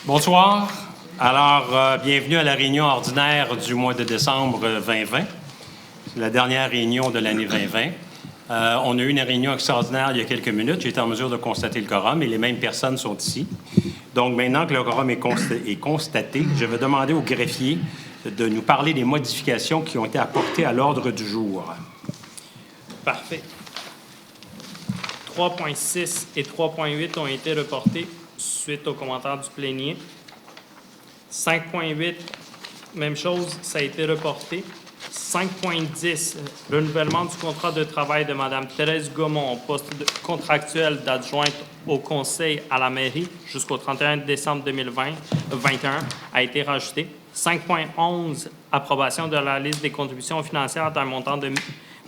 Bonsoir. Alors, bienvenue à la réunion ordinaire du mois de décembre 2020. C'est la dernière réunion de l'année 2020. On a eu une réunion extraordinaire il y a quelques minutes. J'ai été en mesure de constater le quorum et les mêmes personnes sont ici. Donc, maintenant que le quorum est constaté, je vais demander au greffier de nous parler des modifications qui ont été apportées à l'ordre du jour. Parfait. 3.6 et 3.8 ont été reportés suite aux commentaires du plénier. 5.8, même chose, ça a été reporté. 5.10, renouvellement du contrat de travail de Mme Thérèse Gaumont, poste contractuel d'adjointe au conseil à la mairie jusqu'au 31 décembre 2021, a été rajouté. 5.11, approbation de la liste des contributions financières d'un montant de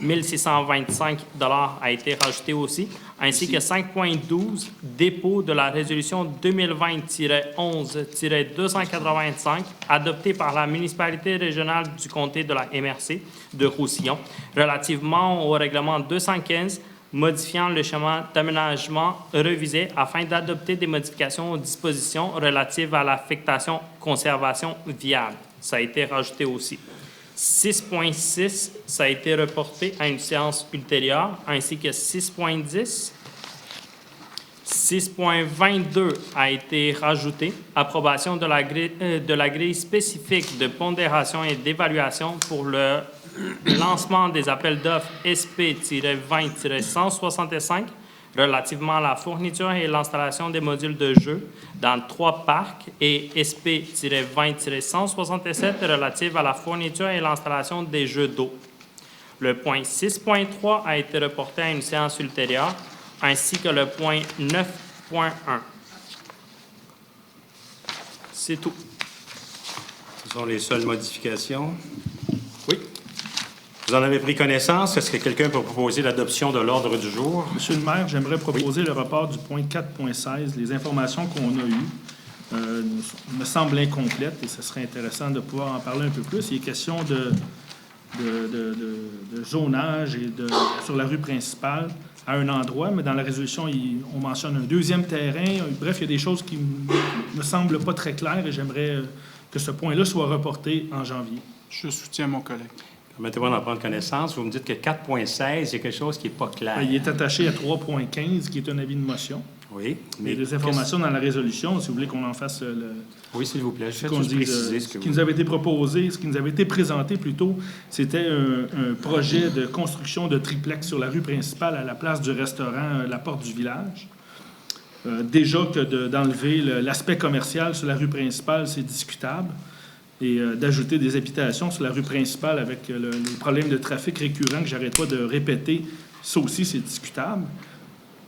1 625 $ a été rajouté aussi, ainsi que 5.12, dépôt de la résolution 2020-11-285, adoptée par la municipalité régionale du comté de la MRC de Roussillon, relativement au règlement 215, modifiant le schéma d'aménagement revisé afin d'adopter des modifications aux dispositions relatives à l'affectation-conservation viable. Ça a été rajouté aussi. 6.6, ça a été reporté à une séance ultérieure, ainsi que 6.10. 6.22 a été rajouté, approbation de la grille spécifique de pondération et d'évaluation pour le lancement des appels d'offres SP-20-165 relativement à la fourniture et l'installation des modules de jeu dans 3 parcs et SP-20-167 relative à la fourniture et l'installation des jeux d'eau. Le point 6.3 a été reporté à une séance ultérieure, ainsi que le point 9.1. C'est tout. Ce sont les seules modifications. Oui. Vous en avez pris connaissance. Est-ce que quelqu'un peut proposer l'adoption de l'ordre du jour? Monsieur le maire, j'aimerais proposer le report du point 4.16. Les informations qu'on a eues me semblent incomplètes et ce serait intéressant de pouvoir en parler un peu plus. Il est question de zonage et sur la rue principale à un endroit, mais dans la résolution, on mentionne un deuxième terrain. Bref, il y a des choses qui me semblent pas très claires et j'aimerais que ce point-là soit reporté en janvier. Je soutiens mon collègue. Permettez-moi d'en prendre connaissance. Vous me dites que 4.16, il y a quelque chose qui n'est pas clair. Il est attaché à 3.15, qui est un avis de motion. Oui. Il y a des informations dans la résolution, si vous voulez qu'on en fasse le... Oui, s'il vous plaît. Je vais juste préciser ce qui nous avait été proposé, ce qui nous avait été présenté plutôt, c'était un projet de construction de triplex sur la rue principale à la place du restaurant La Porte du Village. Déjà que d'enlever l'aspect commercial sur la rue principale, c'est discutable. Et d'ajouter des habitations sur la rue principale avec les problèmes de trafic récurrents que j'arrête pas de répéter, ça aussi, c'est discutable.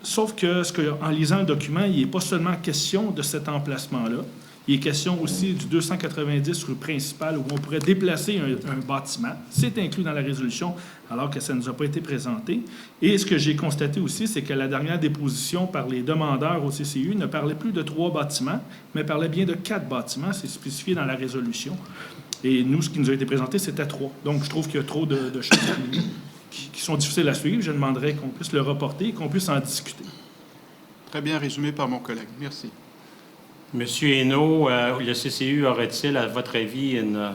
Sauf que, en lisant le document, il n'est pas seulement question de cet emplacement-là. Il est question aussi du 290 rue principale où on pourrait déplacer un bâtiment. C'est inclus dans la résolution alors que ça ne nous a pas été présenté. Et ce que j'ai constaté aussi, c'est que la dernière déposition par les demandeurs au CCU ne parlait plus de 3 bâtiments, mais parlait bien de 4 bâtiments. C'est spécifié dans la résolution. Et nous, ce qui nous a été présenté, c'était 3. Donc, je trouve qu'il y a trop de choses qui sont difficiles à suivre. Je demanderais qu'on puisse le reporter et qu'on puisse en discuter. Très bien résumé par mon collègue. Merci. Monsieur Hainaut, le CCU aurait-il, à votre avis, un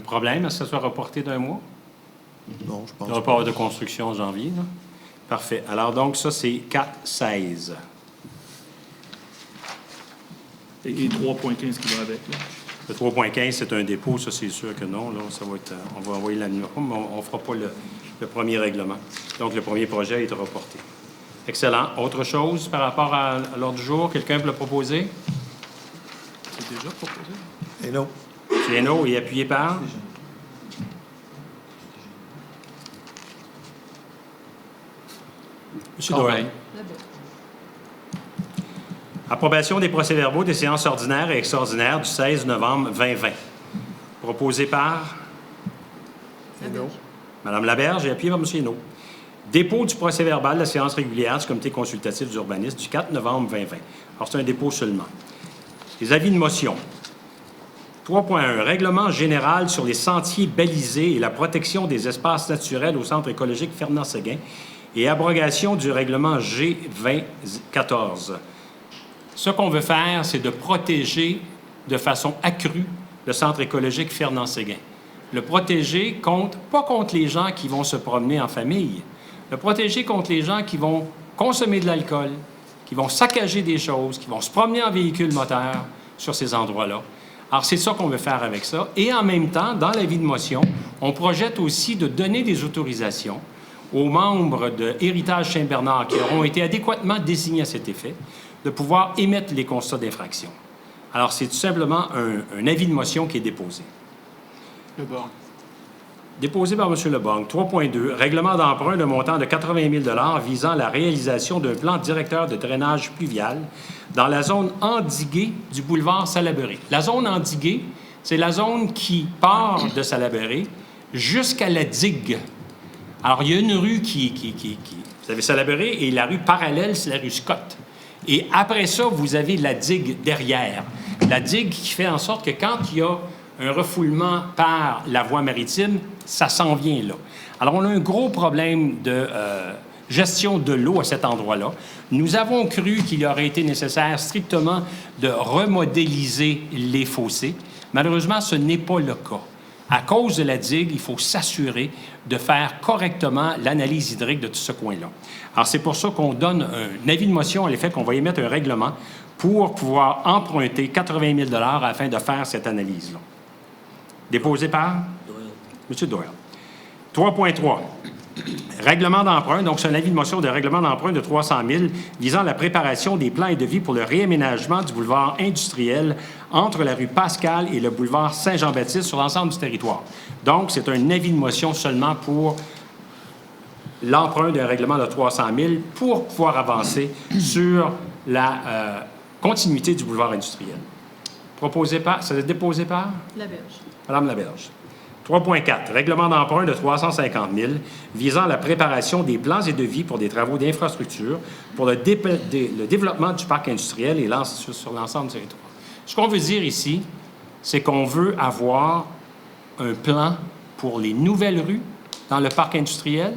problème à ce que ça soit reporté d'un mois? Non, je pense Le report de construction en janvier, là? Parfait. Alors, donc, ça, c'est 4.16. Et 3.15 qui va avec, là. Le 3.15, c'est un dépôt, ça, c'est sûr que non. Là, ça va être, on va envoyer la numéro, mais on ne fera pas le premier règlement. Donc, le premier projet est reporté. Excellent. Autre chose par rapport à l'ordre du jour? Quelqu'un peut le proposer? C'est déjà proposé. Et non. M. Hainaut est appuyé par? M. Doyle. Approbation des procès-verbaux des séances ordinaires et extraordinaires du 16 novembre 2020. Proposé par? Hainaut. Mme Laberge et appuyé par M. Hainaut. Dépôt du procès-verbal de la séance régulière du comité consultatif d'urbanisme du 4 novembre 2020. Alors, c'est un dépôt seulement. Les avis de motion. 3.1. Règlement général sur les sentiers balisés et la protection des espaces naturels au centre écologique Fernand-Séguin et abrogation du règlement G2014. Ce qu'on veut faire, c'est de protéger de façon accrue le centre écologique Fernand-Séguin. Le protéger pas contre les gens qui vont se promener en famille, le protéger contre les gens qui vont consommer de l'alcool, qui vont saccager des choses, qui vont se promener en véhicule moteur sur ces endroits-là. Alors, c'est ça qu'on veut faire avec ça. Et en même temps, dans l'avis de motion, on projette aussi de donner des autorisations aux membres de Héritage Saint-Bernard qui auront été adéquatement désignés à cet effet, de pouvoir émettre les constats d'infraction. Alors, c'est tout simplement un avis de motion qui est déposé. Le Borgne. Déposé par M. Leborgne. 3.2. Règlement d'emprunt d'un montant de 80 000 $ visant la réalisation d'un plan directeur de drainage pluvial dans la zone endiguée du boulevard Salaberry. La zone endiguée, c'est la zone qui part de Salaberry jusqu'à la digue. Alors, il y a une rue vous avez Salaberry et la rue parallèle, c'est la rue Scott. Et après ça, vous avez la digue derrière. La digue qui fait en sorte que quand il y a un refoulement par la voie maritime, ça s'en vient là. Alors, on a un gros problème de gestion de l'eau à cet endroit-là. Nous avons cru qu'il aurait été nécessaire strictement de remodéliser les fossés. Malheureusement, ce n'est pas le cas. À cause de la digue, il faut s'assurer de faire correctement l'analyse hydrique de tout ce coin-là. Alors, c'est pour ça qu'on donne un avis de motion à l'effet qu'on va émettre un règlement pour pouvoir emprunter 80 000 $ afin de faire cette analyse-là. Déposé par M. Doyle. 3.3. Règlement d'emprunt. Donc, c'est un avis de motion de règlement d'emprunt de 300 000 visant la préparation des plans et devis pour le réaménagement du boulevard industriel entre la rue Pascal et le boulevard Saint-Jean-Baptiste sur l'ensemble du territoire. Donc, c'est un avis de motion seulement pour l'emprunt d'un règlement de 300 000 pour pouvoir avancer sur la continuité du boulevard industriel. Proposé par... Ça a été déposé par? Laberge. Madame Laberge. 3.4. Règlement d'emprunt de 350 000 visant la préparation des plans et devis pour des travaux d'infrastructure pour le développement du parc industriel et sur l'ensemble du territoire. Ce qu'on veut dire ici, c'est qu'on veut avoir un plan pour les nouvelles rues dans le parc industriel,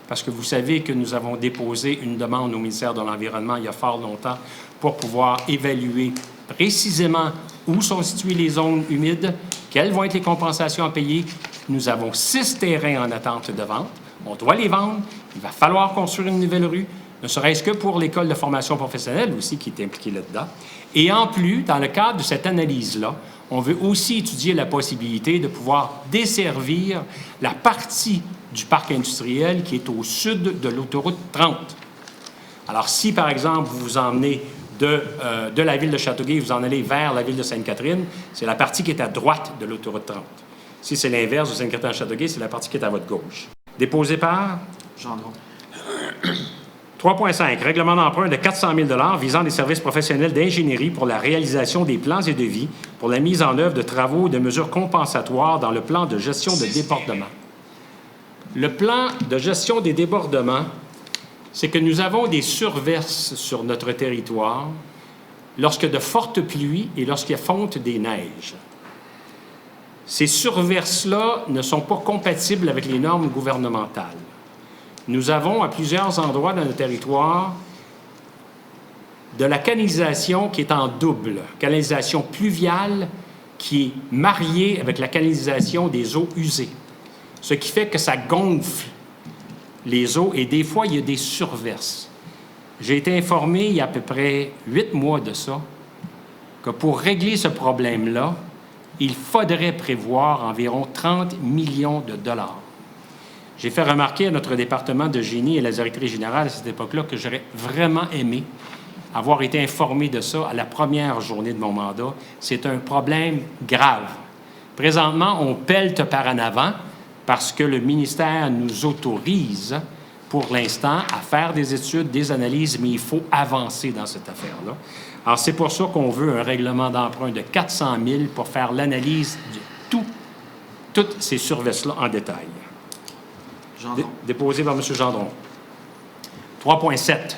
parce que vous savez que nous avons déposé une demande au ministère de l'Environnement il y a fort longtemps pour pouvoir évaluer précisément où sont situées les zones humides, quelles vont être les compensations à payer. Nous avons 6 terrains en attente de vente. On doit les vendre. Il va falloir construire une nouvelle rue, ne serait-ce que pour l'école de formation professionnelle aussi qui est impliquée là-dedans. Et en plus, dans le cadre de cette analyse-là, on veut aussi étudier la possibilité de pouvoir desservir la partie du parc industriel qui est au sud de l'autoroute 30. Alors, si, par exemple, vous vous emmenez de la ville de Châteauguay, vous en allez vers la ville de Sainte-Catherine, c'est la partie qui est à droite de l'autoroute 30. Si c'est l'inverse de Sainte-Catherine à Châteauguay, c'est la partie qui est à votre gauche. Déposé par? Gendron. 3.5. Règlement d'emprunt de 400 000 $ visant des services professionnels d'ingénierie pour la réalisation des plans et devis pour la mise en œuvre de travaux et de mesures compensatoires dans le plan de gestion de débordement. Le plan de gestion des débordements, c'est que nous avons des surverses sur notre territoire lorsque de fortes pluies et lorsqu'il y a fonte des neiges. Ces surverses-là ne sont pas compatibles avec les normes gouvernementales. Nous avons à plusieurs endroits dans le territoire de la canalisation qui est en double, canalisation pluviale qui est mariée avec la canalisation des eaux usées, ce qui fait que ça gonfle les eaux et des fois, il y a des surverses. J'ai été informé il y a à peu près 8 mois de ça que pour régler ce problème-là, il faudrait prévoir environ 30 millions de $. J'ai fait remarquer à notre département de génie et à la directrice générale à cette époque-là que j'aurais vraiment aimé avoir été informé de ça à la première journée de mon mandat. C'est un problème grave. Présentement, on pelte par en avant parce que le ministère nous autorise pour l'instant à faire des études, des analyses, mais il faut avancer dans cette affaire-là. Alors, c'est pour ça qu'on veut un règlement d'emprunt de 400 000 pour faire l'analyse de toutes ces surverses-là en détail. Déposé par M. Gendron. 3.7.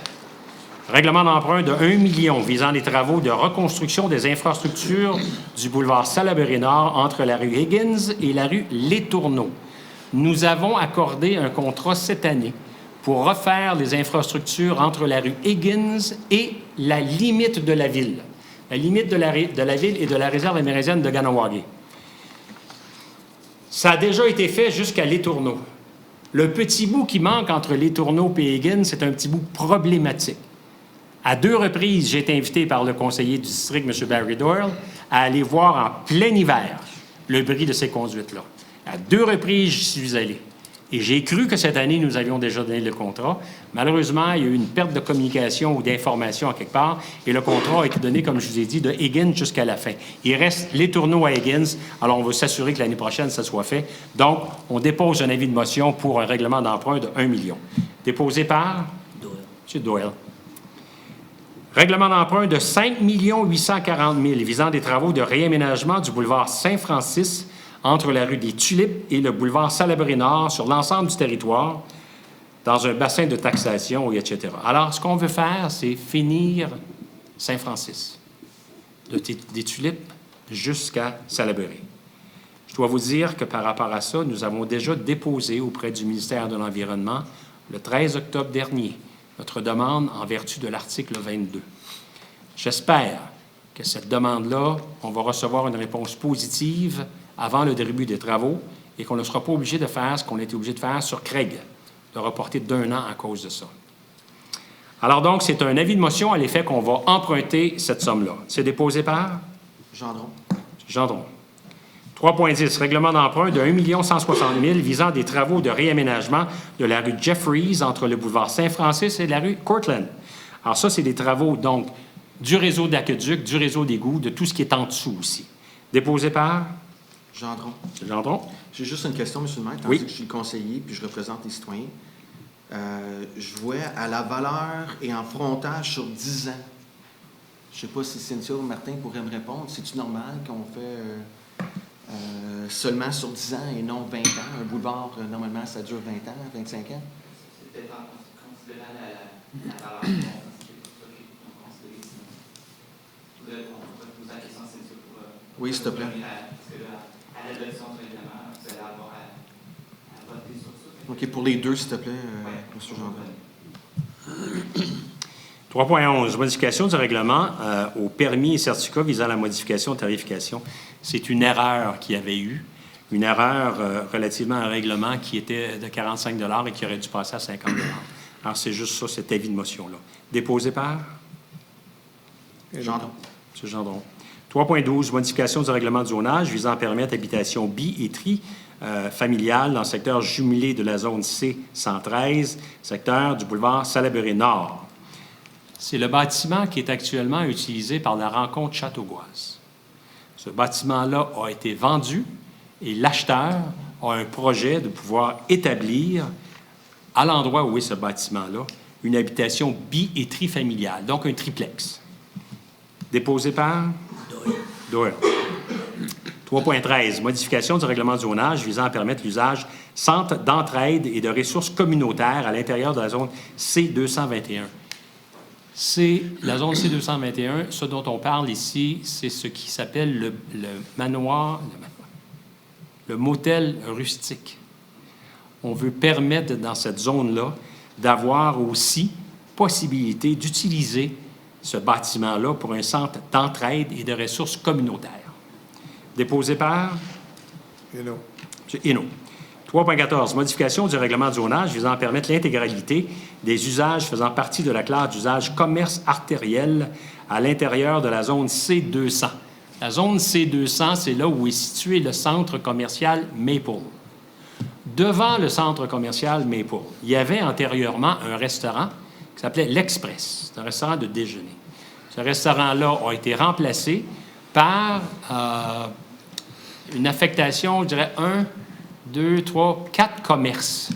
Règlement d'emprunt de 1 million visant les travaux de reconstruction des infrastructures du boulevard Salaberry-Nord entre la rue Higgins et la rue Les Tourneaux. Nous avons accordé un contrat cette année pour refaire les infrastructures entre la rue Higgins et la limite de la ville. La limite de la ville et de la réserve amérindienne de Ganawagé. Ça a déjà été fait jusqu'à Les Tourneaux. Le petit bout qui manque entre Les Tourneaux et Higgins, c'est un petit bout problématique. À 2 reprises, j'ai été invité par le conseiller du district, M. Barry Doyle, à aller voir en plein hiver le bris de ces conduites-là. À 2 reprises, j'y suis allé. Et j'ai cru que cette année, nous avions déjà donné le contrat. Malheureusement, il y a eu une perte de communication ou d'information à quelque part, et le contrat a été donné, comme je vous ai dit, de Higgins jusqu'à la fin. Il reste Les Tourneaux à Higgins, alors on va s'assurer que l'année prochaine, ça soit fait. Donc, on dépose un avis de motion pour un règlement d'emprunt de 1 million. Déposé par? Doyle. M. Doyle. Règlement d'emprunt de 5 840 000 visant des travaux de réaménagement du boulevard Saint-Francis entre la rue des Tulipes et le boulevard Salaberry-Nord sur l'ensemble du territoire, dans un bassin de taxation, etc. Alors, ce qu'on veut faire, c'est finir Saint-Francis, des Tulipes jusqu'à Salaberry. Je dois vous dire que par rapport à ça, nous avons déjà déposé auprès du ministère de l'Environnement, le 13 octobre dernier, notre demande en vertu de l'article 22. J'espère que cette demande-là, on va recevoir une réponse positive avant le début des travaux et qu'on ne sera pas obligé de faire ce qu'on était obligé de faire sur Craig, de reporter d'1 an à cause de ça. Alors donc, c'est un avis de motion à l'effet qu'on va emprunter cette somme-là. C'est déposé par? Gendron. Gendron. 3.10, règlement d'emprunt de 1 160 000 visant des travaux de réaménagement de la rue Jeffries entre le boulevard Saint-Francis et la rue Cortland. Alors ça, c'est des travaux, donc, du réseau d'aqueduc, du réseau d'égouts, de tout ce qui est en dessous aussi. Déposé par? Gendron. Gendron. J'ai juste une question, M. le maire. Oui. Tandis que je suis conseiller puis je représente les citoyens. Je vois à la valeur et en frontage sur 10 ans. Je ne sais pas si Cynthia ou Martin pourraient me répondre. C'est-tu normal qu'on fait seulement sur 10 ans et non 20 ans? Un boulevard, normalement, ça dure 20 ans, 25 ans? C'est peut-être en considérant la valeur qu'on considère. Je voudrais poser la question, c'est ça pour... Oui, s'il te plaît. Parce que là, à l'adoption du règlement, vous allez avoir à voter sur ça. OK, pour les deux, s'il te plaît, M. Gendron. 3.11, modification du règlement aux permis et certificats visant la modification de tarification. C'est une erreur qu'il y avait eu, une erreur relativement à un règlement qui était de 45 $ et qui aurait dû passer à 50 $. Alors, c'est juste ça, cet avis de motion-là. Déposé par? Gendron. M. Gendron. 3.12, modification du règlement de zonage visant à permettre habitation bi et tri familiale dans le secteur jumelé de la zone C-113, secteur du boulevard Salaberry-Nord. C'est le bâtiment qui est actuellement utilisé par la rencontre Châteauboise. Ce bâtiment-là a été vendu et l'acheteur a un projet de pouvoir établir, à l'endroit où est ce bâtiment-là, une habitation bi- et trifamiliale, donc un triplex. Déposé par? Doyle. 3.13, modification du règlement de zonage visant à permettre l'usage centre d'entraide et de ressources communautaires à l'intérieur de la zone C221. C'est la zone C221. Ce dont on parle ici, c'est ce qui s'appelle le manoir, le motel rustique. On veut permettre dans cette zone-là d'avoir aussi possibilité d'utiliser ce bâtiment-là pour un centre d'entraide et de ressources communautaires. Déposé par? Hainaut. M. Hainaut. 3.14, modification du règlement de zonage visant à permettre l'intégralité des usages faisant partie de la classe d'usage commerce artériel à l'intérieur de la zone C200. La zone C200, c'est là où est situé le centre commercial Maple. Devant le centre commercial Maple, il y avait antérieurement un restaurant qui s'appelait l'Express. C'est un restaurant de déjeuner. Ce restaurant-là a été remplacé par une affectation, je dirais, 1, 2, 3, 4 commerces.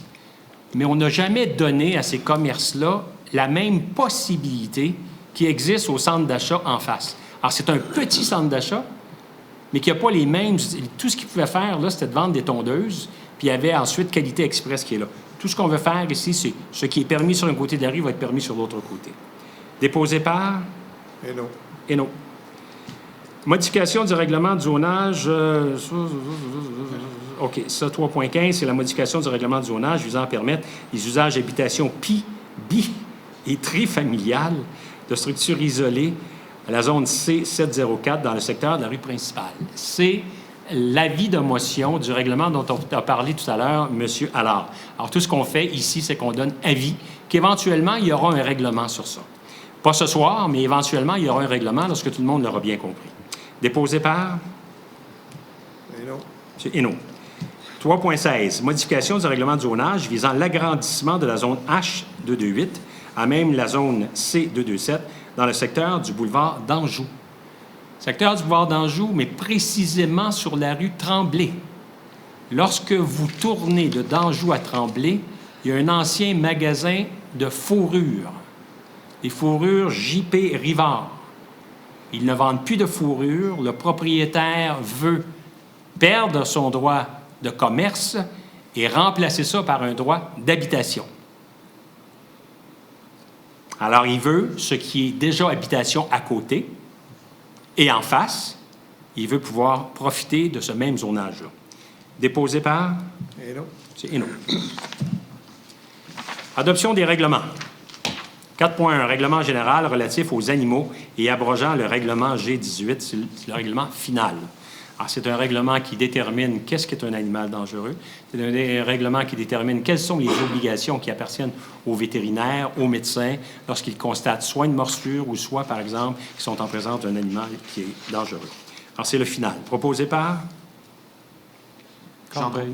Mais on n'a jamais donné à ces commerces-là la même possibilité qui existe au centre d'achat en face. Alors, c'est un petit centre d'achat, mais qui n'a pas les mêmes... Tout ce qu'ils pouvaient faire, là, c'était de vendre des tondeuses, puis il y avait ensuite Qualité Express qui est là. Tout ce qu'on veut faire ici, c'est ce qui est permis sur un côté de la rue va être permis sur l'autre côté. Déposé par? Hainaut. Hainaut. Modification du règlement de zonage. OK, ça, 3.15, c'est la modification du règlement de zonage visant à permettre les usages d'habitation bi- et trifamiliales de structures isolées à la zone C704 dans le secteur de la rue principale. C'est l'avis de motion du règlement dont on a parlé tout à l'heure, M. Allard. Alors, tout ce qu'on fait ici, c'est qu'on donne avis, qu'éventuellement, il y aura un règlement sur ça. Pas ce soir, mais éventuellement, il y aura un règlement lorsque tout le monde l'aura bien compris. Déposé par? M. Hainaut. 3.16. Modification du règlement de zonage visant l'agrandissement de la zone H228 à même la zone C227 dans le secteur du boulevard d'Anjou. Secteur du boulevard d'Anjou, mais précisément sur la rue Tremblay. Lorsque vous tournez de d'Anjou à Tremblay, il y a un ancien magasin de fourrures. Les fourrures J.P. Rivard. Ils ne vendent plus de fourrures. Le propriétaire veut perdre son droit de commerce et remplacer ça par un droit d'habitation. Alors, il veut ce qui est déjà habitation à côté et en face, il veut pouvoir profiter de ce même zonage-là. Déposé par? C'est Hainaut. Adoption des règlements. 4.1. Règlement général relatif aux animaux et abrogeant le règlement G18, c'est le règlement final. Alors, c'est un règlement qui détermine qu'est-ce qu'est un animal dangereux. C'est un règlement qui détermine quelles sont les obligations qui appartiennent aux vétérinaires, aux médecins, lorsqu'ils constatent soit une morsure ou soit, par exemple, qu'ils sont en présence d'un animal qui est dangereux. Alors, c'est le final. Proposé par? Corbeil.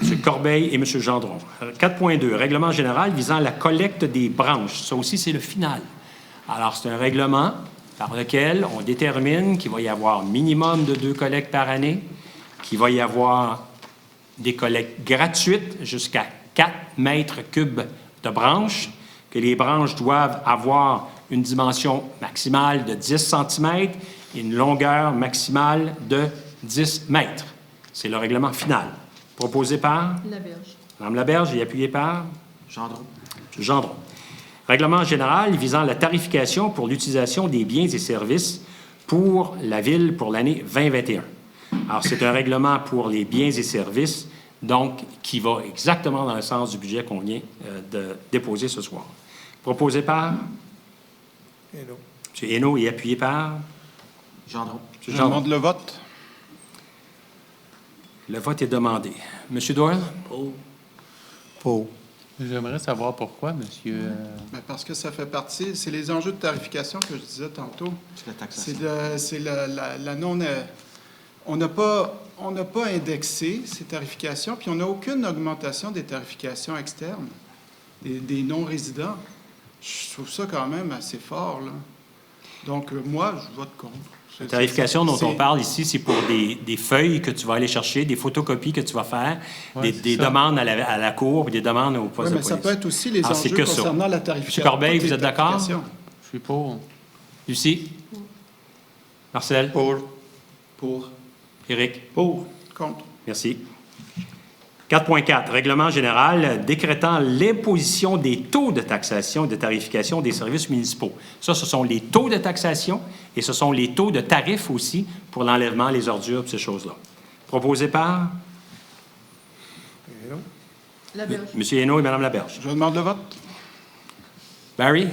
M. Corbeil et M. Gendron. 4.2. Règlement général visant la collecte des branches. Ça aussi, c'est le final. Alors, c'est un règlement par lequel on détermine qu'il va y avoir minimum de 2 collectes par année, qu'il va y avoir des collectes gratuites jusqu'à 4 mètres cubes de branches, que les branches doivent avoir une dimension maximale de 10 cm et une longueur maximale de 10 mètres. C'est le règlement final. Proposé par? Laberge. Mme Laberge et appuyé par? Gendron. M. Gendron. Règlement général visant la tarification pour l'utilisation des biens et services pour la Ville pour l'année 2021. Alors, c'est un règlement pour les biens et services, donc, qui va exactement dans le sens du budget qu'on vient de déposer ce soir. Proposé par? Hainaut. M. Hainaut et appuyé par? Gendron. M. Je Gendron. demande le vote. Le vote est demandé. M. Doyle? Pour. J'aimerais savoir pourquoi, monsieur. Ben, parce que ça fait partie, c'est les enjeux de tarification que je disais tantôt. C'est la taxation. C'est la non... on n'a pas indexé ces tarifications, puis on n'a aucune augmentation des tarifications externes, des non-résidents. Je trouve ça quand même assez fort, là. Donc, moi, je vote contre. La tarification dont on parle ici, c'est pour des feuilles que tu vas aller chercher, des photocopies que tu vas faire, Ouais, des ça. demandes à la cour, puis des demandes au poste Oui, de mais police. ça peut être aussi les Ah, c'est enjeux que ça. concernant la tarification. M. Corbeil, toutes les vous êtes d'accord? tarifications. Je suis pour. Lucie? Marcel? Pour. Éric? Pour. Contre. Merci. 4.4. Règlement général décrétant l'imposition des taux de taxation et de tarification des services municipaux. Ça, ce sont les taux de taxation et ce sont les taux de tarifs aussi pour l'enlèvement, les ordures, ces choses-là. Proposé par? Laberge. M. Hainaut et Mme Laberge. Je demande le vote. Barry?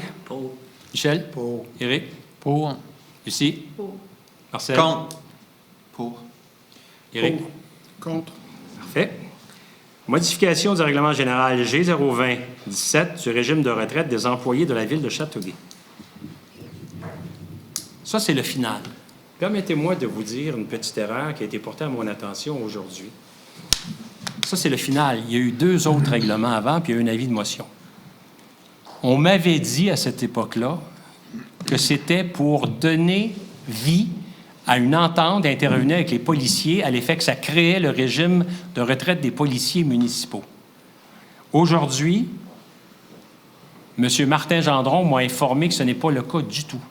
Michel? Pour. Éric? Pour. Lucie? Pour. Marcel? Contre. Pour. Éric? Contre. Parfait. Modification du règlement général G020-17 du régime de retraite des employés de la Ville de Châteauguay. Ça, c'est le final. Permettez-moi de vous dire une petite erreur qui a été portée à mon attention aujourd'hui. Ça, c'est le final. Il y a eu 2 autres règlements avant, puis il y a eu un avis de motion. On m'avait dit à cette époque-là que c'était pour donner vie à une entente intervenue avec les policiers à l'effet que ça créait le régime de retraite des policiers municipaux. Aujourd'hui, M. Martin Gendron m'a informé que ce n'est pas le cas du tout.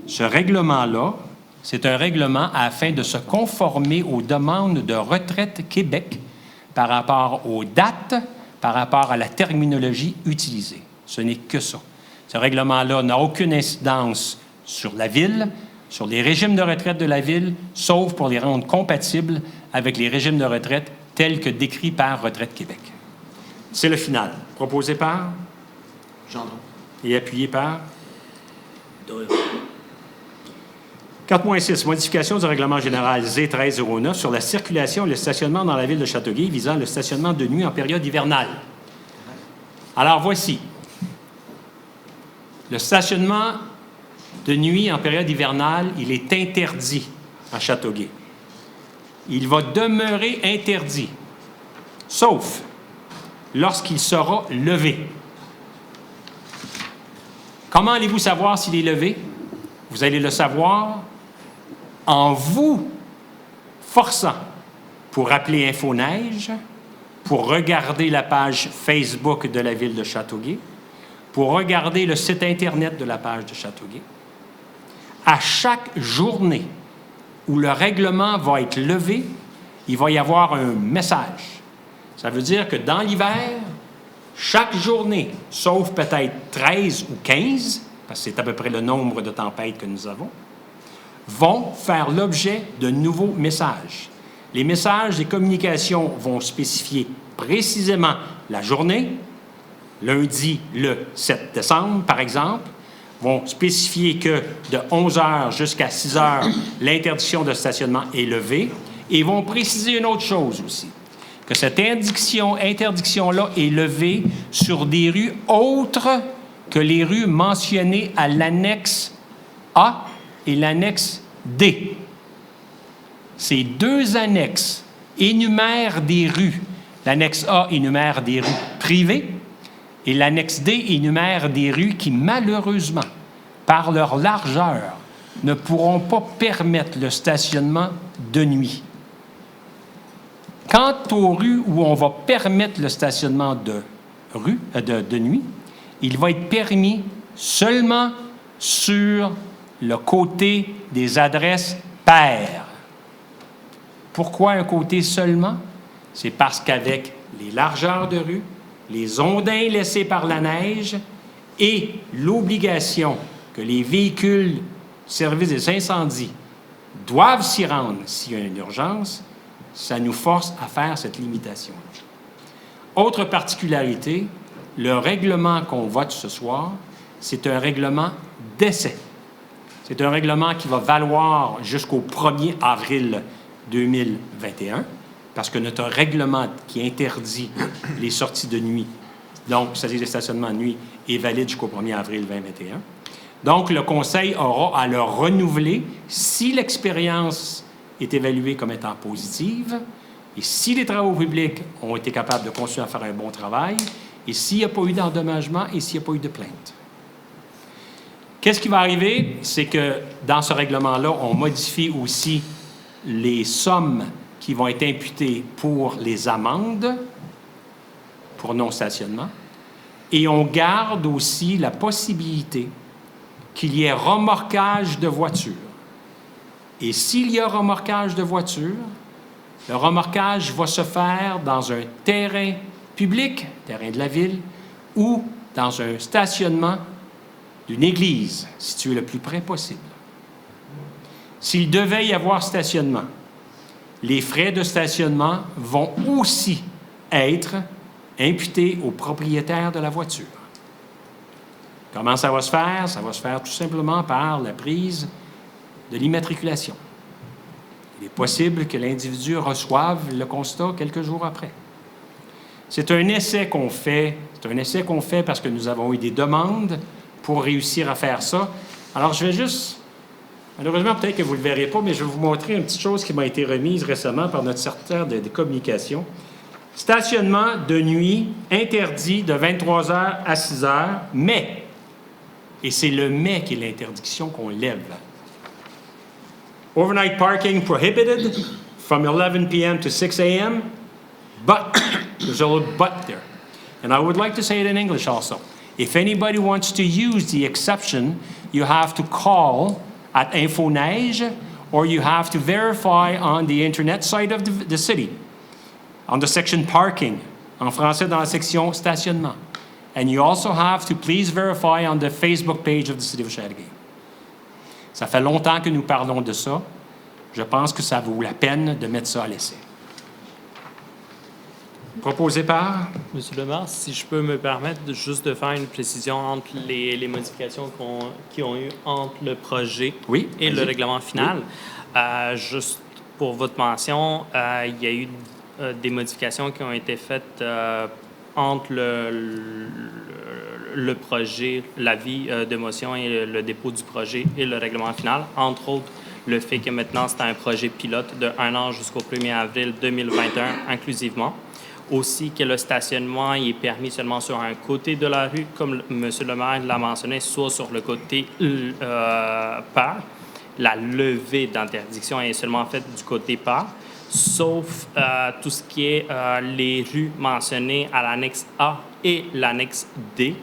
Ce règlement-là, c'est un règlement afin de se conformer aux demandes de Retraite Québec par rapport aux dates, par rapport à la terminologie utilisée. Ce n'est que ça. Ce règlement-là n'a aucune incidence sur la Ville, sur les régimes de retraite de la Ville, sauf pour les rendre compatibles avec les régimes de retraite tels que décrits par Retraite Québec. C'est le final. Proposé par Gendron. et appuyé par 4.6. Modification du règlement général Z1309 sur la circulation et le stationnement dans la ville de Châteauguay visant le stationnement de nuit en période hivernale. Alors voici. Le stationnement de nuit en période hivernale, il est interdit à Châteauguay. Il va demeurer interdit, sauf lorsqu'il sera levé. Comment allez-vous savoir s'il est levé? Vous allez le savoir en vous forçant pour appeler InfoNeige, pour regarder la page Facebook de la Ville de Châteauguay, pour regarder le site Internet de la page de Châteauguay. À chaque journée où le règlement va être levé, il va y avoir un message. Ça veut dire que dans l'hiver, chaque journée, sauf peut-être 13 ou 15, parce que c'est à peu près le nombre de tempêtes que nous avons, vont faire l'objet de nouveaux messages. Les messages des communications vont spécifier précisément la journée, lundi le 7 décembre, par exemple, vont spécifier que de 11 h jusqu'à 6 h, l'interdiction de stationnement est levée, et vont préciser une autre chose aussi, que cette interdiction-là est levée sur des rues autres que les rues mentionnées à l'annexe A et l'annexe D. Ces deux annexes énumèrent des rues. L'annexe A énumère des rues privées et l'annexe D énumère des rues qui, malheureusement, par leur largeur, ne pourront pas permettre le stationnement de nuit. Quant aux rues où on va permettre le stationnement de nuit, il va être permis seulement sur le côté des adresses paires. Pourquoi un côté seulement? C'est parce qu'avec les largeurs de rue, les ondins laissés par la neige et l'obligation que les véhicules service des incendies doivent s'y rendre s'il y a une urgence, ça nous force à faire cette limitation. Autre particularité, le règlement qu'on vote ce soir, c'est un règlement d'essai. C'est un règlement qui va valoir jusqu'au 1er avril 2021, parce que notre règlement qui interdit les sorties de nuit, donc c'est-à-dire les stationnements de nuit, est valide jusqu'au 1er avril 2021. Donc, le Conseil aura à le renouveler si l'expérience est évaluée comme étant positive et si les travaux publics ont été capables de continuer à faire un bon travail et s'il n'y a pas eu d'endommagement et s'il n'y a pas eu de plainte. Qu'est-ce qui va arriver? C'est que dans ce règlement-là, on modifie aussi les sommes qui vont être imputées pour les amendes pour non-stationnement et on garde aussi la possibilité qu'il y ait remorquage de voitures. Et s'il y a remorquage de voitures, le remorquage va se faire dans un terrain public, terrain de la ville, ou dans un stationnement d'une église situé le plus près possible. S'il devait y avoir stationnement, les frais de stationnement vont aussi être imputés au propriétaire de la voiture. Comment ça va se faire? Ça va se faire tout simplement par la prise de l'immatriculation. Il est possible que l'individu reçoive le constat quelques jours après. C'est un essai qu'on fait. C'est un essai qu'on fait parce que nous avons eu des demandes pour réussir à faire ça. Alors, je vais juste... Malheureusement, peut-être que vous ne le verrez pas, mais je vais vous montrer une petite chose qui m'a été remise récemment par notre secrétaire de communication. Stationnement de nuit interdit de 23 h à 6 h, mais... Et c'est le mais qui est l'interdiction qu'on lève. Overnight parking prohibited from 11 p.m. to 6 a.m., but there's a little but there. And I would like to say it in English also. If anybody wants to use the exception, you have to call at InfoNeige or you have to verify on the internet site of the city, on the section parking, en français dans la section stationnement. And you also have to please verify on the Facebook page of the City of Chateauguay. Ça fait longtemps que nous parlons de ça. Je pense que ça vaut la peine de mettre ça à l'essai. Proposé par? Monsieur le maire, si je peux me permettre juste de faire une précision entre les modifications qui ont eu entre le projet Oui, et le vas-y. règlement final. Juste pour votre mention, il y a eu des modifications qui ont été faites entre le projet, l'avis de motion et le dépôt du projet et le règlement final. Entre autres, le fait que maintenant, c'est un projet pilote de 1 an jusqu'au 1er avril 2021 inclusivement. Aussi que le stationnement il est permis seulement sur un côté de la rue, comme M. le maire l'a mentionné, soit sur le côté par. La levée d'interdiction est seulement faite du côté par, sauf tout ce qui est les rues mentionnées à l'annexe A et l'annexe D.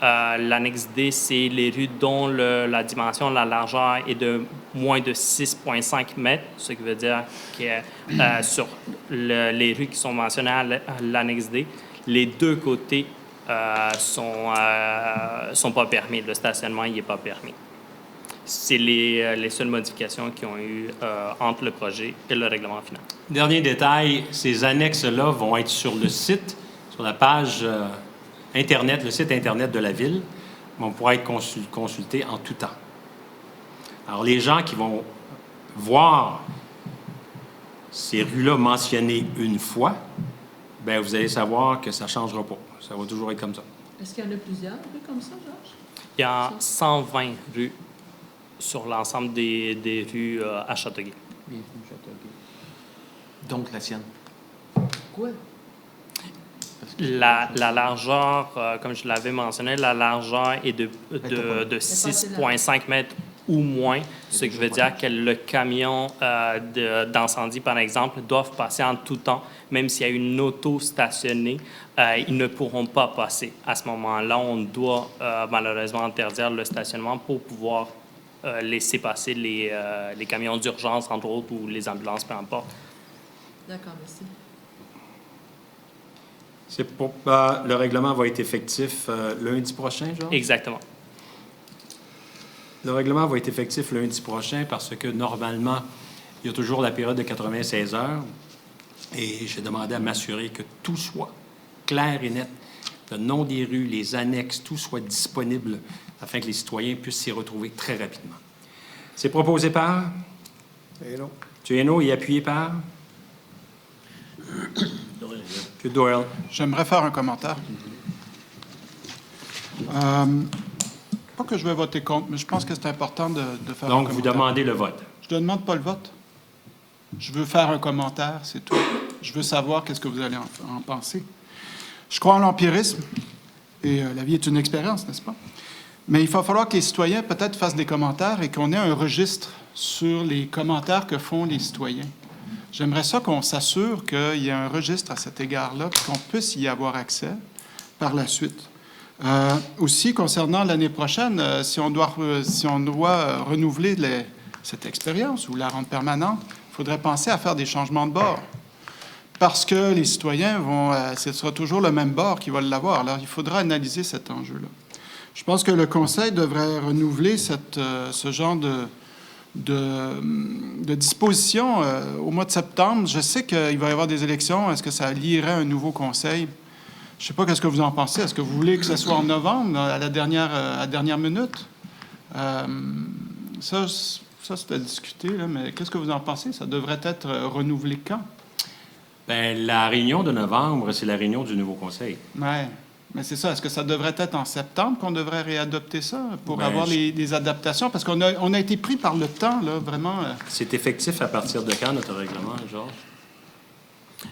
L'annexe D, c'est les rues dont la dimension, la largeur est de moins de 6,5 mètres, ce qui veut dire que sur les rues qui sont mentionnées à l'annexe D, les deux côtés sont pas permis. Le stationnement, il n'est pas permis. C'est les seules modifications qui ont eu entre le projet et le règlement final. Dernier détail, ces annexes-là vont être sur le site, sur la page Internet, le site Internet de la Ville. On pourra être consulté en tout temps. Alors, les gens qui vont voir ces rues-là mentionnées une fois, bien, vous allez savoir que ça ne changera pas. Ça va toujours être comme ça. Est-ce qu'il y en a plusieurs rues comme ça, Georges? Il y a 120 rues sur l'ensemble des rues à Châteauguay. Donc, la sienne. Quoi? La largeur, comme je l'avais mentionné, la largeur est de 6,5 mètres ou moins, ce qui veut dire que le camion d'incendie, par exemple, doivent passer en tout temps. Même s'il y a une auto stationnée, ils ne pourront pas passer. À ce moment-là, on doit malheureusement interdire le stationnement pour pouvoir laisser passer les camions d'urgence, entre autres, ou les ambulances, peu importe. D'accord, merci. Le règlement va être effectif lundi prochain, Georges? Exactement. Le règlement va être effectif lundi prochain parce que normalement, il y a toujours la période de 96 heures et j'ai demandé à m'assurer que tout soit clair et net. Le nom des rues, les annexes, tout soit disponible afin que les citoyens puissent s'y retrouver très rapidement. C'est proposé par? Hainaut. M. Hainaut et appuyé par? M. Doyle. J'aimerais faire un commentaire. Pas que je vais voter contre, mais je pense que c'est important de faire un Donc, commentaire. vous demandez le vote. Je ne demande pas le vote. Je veux faire un commentaire, c'est tout. Je veux savoir qu'est-ce que vous allez en penser. Je crois en l'empirisme, et la vie est une expérience, n'est-ce pas? Mais il va falloir que les citoyens peut-être fassent des commentaires et qu'on ait un registre sur les commentaires que font les citoyens. J'aimerais ça qu'on s'assure qu'il y ait un registre à cet égard-là, puis qu'on puisse y avoir accès par la suite. Aussi, concernant l'année prochaine, si on doit renouveler cette expérience ou la rendre permanente, il faudrait penser à faire des changements de bord. Parce que les citoyens ce sera toujours le même bord qui va l'avoir. Alors, il faudra analyser cet enjeu-là. Je pense que le Conseil devrait renouveler ce genre de disposition au mois de septembre. Je sais qu'il va y avoir des élections. Est-ce que ça lierait un nouveau Conseil? Je ne sais pas qu'est-ce que vous en pensez. Est-ce que vous voulez que ce soit en novembre, à la dernière minute? Ça c'est à discuter, là, mais qu'est-ce que vous en pensez? Ça devrait être renouvelé quand? Bien, la réunion de novembre, c'est la réunion du nouveau conseil. Oui, mais c'est ça. Est-ce que ça devrait être en septembre qu'on devrait réadopter ça pour Ben, avoir les adaptations? Parce qu'on a été pris par le temps, là, vraiment. C'est effectif à partir de quand, notre règlement, Georges?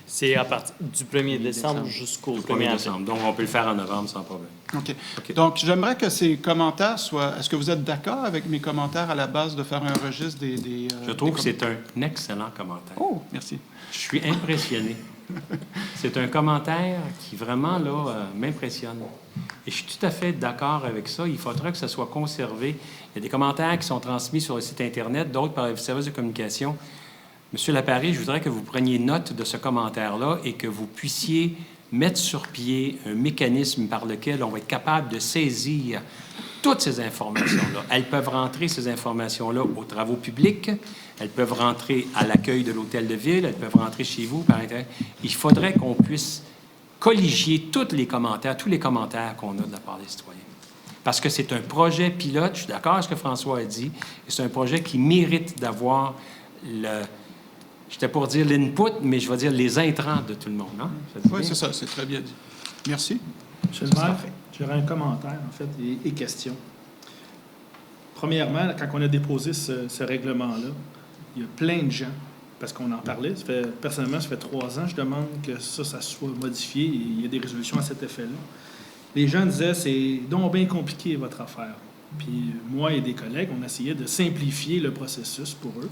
C'est à partir du 1er décembre jusqu'au 1er avril. décembre. Donc, on peut le faire en novembre sans problème. OK. OK. Donc, j'aimerais que ces commentaires soient... Est-ce que vous êtes d'accord avec mes commentaires à la base de faire un registre des Je trouve que c'est un excellent commentaire. Oh, merci. Je suis impressionné. C'est un commentaire qui vraiment m'impressionne. Et je suis tout à fait d'accord avec ça. Il faudra que ça soit conservé. Il y a des commentaires qui sont transmis sur le site Internet, d'autres par les services de communication. Monsieur Laparé, je voudrais que vous preniez note de ce commentaire-là et que vous puissiez mettre sur pied un mécanisme par lequel on va être capable de saisir toutes ces informations-là. Elles peuvent rentrer, ces informations-là, aux travaux publics, elles peuvent rentrer à l'accueil de l'hôtel de ville, elles peuvent rentrer chez vous par Internet. Il faudrait qu'on puisse colliger tous les commentaires qu'on a de la part des citoyens. Parce que c'est un projet pilote, je suis d'accord avec ce que François a dit, et c'est un projet qui mérite d'avoir j'étais pour dire l'input, mais je vais dire les intrants de tout le monde. Hein? Oui, c'est ça, c'est très bien dit. Merci. Monsieur le maire, j'aurais un commentaire, en fait, et question. Premièrement, quand on a déposé ce règlement-là, il y a plein de gens, parce qu'on en parlait, personnellement, ça fait 3 ans, je demande que ça soit modifié, et il y a des résolutions à cet effet-là. Les gens disaient, c'est donc bien compliqué, votre affaire. Puis moi et des collègues, on essayait de simplifier le processus pour eux,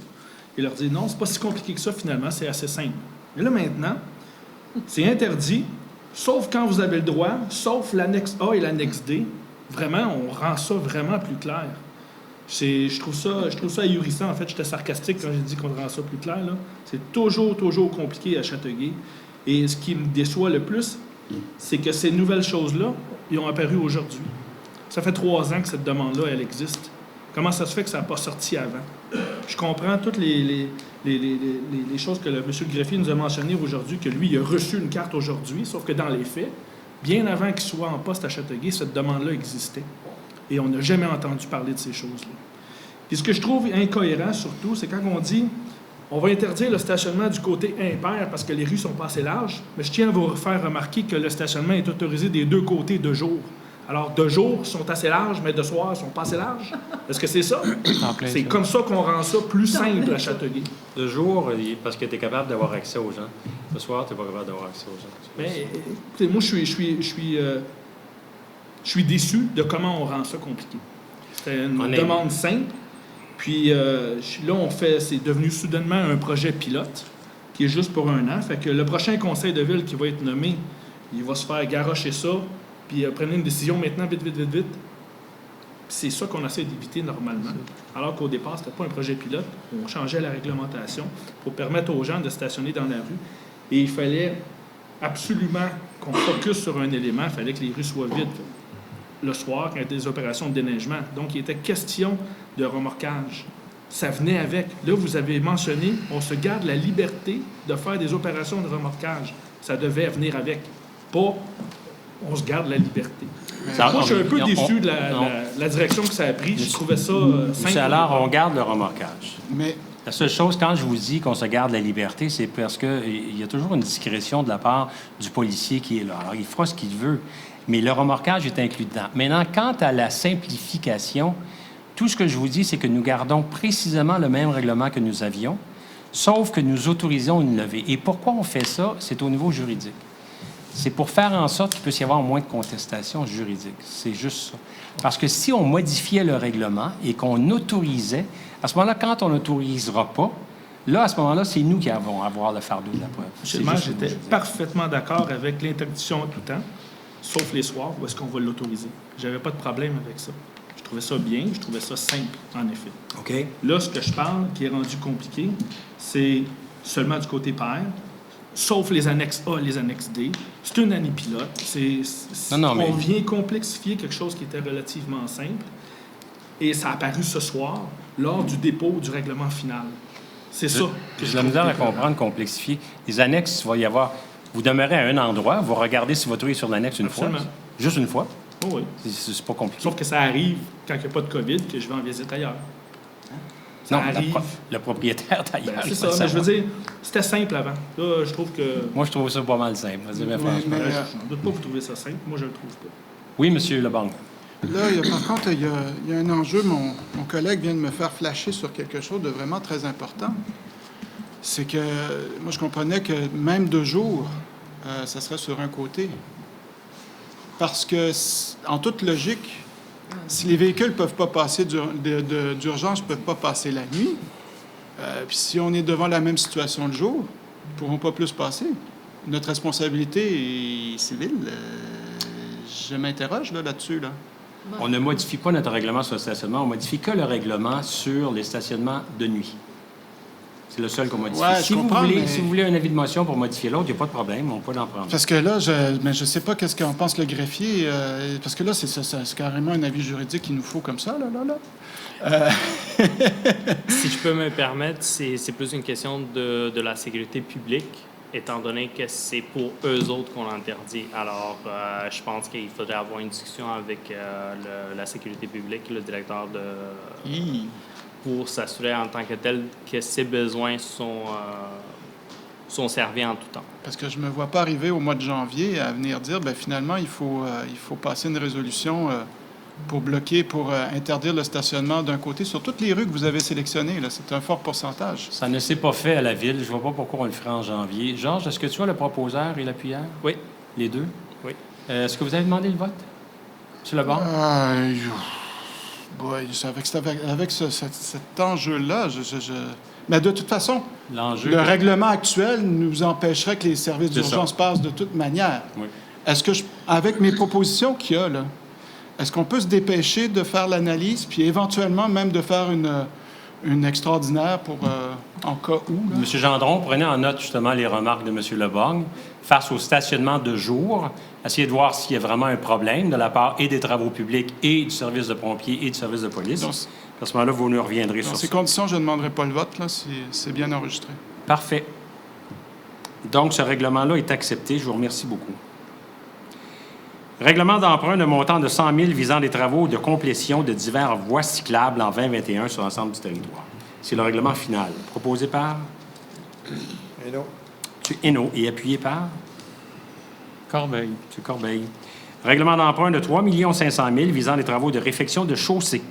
et leur dire, non, c'est pas si compliqué que ça, finalement, c'est assez simple. Et là, maintenant, c'est interdit, sauf quand vous avez le droit, sauf l'annexe A et l'annexe D. Vraiment, on rend ça vraiment plus clair. Je trouve ça ahurissant. En fait, j'étais sarcastique quand j'ai dit qu'on rend ça plus clair. Là. C'est toujours compliqué à Châteauguay. Et ce qui me déçoit le plus, c'est que ces nouvelles choses-là, ils ont apparu aujourd'hui. Ça fait 3 ans que cette demande-là, elle existe. Comment ça se fait que ça n'a pas sorti avant? Je comprends toutes les choses que M. le greffier nous a mentionnées aujourd'hui, que lui, il a reçu une carte aujourd'hui, sauf que dans les faits, bien avant qu'il soit en poste à Châteauguay, cette demande-là existait. Et on n'a jamais entendu parler de ces choses-là. Puis ce que je trouve incohérent, surtout, c'est quand on dit on va interdire le stationnement du côté impair parce que les rues sont pas assez larges, mais je tiens à vous faire remarquer que le stationnement est autorisé des 2 côtés de jour. Alors, de jour, sont assez larges, mais de soir, ils sont pas assez larges. Est-ce que c'est ça? C'est comme ça qu'on rend ça plus simple à Châteauguay. De jour, parce que tu es capable d'avoir accès aux gens. Le soir, tu n'es pas capable d'avoir accès aux gens. Mais, écoutez, moi, je suis déçu de comment on rend ça compliqué. C'était une demande simple. Puis là, c'est devenu soudainement un projet pilote qui est juste pour 1 an. Fait que le prochain conseil de ville qui va être nommé, il va se faire garrocher ça, puis prenez une décision maintenant, vite. Puis c'est ça qu'on essaie d'éviter normalement. Alors qu'au départ, c'était pas un projet pilote. On changeait la réglementation pour permettre aux gens de stationner dans la rue. Et il fallait absolument qu'on focus sur un élément. Il fallait que les rues soient vides le soir quand il y a des opérations de déneigement. Donc, il était question de remorquage. Ça venait avec. Là, vous avez mentionné, on se garde la liberté de faire des opérations de remorquage. Ça devait venir avec. Pas, on se garde la liberté. Moi, je suis un peu déçu de la direction que ça a pris. Je trouvais ça simple. Alors, on garde le remorquage. Mais la seule chose, quand je vous dis qu'on se garde la liberté, c'est parce qu'il y a toujours une discrétion de la part du policier qui est là. Alors, il fera ce qu'il veut, mais le remorquage est inclus dedans. Maintenant, quant à la simplification, tout ce que je vous dis, c'est que nous gardons précisément le même règlement que nous avions, sauf que nous autorisons une levée. Et pourquoi on fait ça? C'est au niveau juridique. C'est pour faire en sorte qu'il puisse y avoir moins de contestations juridiques. C'est juste ça. Parce que si on modifiait le règlement et qu'on autorisait, à ce moment-là, quand on n'autorisera pas, là, à ce moment-là, c'est nous qui allons avoir le fardeau de la preuve. Monsieur le maire, j'étais parfaitement d'accord avec l'interdiction en tout temps, sauf les soirs où est-ce qu'on va l'autoriser. J'avais pas de problème avec ça. Je trouvais ça bien, je trouvais ça simple, en effet. OK. Là, ce que je parle, qui est rendu compliqué, c'est seulement du côté pair, sauf les annexes A et les annexes D. C'est une année pilote. On vient complexifier quelque chose qui était relativement simple. Et ça a apparu ce soir, lors du dépôt du règlement final. C'est ça que j'ai de la misère à comprendre, complexifier. Les annexes, il va y avoir... Vous demeurez à un endroit, vous regardez si votre rue est sur l'annexe une fois. Juste une fois. Oh oui. C'est pas compliqué. Sauf que ça arrive quand il n'y a pas de COVID, que je vais en visite ailleurs. Ça arrive. Le propriétaire d'ailleurs. C'est ça, mais je veux dire, c'était simple avant. Là, je trouve que... Moi, je trouve ça pas mal simple. Je ne doute pas que vous trouvez ça simple. Moi, je ne le trouve pas. Oui, monsieur Lebanc. Là, par contre, il y a un enjeu. Mon collègue vient de me faire flasher sur quelque chose de vraiment très important. C'est que moi, je comprenais que même 2 jours, ça serait sur un côté. Parce que, en toute logique, si les véhicules ne peuvent pas passer d'urgence, ne peuvent pas passer la nuit, puis si on est devant la même situation le jour, ils ne pourront pas plus passer. Notre responsabilité est civile. Je m'interroge là-dessus. Là. On ne modifie pas notre règlement sur le stationnement, on modifie que le règlement sur les stationnements de nuit. C'est le seul qu'on modifie. Ouais, je si, vous comprends, voulez, mais- si vous voulez un avis de motion pour modifier l'autre, il n'y a pas de problème, on peut en prendre. Parce que là, je sais pas qu'est-ce qu'en pense le greffier, parce que là, c'est carrément un avis juridique qu'il nous faut comme ça, là. Si je peux me permettre, c'est plus une question de la sécurité publique, étant donné que c'est pour eux autres qu'on l'interdit. Alors, je pense qu'il faudrait avoir une discussion avec la sécurité publique, le directeur pour s'assurer en tant que tel que ces besoins sont servis en tout temps. Parce que je me vois pas arriver au mois de janvier à venir dire, ben finalement, il faut passer une résolution pour bloquer, pour interdire le stationnement d'un côté sur toutes les rues que vous avez sélectionnées. Là, c'est un fort pourcentage. Ça ne s'est pas fait à la Ville. Je ne vois pas pourquoi on le ferait en janvier. Georges, est-ce que tu as le proposeur et l'appuyeur? Oui. Les deux? Oui. Est-ce que vous avez demandé le vote? Sur le banc? Boy, avec cet enjeu-là, mais de toute façon, L'enjeu. le règlement actuel nous empêcherait que les services C'est d'urgence passent de toute manière. Oui. Est-ce que, avec mes propositions qu'il y a, là, est-ce qu'on peut se dépêcher de faire l'analyse, puis éventuellement même de faire une extraordinaire pour en cas où? Là? M. Gendron, prenez en note justement les remarques de M. Leborgne face au stationnement de jour. Essayez de voir s'il y a vraiment un problème de la part et des travaux publics et du service de pompiers et du service de police. Donc, À ce moment-là, vous nous reviendrez Dans sur ces ça. conditions, je ne demanderai pas le vote, là, si c'est bien enregistré. Parfait. Donc, ce règlement-là est accepté. Je vous remercie beaucoup. Règlement d'emprunt de montant de 100 000 visant des travaux de complétion de divers voies cyclables en 2021 sur l'ensemble du territoire. C'est le règlement final. Proposé par Hainaut. M. Hainaut et appuyé par Corbeil. M. Corbeil. Règlement d'emprunt de 3 500 000 visant les travaux de réfection de chaussées.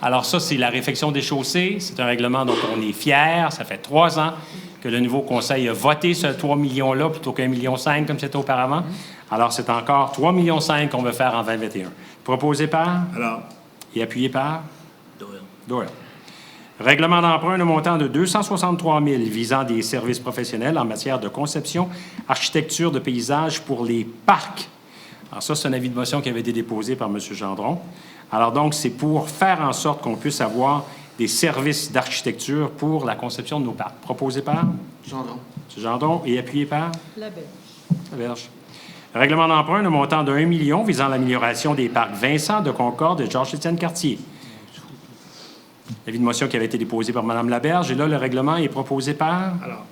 Alors ça, c'est la réfection des chaussées. C'est un règlement dont on est fier. Ça fait 3 ans que le nouveau conseil a voté ce 3 millions-là plutôt qu'1,5 million comme c'était auparavant. Alors, c'est encore 3,5 millions qu'on veut faire en 2021. Proposé par? Alors. Et appuyé par? Doyle. Règlement d'emprunt de montant de 263 000 visant des services professionnels en matière de conception, architecture de paysage pour les parcs. Alors ça, c'est un avis de motion qui avait été déposé par M. Gendron. Alors donc, c'est pour faire en sorte qu'on puisse avoir des services d'architecture pour la conception de nos parcs. Proposé par? Gendron. M. Gendron et appuyé par? La berge. La Berge. Règlement d'emprunt de montant de 1 million visant l'amélioration des parcs Vincent, de Concorde et Georges-Étienne Cartier. L'avis de motion qui avait été déposé par Mme Laberge. Et là, le règlement est proposé par? Alors.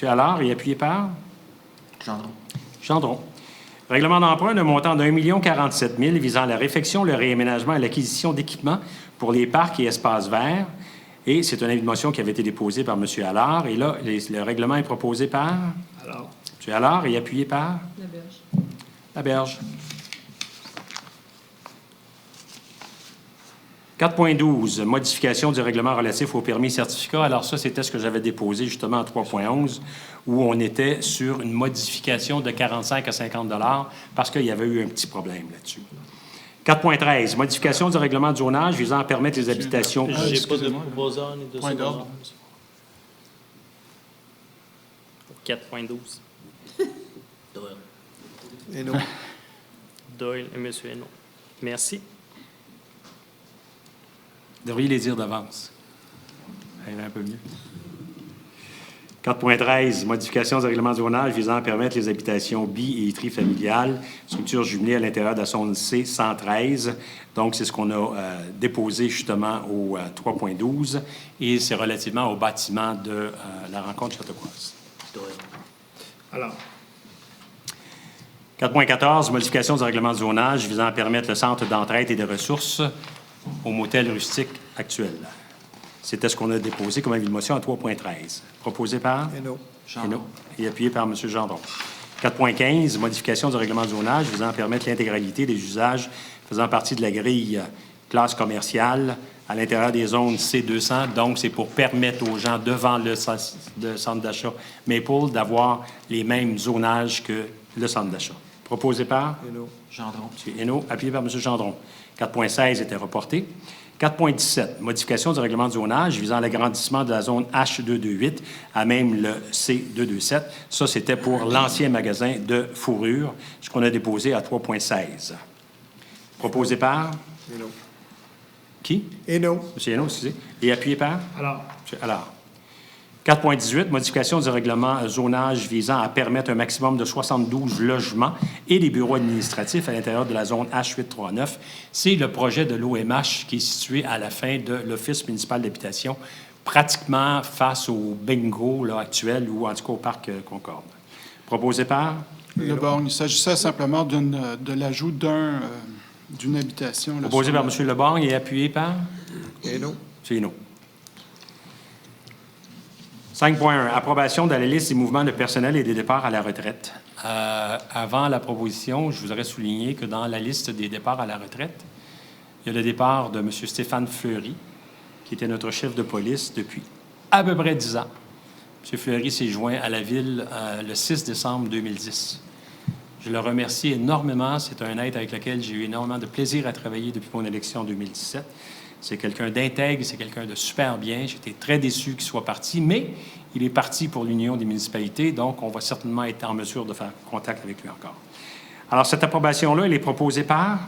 M. Allard et appuyé par? Gendron. Gendron. Règlement d'emprunt de montant de 1 047 000 visant la réfection, le réaménagement et l'acquisition d'équipements pour les parcs et espaces verts. Et c'est un avis de motion qui avait été déposé par M. Allard. Et là, le règlement est proposé par? Alors. M. Allard et appuyé par? La berge. La Berge. 4.12, modification du règlement relatif au permis certificat. Alors ça, c'était ce que j'avais déposé justement en 3.11, où on était sur une modification de 45 à 50 $ parce qu'il y avait eu un petit problème là-dessus. 4.13, modification du règlement de zonage visant à permettre les habitations. J'ai pas de excusez-moi. proposeur ni de Point secondeur. d'ordre. 4.12. Hainaut. Doyle et M. Hainaut. Merci. Vous devriez les dire d'avance. Ça irait un peu mieux. 4.13, modification du règlement de zonage visant à permettre les habitations bi- et trifamiliales, structures jumelées à l'intérieur de la zone C 113. Donc, c'est ce qu'on a déposé justement au 3.12 et c'est relativement au bâtiment de la rencontre Châteaucoise. Alors. 4.14, modification du règlement de zonage visant à permettre le centre d'entraide et de ressources au motel rustique actuel. C'était ce qu'on a déposé comme avis de motion à 3.13. Proposé par? Hainaut. Hainaut et appuyé par M. Gendron. 4.15, modification du règlement de zonage visant à permettre l'intégralité des usages faisant partie de la grille classe commerciale à l'intérieur des zones C200. Donc, c'est pour permettre aux gens devant le centre d'achat Maple d'avoir les mêmes zonages que le centre d'achat. Proposé par? Hainaut. Gendron. M. Hainaut, appuyé par M. Gendron. 4.16 était reporté. 4.17, modification du règlement de zonage visant à l'agrandissement de la zone H228 à même le C227. Ça, c'était pour l'ancien magasin de fourrure, ce qu'on a déposé à 3.16. Proposé par? Hainaut. Qui? Hainaut. M. Hainaut, excusez. Et appuyé par? Alors. M. Allard. 4.18, modification du règlement zonage visant à permettre un maximum de 72 logements et des bureaux administratifs à l'intérieur de la zone H839. C'est le projet de l'OMH qui est situé à la fin de l'Office municipal d'habitation, pratiquement face au bingo là, actuel ou en tout cas au parc Concorde. Proposé par? Le Borgne, il s'agissait simplement de l'ajout d'une habitation. Là, Proposé sur par M. Leborgne et appuyé par? Hainaut. M. Hainaut. 5.1, approbation de la liste des mouvements de personnel et des départs à la retraite. Avant la proposition, je voudrais souligner que dans la liste des départs à la retraite, il y a le départ de M. Stéphane Fleury, qui était notre chef de police depuis à peu près 10 ans. M. Fleury s'est joint à la Ville le 6 décembre 2010. Je le remercie énormément. C'est un être avec lequel j'ai eu énormément de plaisir à travailler depuis mon élection en 2017. C'est quelqu'un d'intègre, c'est quelqu'un de super bien. J'étais très déçu qu'il soit parti, mais il est parti pour l'Union des municipalités, donc on va certainement être en mesure de faire contact avec lui encore. Alors, cette approbation-là, elle est proposée par?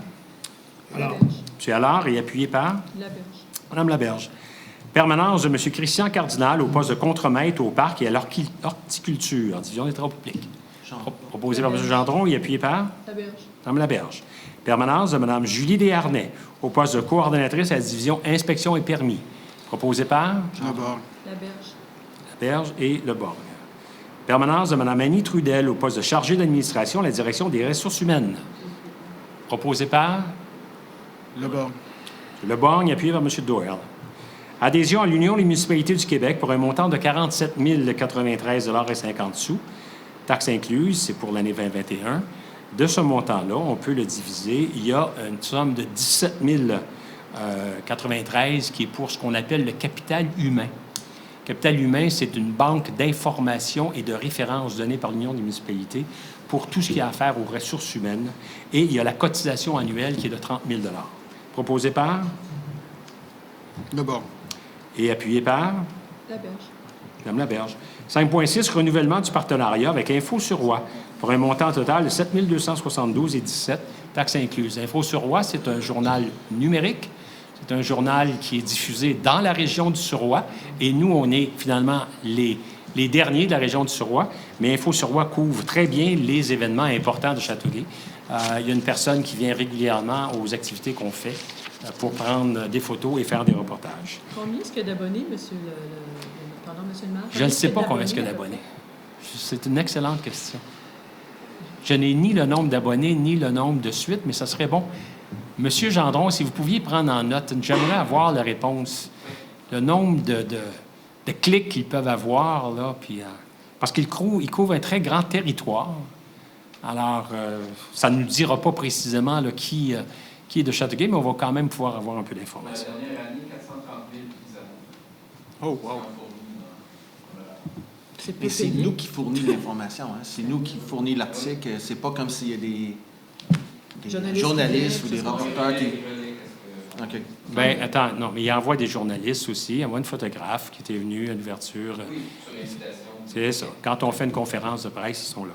Alors, M. Allard et appuyée par? Laberge. Mme Laberge. Permanence de M. Christian Cardinal au poste de contremaître au parc et à l'horticulture, division des travaux publics. Proposé par M. Gendron et appuyé par? Laberge. Mme Laberge. Permanence de Mme Julie Desharnais au poste de coordonnatrice à la division inspection et permis. Proposé par? Le Borgne. Laberge. Laberge et Leborgne. Permanence de Mme Annie Trudel au poste de chargée d'administration à la direction des ressources humaines. Proposé par? Le Borgne. Leborgne, appuyé par M. Doyle. Adhésion à l'Union des municipalités du Québec pour un montant de 47 093,50 $, taxes incluses, c'est pour l'année 2021. De ce montant-là, on peut le diviser. Il y a une somme de 17 093 qui est pour ce qu'on appelle le capital humain. Le capital humain, c'est une banque d'informations et de références données par l'Union des municipalités pour tout ce qui a à faire aux ressources humaines. Et il y a la cotisation annuelle qui est de 30 000 $. Proposé par? Le Borgne. Et appuyé par? Laberge. Mme Laberge. 5.6, renouvellement du partenariat avec Info sur Roi pour un montant total de 7 272,17 $, taxes incluses. Info sur Roi, c'est un journal numérique. C'est un journal qui est diffusé dans la région du Suroît. Et nous, on est finalement les derniers de la région du Suroît. Mais Info sur Roi couvre très bien les événements importants de Châteauguay. Il y a une personne qui vient régulièrement aux activités qu'on fait pour prendre des photos et faire des reportages. Combien est-ce qu'il y a d'abonnés, monsieur le maire? Je ne sais pas combien est-ce qu'il y a d'abonnés. C'est une excellente question. Je n'ai ni le nombre d'abonnés, ni le nombre de suites, mais ça serait bon. Monsieur Gendron, si vous pouviez prendre en note, j'aimerais avoir la réponse. Le nombre de clics qu'ils peuvent avoir, là, puis, parce qu'ils couvrent un très grand territoire. Alors, ça ne nous dira pas précisément là, qui est de Châteauguay, mais on va quand même pouvoir avoir un peu d'informations. La dernière année, 430 000 utilisateurs. Oh, wow. C'est Mais peu c'est payé. nous qui fournit l'information. Hein? C'est nous qui fournit l'article. C'est pas comme s'il y a des journalistes ou des reporters qui... OK. Bien, attends, non, mais il envoie des journalistes aussi. Il envoie une photographe qui était venue à l'ouverture. Oui, sur l'invitation. C'est ça. Quand on fait une conférence de presse, ils sont là.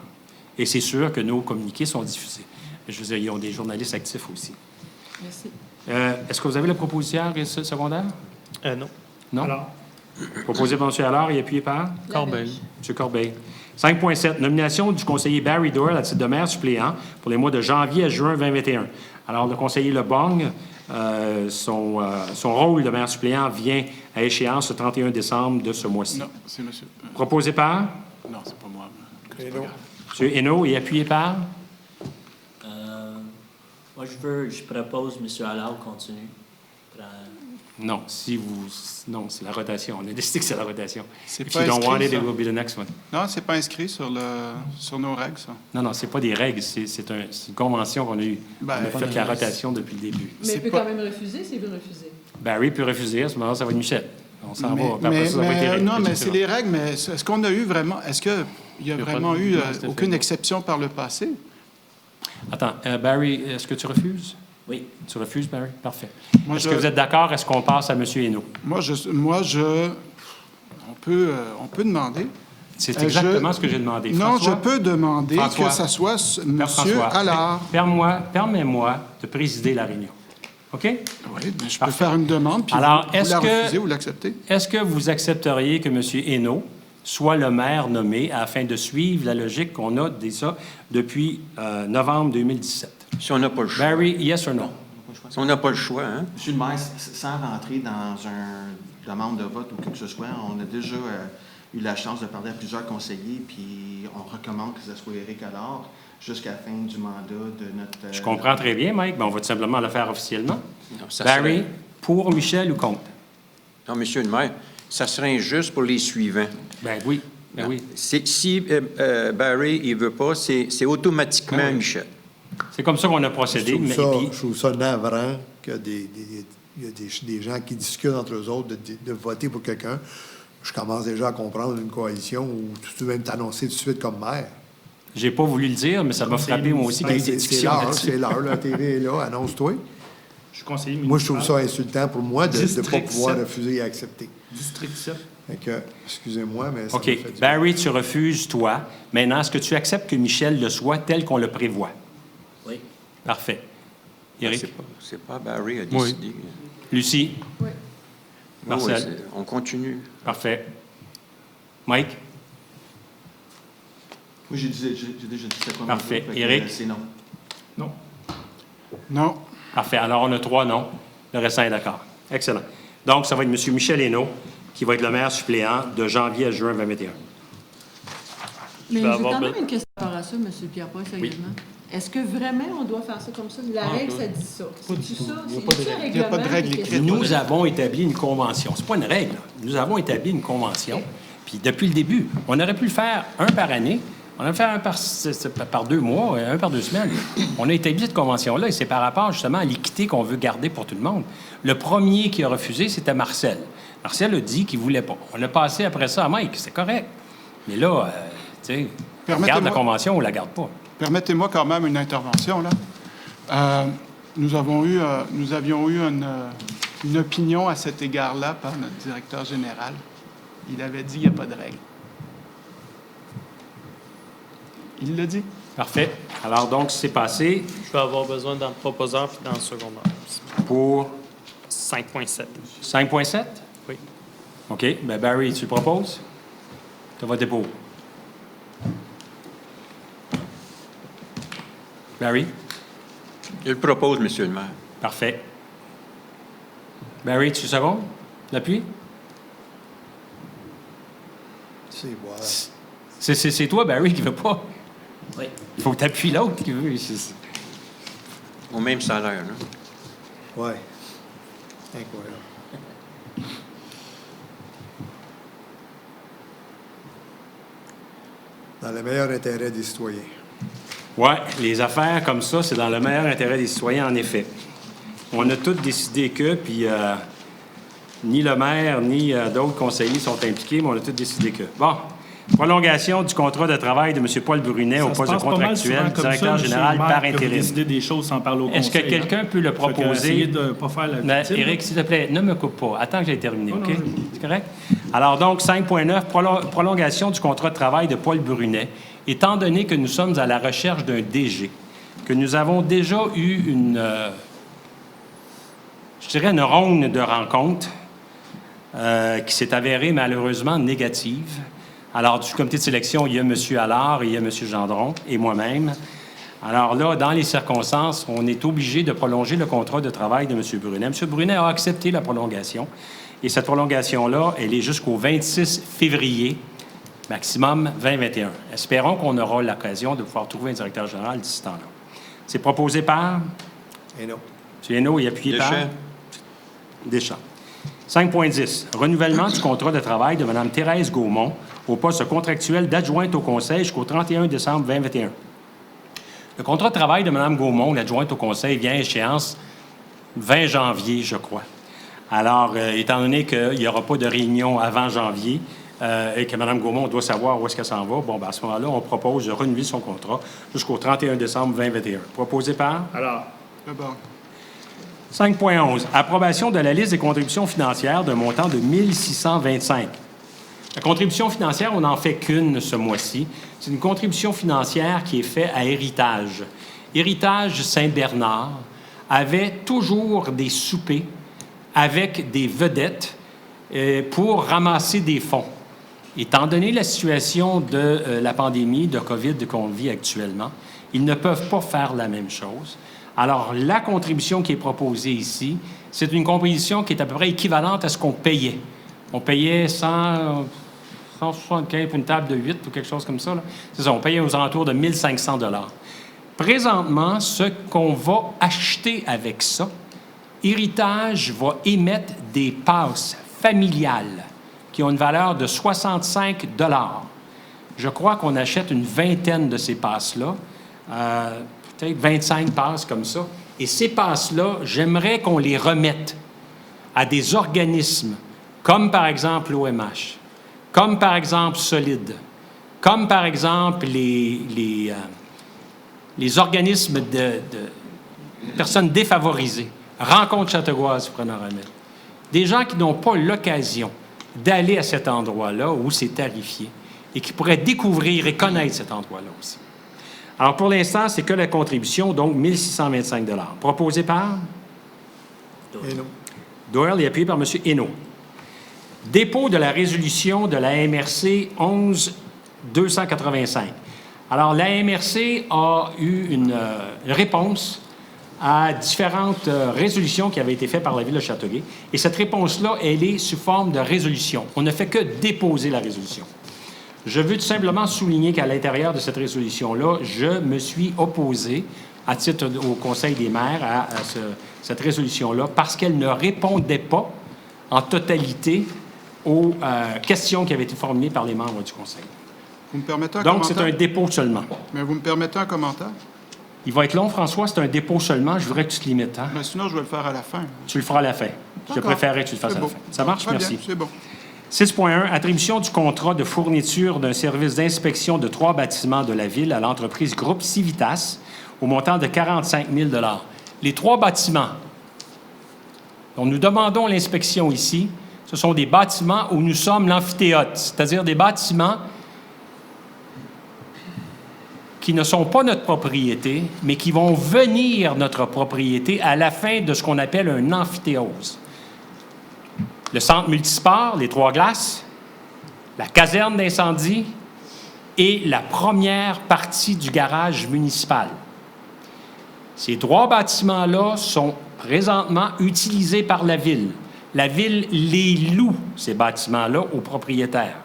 Et c'est sûr que nos communiqués sont diffusés. Je veux dire, ils ont des journalistes actifs aussi. Merci. Est-ce que vous avez la proposition secondaire? Non. Non? alors, Proposé par M. Allard et appuyé par? Corbeil. M. Corbeil. 5.7, nomination du conseiller Barry Doyle à titre de maire suppléant pour les mois de janvier à juin 2021. Alors, le conseiller Leborgne, son rôle de maire suppléant vient à échéance le 31 décembre de ce mois-ci. Non, c'est monsieur. Proposé par? Non, c'est pas moi. Hainaut. M. Hainaut et appuyé par? Moi, je propose M. Allard continue. Non, non, c'est la rotation. On a décidé que c'est la rotation. C'est If pas you don't want inscrit, it, ça. it will be the next one. Non, c'est pas inscrit sur nos règles, ça. Non, c'est pas des règles, c'est une convention qu'on a eue. Ben, on a fait la rotation depuis le début. Mais il C'est peut pas- quand même refuser s'il veut refuser. Barry peut refuser, à ce moment-là, ça va être Michel. On s'en va. Puis après Mais, ça, ça va être Éric, non, mais etc. c'est les règles, mais est-ce qu'on a eu vraiment... Est-ce qu'il y a Il y a vraiment pas de- eu non, c'était aucune fait. exception par le passé? Attends, Barry, est-ce que tu refuses? Oui. Tu refuses, Barry? Parfait. Moi, Est-ce que vous êtes d'accord? Est-ce qu'on passe à M. Hainaut? On peut demander. C'est exactement ce que j'ai demandé. Non, François? je peux demander François? que ça soit Père Monsieur François, Allard. Permets-moi de présider la réunion. OK? Oui, mais je peux Parfait. faire une demande, puis Alors, vous la refusez ou l'acceptez? Est-ce que vous accepteriez que M. Hainaut soit le maire nommé afin de suivre la logique qu'on a déjà depuis novembre 2017? Si on n'a pas le choix. Barry, yes or no? Si on n'a pas le choix, hein? Monsieur le maire, sans rentrer dans une demande de vote ou quoi que ce soit, on a déjà eu la chance de parler à plusieurs conseillers, puis on recommande que ce soit Éric Allard jusqu'à la fin du mandat de notre... Je comprends très bien, Mike, mais on va tout simplement le faire officiellement. Non, ça Barry, serait- pour Michel ou contre? Non, monsieur le maire, ça serait injuste pour les suivants. Ben oui, ben oui. Si Barry, il veut pas, c'est automatiquement Ben oui. Michel. C'est comme ça qu'on a procédé. Je mais- trouve ça navrant qu'il y a des gens qui discutent entre eux autres de voter pour quelqu'un. Je commence déjà à comprendre une coalition où tu veux même t'annoncer tout de suite comme maire. J'ai pas voulu le dire, mais ça m'a frappé moi aussi qu'il y ait des C'est discussions l'heure, là-dessus. c'est l'heure, la TV est là, annonce-toi. Je suis conseiller municipal. Moi, je trouve ça insultant pour moi de ne pas District pouvoir 7. refuser et accepter. District 7. Fait que, excusez-moi, mais ça OK. me fait du Barry, tu refuses, toi. Maintenant, est-ce que tu acceptes que Michel le soit tel qu'on le prévoit? Oui. Parfait. Éric? C'est pas Barry a Oui. décidé. Lucie? Oui. Oui, Marcel? on continue. Parfait. Mike? Oui, j'ai déjà dit ça. Quoi, Parfait. fait que, Éric? c'est non. Non. Non. Parfait. Alors, on a 3 non. Le restant est d'accord. Excellent. Donc, ça va être M. Michel Hainaut qui va être le maire suppléant de janvier à juin 2021. Mais vais j'ai avoir quand même be- une question par rapport à ça, M. Pierre-Paul, sérieusement. Est-ce que vraiment on doit faire ça comme ça? La règle, ça dit ça. C'est-tu ça? Il n'y a pas de règle écrite. Nous avons établi une convention. C'est pas une règle. Là. Nous avons établi une convention. Puis depuis le début, on aurait pu le faire un par année. On aurait pu faire un par 2 mois, un par 2 semaines. On a établi cette convention-là et c'est par rapport justement à l'équité qu'on veut garder pour tout le monde. Le premier qui a refusé, c'était Marcel. Marcel a dit qu'il ne voulait pas. On a passé après ça à Mike. C'est correct. Mais là, tu sais, on garde la convention ou on ne la garde pas. Permettez-moi quand même une intervention, là. Nous avions eu une opinion à cet égard-là par notre directeur général. Il avait dit qu'il n'y a pas de règle. Il l'a dit. Parfait. Alors donc, c'est passé Je vais avoir besoin d'un proposeur puis d'un secondaire aussi. pour 5.7. 5.7? Oui. OK. Bien, Barry, tu le proposes? Tu vas voter pour. Barry? Je le propose, monsieur le maire. Parfait. Barry, tu secondes? L'appui? C'est voilà. C'est toi, Barry, qui veut pas. Oui. Il faut que tu appuies l'autre qui veut. Au même salaire, là. Ouais. Incroyable. Dans le meilleur intérêt des citoyens. Oui, les affaires comme ça, c'est dans le meilleur intérêt des citoyens, en effet. On a tous décidé que, puis ni le maire, ni d'autres conseillers sont impliqués, mais on a tous décidé que. Bon, prolongation du contrat de travail de M. Paul Brunet au Ça se poste de passe pas mal souvent contractuel, comme ça, directeur monsieur général le maire, par que vous intérim. décidez des choses sans parler au conseil. Est-ce que quelqu'un peut le Fait que proposer? essayez de ne pas faire la Mais, victime. Éric, s'il te plaît, ne me coupe pas. Attends que j'ai terminé, Oh, OK? non, C'est correct? Alors, donc, 5.9, prolongation du contrat de travail de Paul Brunet. Étant donné que nous sommes à la recherche d'un DG, que nous avons déjà eu une ronde de rencontres qui s'est avérée malheureusement négative. Alors, du comité de sélection, il y a M. Allard, il y a M. Gendron et moi-même. Alors là, dans les circonstances, on est obligé de prolonger le contrat de travail de M. Brunet. M. Brunet a accepté la prolongation. Et cette prolongation-là, elle est jusqu'au 26 février, maximum 2021. Espérons qu'on aura l'occasion de pouvoir trouver un directeur général d'ici ce temps-là. C'est proposé par? Et non. M. Hainaut et appuyé par? Deschamps. 5.10. Renouvellement du contrat de travail de Mme Thérèse Gaumont au poste contractuel d'adjointe au Conseil jusqu'au 31 décembre 2021. Le contrat de travail de Mme Gaumont, l'adjointe au Conseil, vient à échéance 20 janvier, je crois. Alors, étant donné qu'il n'y aura pas de réunion avant janvier et que Mme Gaumont doit savoir où est-ce qu'elle s'en va, bon, ben à ce moment-là, on propose de renouveler son contrat jusqu'au 31 décembre 2021. Proposé par? Alors, D'abord. 5.11. Approbation de la liste des contributions financières d'un montant de 1 625. La contribution financière, on n'en fait qu'une ce mois-ci. C'est une contribution financière qui est faite à Héritage. Héritage Saint-Bernard avait toujours des soupers avec des vedettes pour ramasser des fonds. Étant donné la situation de la pandémie de COVID qu'on vit actuellement, ils ne peuvent pas faire la même chose. Alors, la contribution qui est proposée ici, c'est une contribution qui est à peu près équivalente à ce qu'on payait. On payait 175 pour une table de 8 ou quelque chose comme ça. C'est ça, on payait aux alentours de 1 500 $. Présentement, ce qu'on va acheter avec ça, Héritage va émettre des passes familiales qui ont une valeur de 65 $. Je crois qu'on achète une vingtaine de ces passes-là, peut-être 25 passes comme ça. Et ces passes-là, j'aimerais qu'on les remette à des organismes comme par exemple l'OMH, comme par exemple Solide, comme par exemple les organismes de personnes défavorisées, Rencontre Châteauguay, pour en remettre. Des gens qui n'ont pas l'occasion d'aller à cet endroit-là où c'est tarifié et qui pourraient découvrir et connaître cet endroit-là aussi. Alors, pour l'instant, c'est que la contribution, donc 1 625 $. Proposé par? Hainaut. Doyle et appuyé par M. Hainaut. Dépôt de la résolution de la MRC 11-285. Alors, la MRC a eu une réponse à différentes résolutions qui avaient été faites par la Ville de Châteauguay. Et cette réponse-là, elle est sous forme de résolution. On ne fait que déposer la résolution. Je veux tout simplement souligner qu'à l'intérieur de cette résolution-là, je me suis opposé, à titre au Conseil des maires, à cette résolution-là, parce qu'elle ne répondait pas en totalité aux questions qui avaient été formulées par les membres du Conseil. Vous me permettez un Donc, commentaire? c'est un dépôt seulement. Mais vous me permettez un commentaire? Il va être long, François, c'est un dépôt seulement. Je voudrais que tu te limites. Hein? Mais sinon, je vais le faire à la fin. Tu le feras à la fin. Je D'accord. préférerais que tu le fasses C'est à la beau. fin. Ça marche? Très Merci. bien, c'est bon. 6.1. Attribution du contrat de fourniture d'un service d'inspection de 3 bâtiments de la Ville à l'entreprise Groupe Civitas au montant de 45 000 $. Les 3 bâtiments dont nous demandons l'inspection ici, ce sont des bâtiments où nous sommes l'amphithéâtre, c'est-à-dire des bâtiments qui ne sont pas notre propriété, mais qui vont venir notre propriété à la fin de ce qu'on appelle un amphithéose. Le centre multisport, les 3 glaces, la caserne d'incendie et la première partie du garage municipal. Ces 3 bâtiments-là sont présentement utilisés par la Ville. La Ville les loue, ces bâtiments-là, aux propriétaires.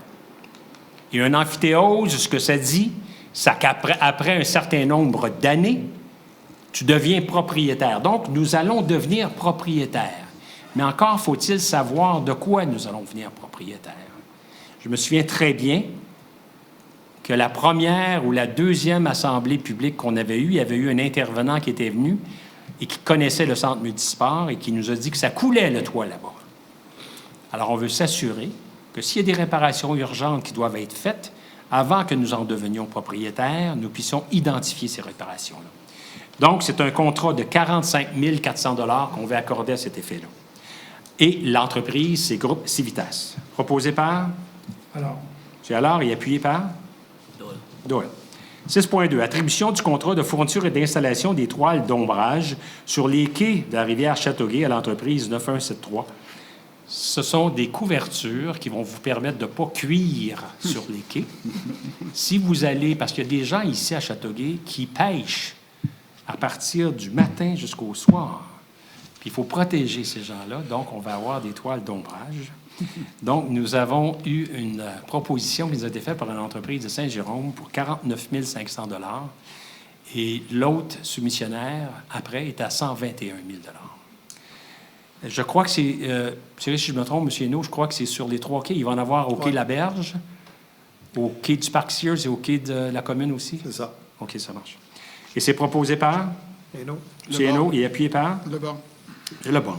Et un amphithéose, ce que ça dit, c'est qu'après un certain nombre d'années, tu deviens propriétaire. Donc, nous allons devenir propriétaires. Mais encore faut-il savoir de quoi nous allons devenir propriétaires. Je me souviens très bien que la première ou la deuxième assemblée publique qu'on avait eue, il y avait eu un intervenant qui était venu et qui connaissait le centre multisport et qui nous a dit que ça coulait le toit là-bas. Alors, on veut s'assurer que s'il y a des réparations urgentes qui doivent être faites, avant que nous en devenions propriétaires, nous puissions identifier ces réparations-là. Donc, c'est un contrat de 45 400 $ qu'on veut accorder à cet effet-là. Et l'entreprise, c'est Groupe Civitas. Proposé par? Alors, M. Allard et appuyé par? Doyle. 6.2. Attribution du contrat de fourniture et d'installation des toiles d'ombrage sur les quais de la rivière Châteauguay à l'entreprise 9173. Ce sont des couvertures qui vont vous permettre de ne pas cuire sur les quais. Si vous allez, parce qu'il y a des gens ici à Châteauguay qui pêchent à partir du matin jusqu'au soir. Puis il faut protéger ces gens-là, donc on va avoir des toiles d'ombrage. Donc, nous avons eu une proposition qui nous a été faite par une entreprise de Saint-Jérôme pour 49 500 $. Et l'autre soumissionnaire, après, est à 121 000 $. Je crois que c'est, si je me trompe, M. Hainaut, je crois que c'est sur les 3 quais. Il va en avoir au quai La Berge, au quai du Parc Sears et au quai de la commune aussi? C'est ça. OK, ça marche. Et c'est proposé par? Hainaut. M. Hainaut et appuyé par? Lebon. Lebon.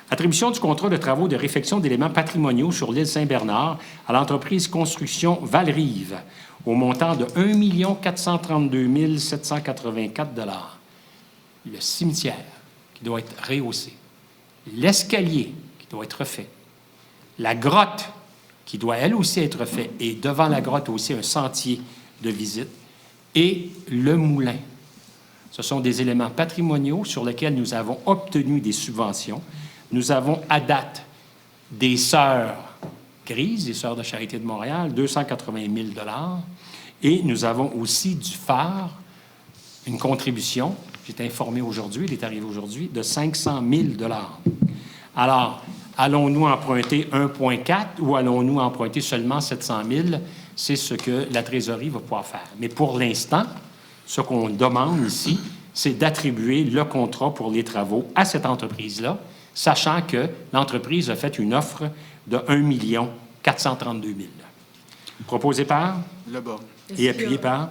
Attribution du contrat de travaux de réfection d'éléments patrimoniaux sur l'île Saint-Bernard à l'entreprise Construction Valrive au montant de 1 432 784 $. Le cimetière qui doit être rehaussé. L'escalier qui doit être refait. La grotte qui doit elle aussi être faite et devant la grotte aussi un sentier de visite. Et le moulin. Ce sont des éléments patrimoniaux sur lesquels nous avons obtenu des subventions. Nous avons à date des Sœurs Grises, des Sœurs de Charité de Montréal, 280 000 $. Et nous avons aussi du phare, une contribution, j'ai été informé aujourd'hui, il est arrivé aujourd'hui, de 500 000 $. Alors, allons-nous emprunter 1,4 ou allons-nous emprunter seulement 700 000? C'est ce que la Trésorerie va pouvoir faire. Mais pour l'instant, ce qu'on demande ici, c'est d'attribuer le contrat pour les travaux à cette entreprise-là, sachant que l'entreprise a fait une offre de 1 432 000 $. Proposé par Le Borgne. et appuyé par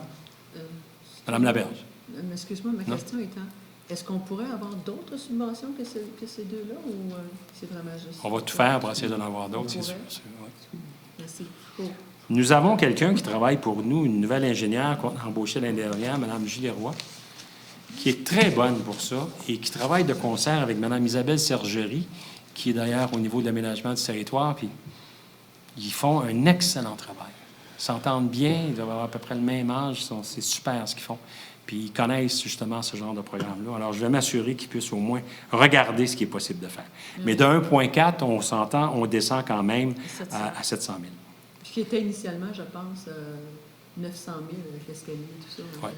Mme Laberge. Excuse-moi, ma question étant, est-ce qu'on pourrait avoir d'autres subventions que ces deux-là ou c'est vraiment juste... On va tout faire pour essayer d'en avoir d'autres, On c'est sûr. pourrait? Ouais. Merci. Cool. Nous avons quelqu'un qui travaille pour nous, une nouvelle ingénieure qu'on a embauchée l'année dernière, Mme Julie Roy, qui est très bonne pour ça et qui travaille de concert avec Mme Isabelle Sergerie, qui est d'ailleurs au niveau de l'aménagement du territoire, puis ils font un excellent travail. Ils s'entendent bien, ils doivent avoir à peu près le même âge, c'est super ce qu'ils font. Puis ils connaissent justement ce genre de programme-là. Alors, je vais m'assurer qu'ils puissent au moins regarder ce qui est possible de faire. Mais de 1,4, on s'entend, on descend quand même à 700 000. Puis qui était initialement, je pense, 900 000 avec l'escalier et tout ça. Ouais.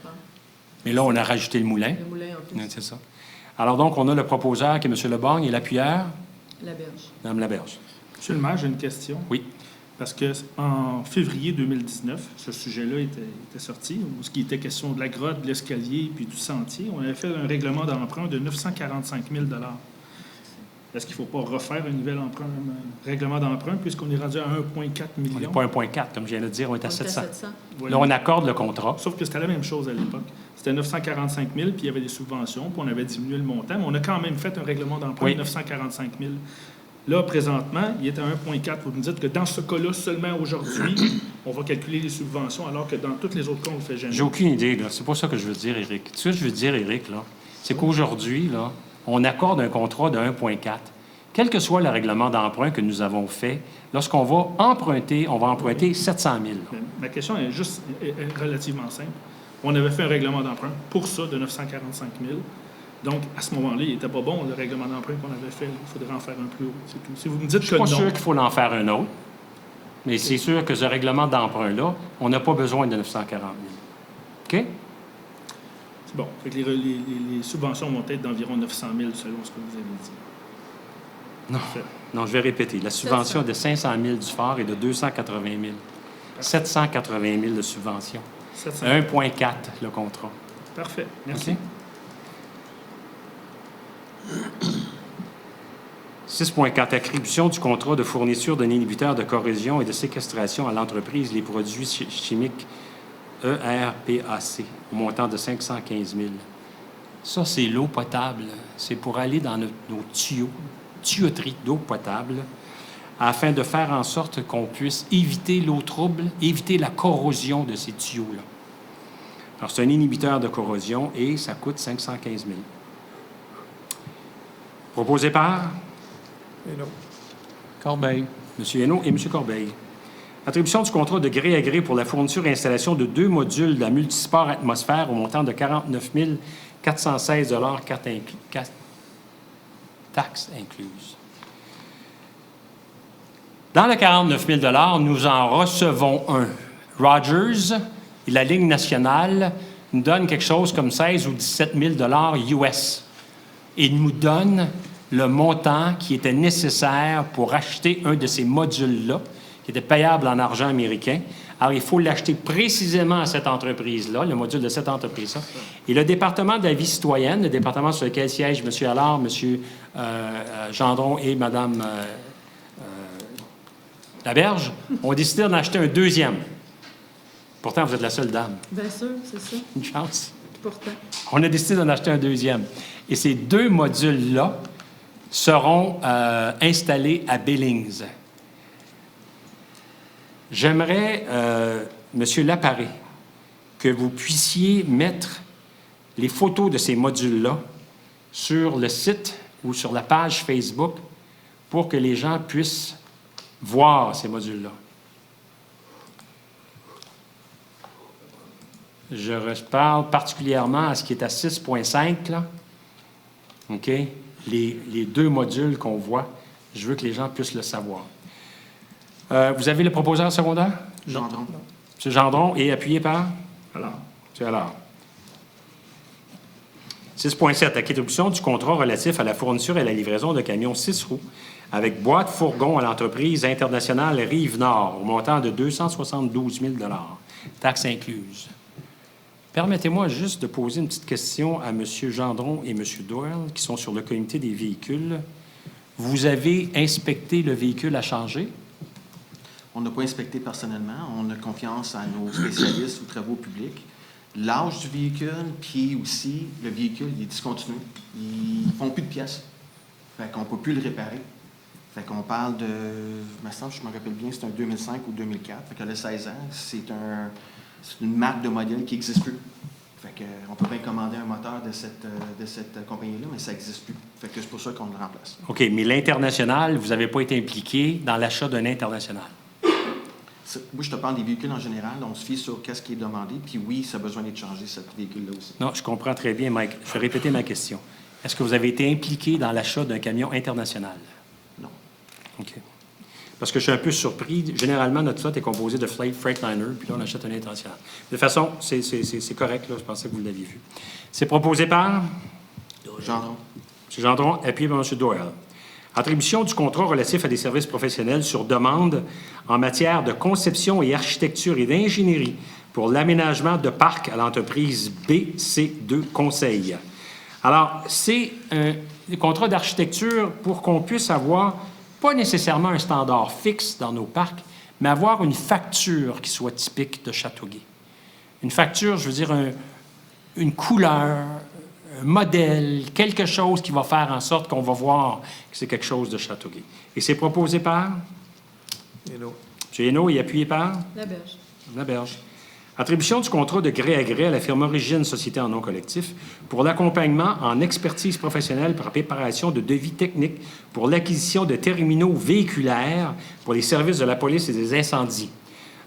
Mais là, on a rajouté le moulin. Le moulin en plus. Oui, c'est ça. Alors donc, on a le proposeur qui est M. Leborgne et l'appuyeur, Laberge. Mme Laberge. Monsieur le maire, j'ai une question. Oui. Parce qu'en février 2019, ce sujet-là était sorti, où ce qui était question de la grotte, de l'escalier, puis du sentier. On avait fait un règlement d'emprunt de 945 000 $. Est-ce qu'il ne faut pas refaire un nouvel règlement d'emprunt, puisqu'on est rendu à 1,4 million? On n'est pas 1,4, comme je viens de dire, on est à On était 700. 700. Voilà. Là, on accorde le contrat. Sauf que c'était la même chose à l'époque. C'était 945 000, puis il y avait des subventions, puis on avait diminué le montant, mais on a quand même fait un règlement d'emprunt Oui. de 945 000. Là, présentement, il est à 1,4. Vous me dites que dans ce cas-là, seulement aujourd'hui, on va calculer les subventions, alors que dans tous les autres cas, on ne le fait jamais. J'ai aucune idée, là. C'est pas ça que je veux dire, Éric. Ce que je veux dire, Éric, là, c'est qu'aujourd'hui, là, on accorde un contrat de 1,4. Quel que soit le règlement d'emprunt que nous avons fait, lorsqu'on va emprunter, on va emprunter 700 000. Ma question est juste est relativement simple. On avait fait un règlement d'emprunt pour ça de 945 000. Donc, à ce moment-là, il n'était pas bon, le règlement d'emprunt qu'on avait fait. Il faudrait en faire un plus haut, c'est tout. Si vous me dites Je suis que pas non... sûr qu'il faut en faire un autre, mais c'est sûr que ce règlement d'emprunt-là, on n'a pas besoin de 940 000. OK? C'est bon. Fait que les subventions vont être d'environ 900 000 selon ce que vous avez dit. Non. Non, je vais répéter. La subvention est de 500 000 du phare et de 280 000. 780 000 de subvention. 700. 1,4 le contrat. Parfait. Merci. OK? 6.4. Attribution du contrat de fourniture d'un inhibiteur de corrosion et de séquestration à l'entreprise Les Produits Chimiques ERPAC au montant de 515 000. Ça, c'est l'eau potable. C'est pour aller dans nos tuyauteries d'eau potable afin de faire en sorte qu'on puisse éviter l'eau trouble, éviter la corrosion de ces tuyaux-là. Alors, c'est un inhibiteur de corrosion et ça coûte 515 000. Proposé par Corbeil. M. Hainaut et M. Corbeil. Attribution du contrat de gré à gré pour la fourniture et installation de 2 modules de la multisport atmosphère au montant de 49 416 taxes incluses. Dans le 49 000 nous en recevons un. Rogers et la Ligue nationale nous donnent quelque chose comme 16 ou 17 000 US et nous donnent le montant qui était nécessaire pour acheter un de ces modules-là, qui était payable en argent américain. Alors, il faut l'acheter précisément à cette entreprise-là, le module de cette entreprise-là. Et le département de la vie citoyenne, le département sur lequel siègent M. Allard, M. Gendron et Mme Laberge, ont décidé d'en acheter un deuxième. Pourtant, vous êtes la seule dame. Bien sûr, c'est ça. Une chance. Pourtant. On a décidé d'en acheter un deuxième. Et ces 2 modules-là seront installés à Billings. J'aimerais, M. Laparé, que vous puissiez mettre les photos de ces modules-là sur le site ou sur la page Facebook pour que les gens puissent voir ces modules-là. Je parle particulièrement à ce qui est à 6.5, là. OK? Les deux modules qu'on voit, je veux que les gens puissent le savoir. Vous avez le proposeur secondaire? Gendron. M. Gendron, et appuyé par? Alors. M. Allard. 6.7. Attribution du contrat relatif à la fourniture et la livraison de camions 6 roues avec boîte fourgon à l'entreprise internationale Rive-Nord au montant de 272 000 $, taxes incluses. Permettez-moi juste de poser une petite question à M. Gendron et M. Doyle, qui sont sur le comité des véhicules. Vous avez inspecté le véhicule à changer? On n'a pas inspecté personnellement. On a confiance à nos spécialistes aux travaux publics. L'âge du véhicule, puis aussi, le véhicule, il est discontinu. Ils ne font plus de pièces. Fait qu'on ne peut plus le réparer. Fait qu'on parle de... Je me rappelle bien, c'est un 2005 ou 2004. Fait qu'elle a 16 ans. C'est une marque de modèle qui n'existe plus. Fait qu'on peut bien commander un moteur de cette compagnie-là, mais ça n'existe plus. Fait que c'est pour ça qu'on le remplace. OK, mais l'international, vous n'avez pas été impliqué dans l'achat d'un international? Moi, je te parle des véhicules en général. On se fie sur ce qui est demandé. Puis oui, ça a besoin d'être changé, ce véhicule-là aussi. Non, je comprends très bien, Mike. Je vais répéter ma question. Est-ce que vous avez été impliqué dans l'achat d'un camion international? Non. OK. Parce que je suis un peu surpris. Généralement, notre flotte est composée de Freightliner, puis là, on achète un international. De toute façon, c'est correct, là. Je pensais que vous l'aviez vu. C'est proposé par? Gendron. M. Gendron, appuyé par M. Doyle. Attribution du contrat relatif à des services professionnels sur demande en matière de conception et architecture et d'ingénierie pour l'aménagement de parcs à l'entreprise BC2 Conseil. Alors, c'est un contrat d'architecture pour qu'on puisse avoir pas nécessairement un standard fixe dans nos parcs, mais avoir une facture qui soit typique de Châteauguay. Une facture, je veux dire, une couleur, un modèle, quelque chose qui va faire en sorte qu'on va voir que c'est quelque chose de Châteauguay. Et c'est proposé par? Hainaut. M. Hainaut et appuyé par? Laberge. Laberge. Attribution du contrat de gré à gré à la firme Origine Société en nom collectif pour l'accompagnement en expertise professionnelle par préparation de devis techniques pour l'acquisition de terminaux véhiculaires pour les services de la police et des incendies.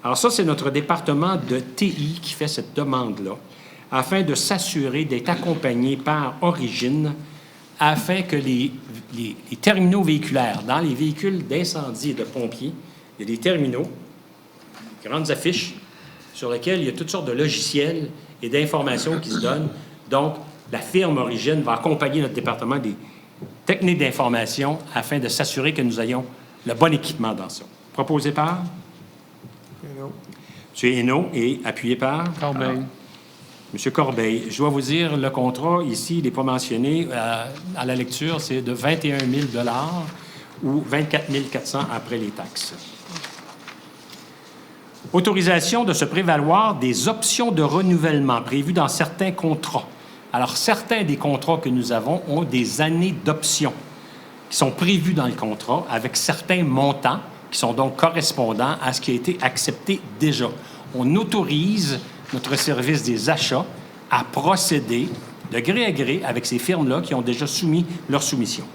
Alors ça, c'est notre département de TI qui fait cette demande-là, afin de s'assurer d'être accompagné par Origine, afin que les terminaux véhiculaires, dans les véhicules d'incendie et de pompiers, il y a des terminaux, grandes affiches, sur lesquelles il y a toutes sortes de logiciels et d'informations qui se donnent. Donc, la firme Origine va accompagner notre département des techniques d'information afin de s'assurer que nous ayons le bon équipement dans ça. Proposé par? Hainaut. M. Hainaut et appuyé par? Corbeil. M. Corbeil, je dois vous dire, le contrat, ici, il n'est pas mentionné. À la lecture, c'est de 21 000 $ ou 24 400 après les taxes. Autorisation de se prévaloir des options de renouvellement prévues dans certains contrats. Alors, certains des contrats que nous avons ont des années d'options qui sont prévues dans le contrat avec certains montants qui sont donc correspondants à ce qui a été accepté déjà. On autorise notre service des achats à procéder de gré à gré avec ces firmes-là qui ont déjà soumis leur soumission.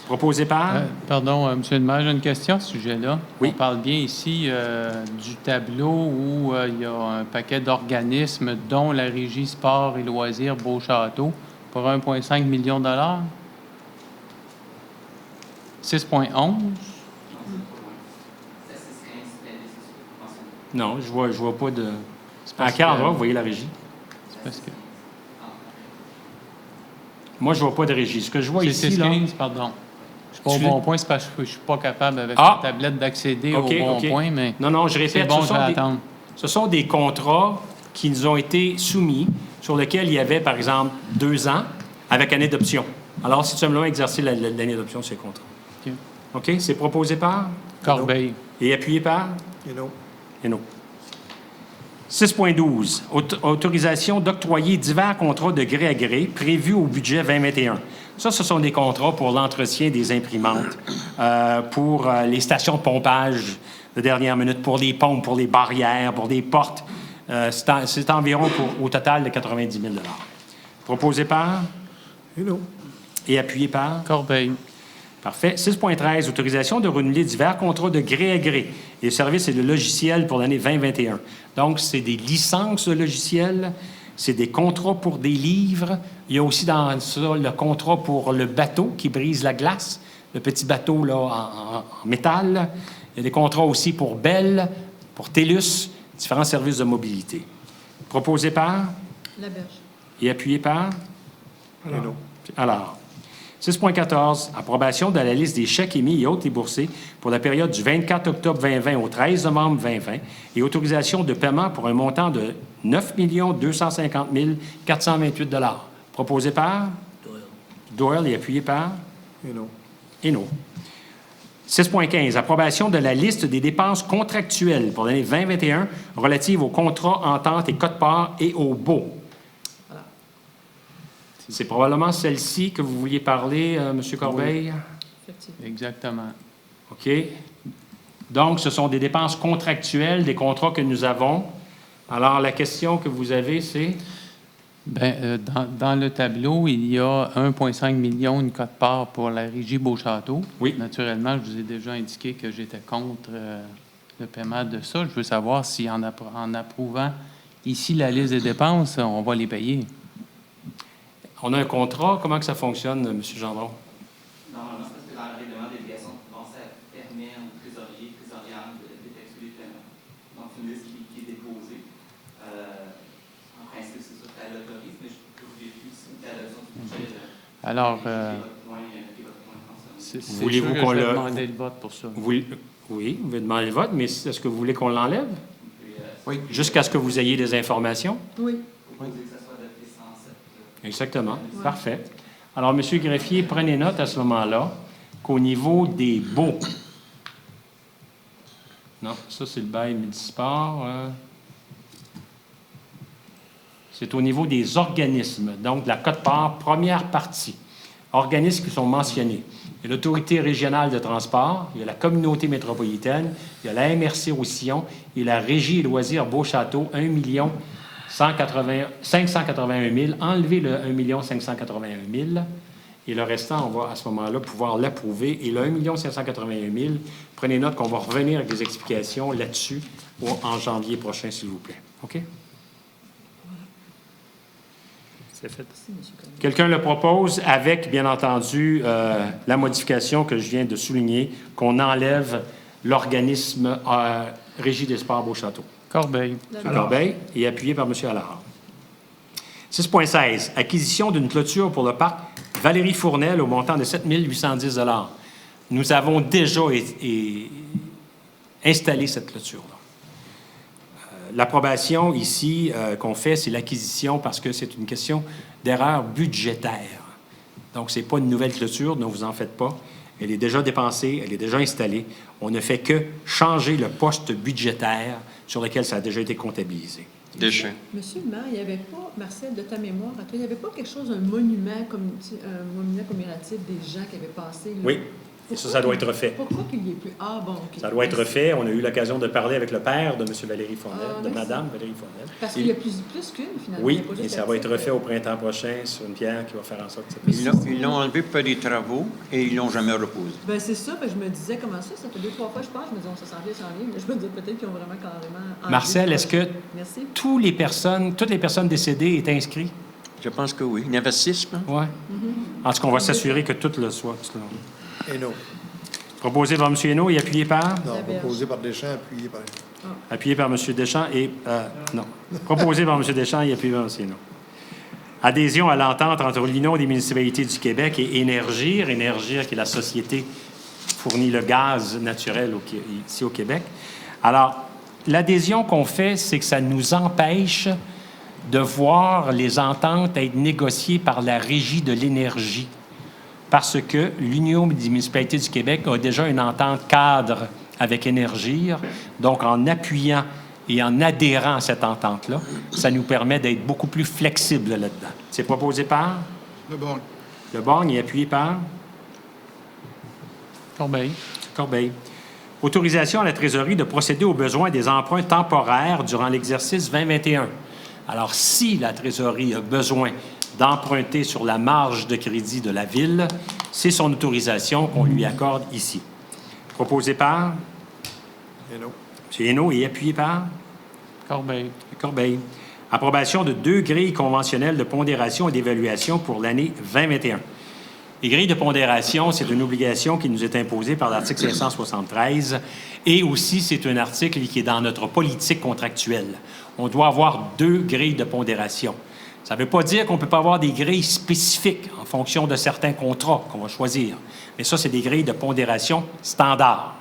Proposé par? Pardon, M. le maire, j'ai une question à ce sujet-là. Oui. On parle bien ici du tableau où il y a un paquet d'organismes, dont la Régie Sport et Loisirs Beauchâteau, pour 1,5 million $. 6,11. Non, je vois pas de... À parce quel que- endroit vous voyez la régie? C'est parce que... Moi, je vois pas de régie. Ce que je vois C'est ici, là... 6,15, pardon. Je suis pas au Tu- bon point, c'est parce que je suis pas capable avec Ah! la tablette d'accéder OK, au bon OK. point, mais Non, je c'est répète, bon, je vais attendre. ce sont des contrats qui nous ont été soumis, sur lesquels il y avait, par exemple, 2 ans, avec année d'option. Alors, si tu simplement exercer l'année d'option, c'est contrat. OK. OK? C'est proposé par? Corbeil. Et appuyé par? Hainaut. Hainaut. 6.12. Autorisation d'octroyer divers contrats de gré à gré prévus au budget 2021. Ça, ce sont des contrats pour l'entretien des imprimantes, pour les stations de pompage de dernière minute, pour les pompes, pour les barrières, pour des portes. C'est environ au total de 90 000 $. Proposé par? Hainaut. Et appuyé par? Corbeil. Parfait. 6.13, autorisation de renouveler divers contrats de gré à gré. Les services et le logiciel pour l'année 2021. Donc, c'est des licences de logiciels c'est des contrats pour des livres. Il y a aussi dans ça le contrat pour le bateau qui brise la glace, le petit bateau là, en métal. Il y a des contrats aussi pour Bell, pour TELUS, différents services de mobilité. Proposé par La Berge. et appuyé par? Alors, 6.14, approbation de la liste des chèques émis et autres déboursés pour la période du 24 octobre 2020 au 13 novembre 2020 et autorisation de paiement pour un montant de 9 250 428 $. Proposé par? Doyle et appuyé par? Hainaut. 6.15, approbation de la liste des dépenses contractuelles pour l'année 2021 relatives aux contrats, ententes et quotes-parts et aux baux. C'est probablement celle-ci que vous vouliez parler, M. Corbeil? Effectivement. Exactement. OK. Donc, ce sont des dépenses contractuelles, des contrats que nous avons. Alors, la question que vous avez, c'est? Bien, dans le tableau, il y a 1,5 million de quote-part pour la Régie Beauchâteau. Oui. Naturellement, je vous ai déjà indiqué que j'étais contre le paiement de ça. Je veux savoir si en approuvant ici la liste des dépenses, on va les payer. On a un contrat. Comment que ça fonctionne, M. Gendron? Normalement, c'est parce que dans le règlement d'évaluation de dépenses, ça permet aux trésoriers, trésorières d'effectuer les paiements. Donc, c'est une liste qui est déposée. En principe, c'est sûr qu'elle l'autorise, mais je peux vérifier si l'adoption du budget. Alors, Voulez-vous qu'on le... le... demander le vote pour ça. Oui, vous pouvez demander le vote, mais est-ce que vous voulez qu'on l'enlève? Oui. Jusqu'à ce que vous ayez des informations? Oui. Exactement. Parfait. Alors, M. Greffier, prenez note à ce moment-là qu'au niveau des baux, non, ça, c'est le bail Multisport. C'est au niveau des organismes, donc de la quote-part, première partie. Organismes qui sont mentionnés. Il y a l'Autorité régionale de transport, il y a la Communauté métropolitaine, il y a la MRC Roussillon et la Régie et loisirs Beauchâteau, 1 581 000. Enlevez le 1 581 000 et le restant, on va à ce moment-là pouvoir l'approuver. Et le 1 581 000, prenez note qu'on va revenir avec des explications là-dessus en janvier prochain, s'il vous plaît. OK? C'est fait. Quelqu'un le propose avec, bien entendu, la modification que je viens de souligner, qu'on enlève l'organisme Régie des sports Beauchâteau. Corbeil. Corbeil et appuyé par M. Allard. 6.16, acquisition d'une clôture pour le parc Valérie Fournel au montant de 7 810 $. Nous avons déjà installé cette clôture-là. L'approbation ici qu'on fait, c'est l'acquisition parce que c'est une question d'erreur budgétaire. Donc, ce n'est pas une nouvelle clôture, ne vous en faites pas. Elle est déjà dépensée, elle est déjà installée. On ne fait que changer le poste budgétaire sur lequel ça a déjà été comptabilisé. Déchets. Monsieur le maire, il n'y avait pas, Marcel, de ta mémoire, à toi, il n'y avait pas quelque chose, un monument commémoratif des gens qui avaient passé? Là? Oui, et ça doit être refait. Pourquoi qu'il n'y ait plus? Ah bon, OK. Ça doit être refait. On a eu l'occasion de parler avec le père de M. Valérie Fournel, de Mme Valérie Fournel. Parce qu'il y a plus qu'une, finalement. Oui, et ça va être refait au printemps prochain sur une pierre qui va faire en sorte que Ils l'ont enlevé pour faire des travaux et ils l'ont jamais reposé. Bien, c'est ça. Ben, je me disais, comment ça? Ça fait 2-3 fois, je pense. Je me disais, on s'en vient. Mais je me disais peut-être qu'ils ont vraiment carrément... Marcel, est-ce que Merci. toutes les personnes décédées est inscrites? Je pense que oui. Une investissement. Oui. En tout cas, on va s'assurer que tout le soit. Hainaut. Proposé par M. Hainaut et appuyé par? Non, proposé par Deschamps, appuyé par... Appuyé par M. Deschamps et... non. Proposé par M. Deschamps et appuyé par M. Hainaut. Adhésion à l'entente entre l'Union des municipalités du Québec et Énergir. Énergir, qui est la société qui fournit le gaz naturel ici au Québec. Alors, l'adhésion qu'on fait, c'est que ça nous empêche de voir les ententes être négociées par la Régie de l'énergie. Parce que l'Union des municipalités du Québec a déjà une entente cadre avec Énergir. Donc, en appuyant et en adhérant à cette entente-là, ça nous permet d'être beaucoup plus flexibles là-dedans. C'est proposé par? Le Borgne. Le Borgne est appuyé par? Corbeil. Autorisation à la trésorerie de procéder aux besoins des emprunts temporaires durant l'exercice 2021. Alors, si la trésorerie a besoin d'emprunter sur la marge de crédit de la Ville, c'est son autorisation qu'on lui accorde ici. Proposé par? Hainaut. M. Hainaut et appuyé par? Corbeil. Corbeil. Approbation de 2 grilles conventionnelles de pondération et d'évaluation pour l'année 2021. Les grilles de pondération, c'est une obligation qui nous est imposée par l'article 573 et aussi c'est un article qui est dans notre politique contractuelle. On doit avoir 2 grilles de pondération. Ça ne veut pas dire qu'on ne peut pas avoir des grilles spécifiques en fonction de certains contrats qu'on va choisir. Mais ça, c'est des grilles de pondération standard.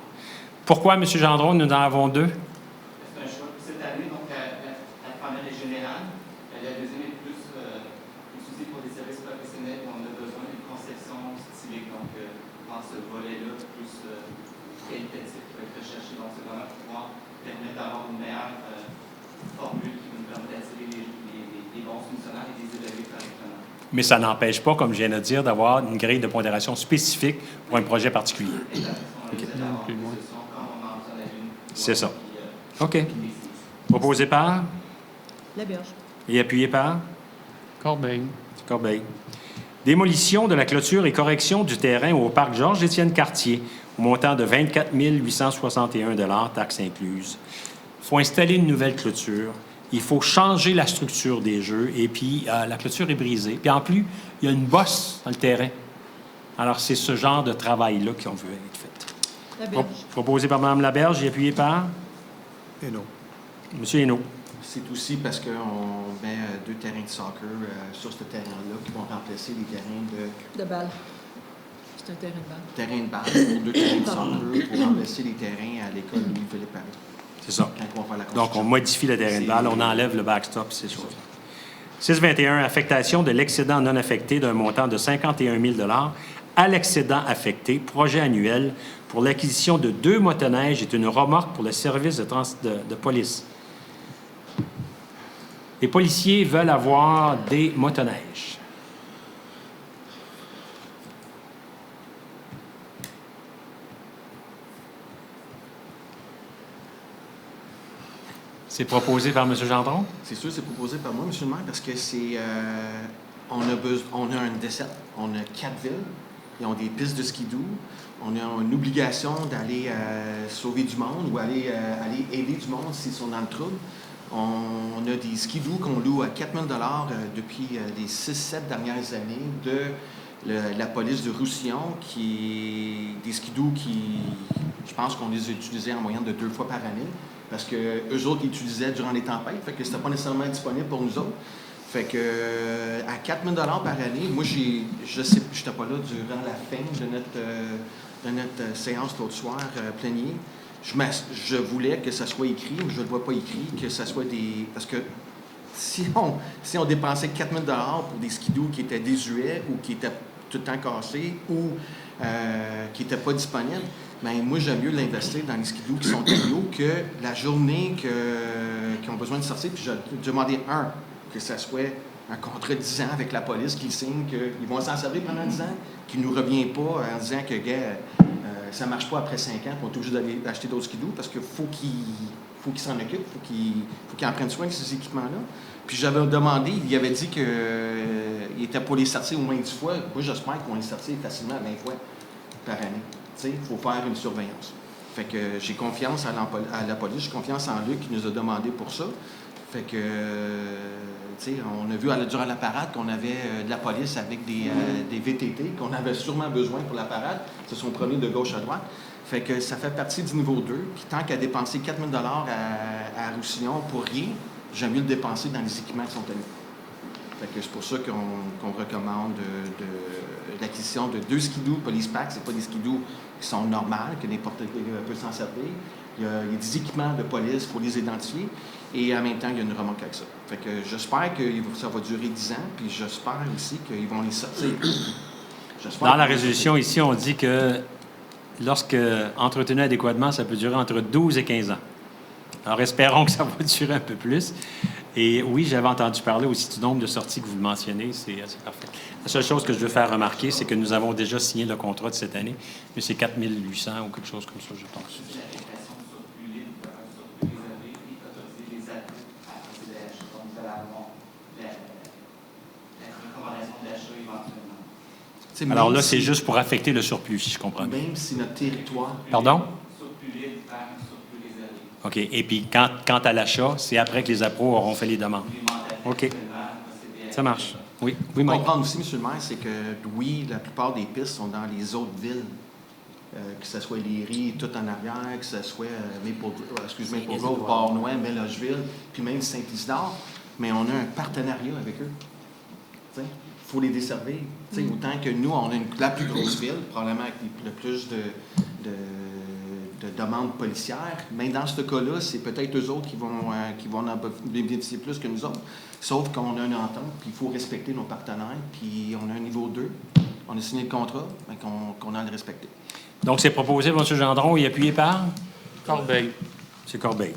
Pourquoi, M. Gendron, nous en avons 2? C'est un choix. Cette année, donc, la première est générale. La deuxième est plus utilisée pour des services professionnels où on a besoin d'une conception stylique. Donc, dans ce volet-là, plus qualitatif qui va être recherché. Donc, c'est vraiment pouvoir permettre d'avoir une meilleure formule qui nous permet d'attirer les bons soumissionnaires et de les évaluer correctement. Mais ça n'empêche pas, comme je viens de dire, d'avoir une grille de pondération spécifique pour un projet particulier. Okay. C'est ça. OK. Proposé par? Laberge. Et appuyé par? Corbeil. Corbeil. Démolition de la clôture et correction du terrain au parc Georges-Étienne Cartier, au montant de 24 861 $, taxes incluses. Il faut installer une nouvelle clôture. Il faut changer la structure des jeux. Et puis, la clôture est brisée. Puis, en plus, il y a une bosse dans le terrain. Alors, c'est ce genre de travail-là qu'on veut être fait. Laberge. Proposé par Mme Laberge et appuyé par? Hénaud. M. Hénaud. C'est aussi parce qu'on met 2 terrains de soccer sur ce terrain-là qui vont remplacer les terrains De balle. C'est un terrain de balle. terrains de base, pour 2 terrains de soccer pour remplacer les terrains à l'école Louis-Philippe Paris. C'est ça. Quand on va faire la Donc, construction. on modifie le terrain de balle, on enlève le backstop, ces choses-là. 621, affectation de l'excédent non affecté d'un montant de 51 000 $ à l'excédent affecté, projet annuel pour l'acquisition de 2 motoneiges et une remorque pour le service de police. Les policiers veulent avoir des motoneiges. C'est proposé par M. Gendron? C'est sûr, c'est proposé par moi, M. le maire, parce que c'est. On a un dessert, on a 4 villes, ils ont des pistes de skidoo, on a une obligation d'aller sauver du monde ou aller aider du monde s'ils sont dans le trouble. On a des skidoo qu'on loue à 4 000 $ depuis les 6-7 dernières années de la police de Roussillon, qui des skidoo qui, je pense qu'on les a utilisés en moyenne de 2 fois par année, parce qu'eux autres, ils utilisaient durant les tempêtes, fait que c'était pas nécessairement disponible pour nous autres. Fait que à 4 000 $ par année, moi, je sais, je n'étais pas là durant la fin de notre séance l'autre soir plénier. Je voulais que ça soit écrit, mais je ne le vois pas écrit, que ça soit des... Parce que si on dépensait 4 000 $ pour des skidoo qui étaient désuets ou qui étaient tout le temps cassés ou qui n'étaient pas disponibles, bien, moi, j'aime mieux l'investir dans les skidoo qui sont tellement que la journée qu'ils ont besoin de sortir. Puis j'ai demandé que ça soit un contrat de 10 ans avec la police qui signe qu'ils vont s'en servir pendant 10 ans, qui ne nous revient pas en disant que, gars, ça ne marche pas après 5 ans, qu'on est obligé d'aller acheter d'autres skidoo parce qu'il faut qu'ils s'en occupent, faut qu'ils en prennent soin de ces équipements-là. Puis j'avais demandé, il avait dit qu'il était pour les sortir au moins 10 fois. Moi, j'espère qu'on les sortir facilement 20 fois par année. Tu sais, il faut faire une surveillance. Fait que j'ai confiance à la police, j'ai confiance en Luc qui nous a demandé pour ça. Fait que, tu sais, on a vu durant la parade qu'on avait de la police avec des VTT, qu'on avait sûrement besoin pour la parade. Ils se sont promenés de gauche à droite. Fait que ça fait partie du niveau 2. Puis tant qu'à dépenser 4 000 $ à Roussillon pour rien, j'aime mieux le dépenser dans les équipements qui sont à nous. Fait que c'est pour ça qu'on recommande l'acquisition de 2 skidoo Police Pack. C'est pas des skidoo qui sont normales, que n'importe qui peut s'en servir. Il y a des équipements de police pour les identifier. Et en même temps, il y a une remorque avec ça. Fait que j'espère que ça va durer 10 ans, puis j'espère aussi qu'ils vont les sortir. Dans la résolution ici, on dit que lorsque entretenu adéquatement, ça peut durer entre 12 et 15 ans. Alors, espérons que ça va durer un peu plus. Et oui, j'avais entendu parler aussi du nombre de sorties que vous le mentionnez. C'est parfait. La seule chose que je veux faire remarquer, c'est que nous avons déjà signé le contrat de cette année, mais c'est 4 800 ou quelque chose comme ça, je pense. Alors là, c'est juste pour affecter le surplus, si je comprends bien. Même si notre territoire... Pardon? OK. Et puis, quant à l'achat, c'est après que les appros auront fait les demandes. OK. Ça marche. Oui, oui, Mike. Comprendre aussi, M. le maire, c'est que, oui, la plupart des pistes sont dans les autres villes. Que ce soit Léry, tout en arrière, que ce soit Maple Grove, Port-Noël, Mélocheville, puis même Saint-Isidore. Mais on a un partenariat avec eux. Il faut les desservir. Autant que nous, on a la plus grosse ville, probablement avec le plus de demandes policières. Mais dans ce cas-là, c'est peut-être eux autres qui vont en bénéficier plus que nous autres. Sauf qu'on a une entente, puis il faut respecter nos partenaires, puis on a un niveau 2. On a signé le contrat, mais qu'on a à le respecter. Donc, c'est proposé, M. Gendron, et appuyé par? Corbeil. C'est Corbeil.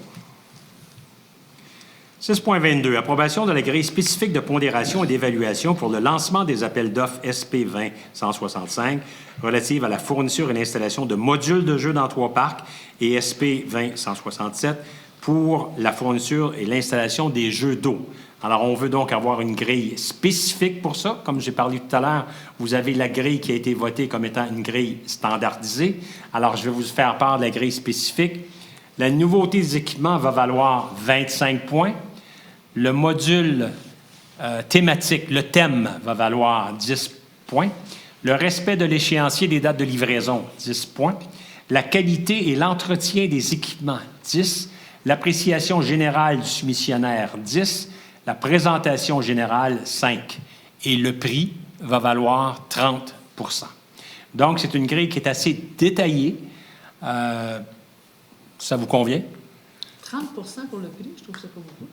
6.22. Approbation de la grille spécifique de pondération et d'évaluation pour le lancement des appels d'offres SP 20-165 relative à la fourniture et l'installation de modules de jeux dans 3 parcs et SP 20-167 pour la fourniture et l'installation des jeux d'eau. Alors, on veut donc avoir une grille spécifique pour ça. Comme j'ai parlé tout à l'heure, vous avez la grille qui a été votée comme étant une grille standardisée. Alors, je vais vous faire part de la grille spécifique. La nouveauté des équipements va valoir 25 points. Le module thématique, le thème, va valoir 10 points. Le respect de l'échéancier des dates de livraison, 10 points. La qualité et l'entretien des équipements, 10. L'appréciation générale du soumissionnaire, 10. La présentation générale, 5. Et le prix va valoir 30 %. Donc, c'est une grille qui est assez détaillée. Ça vous convient? 30 % pour le prix, je trouve ça pas beaucoup.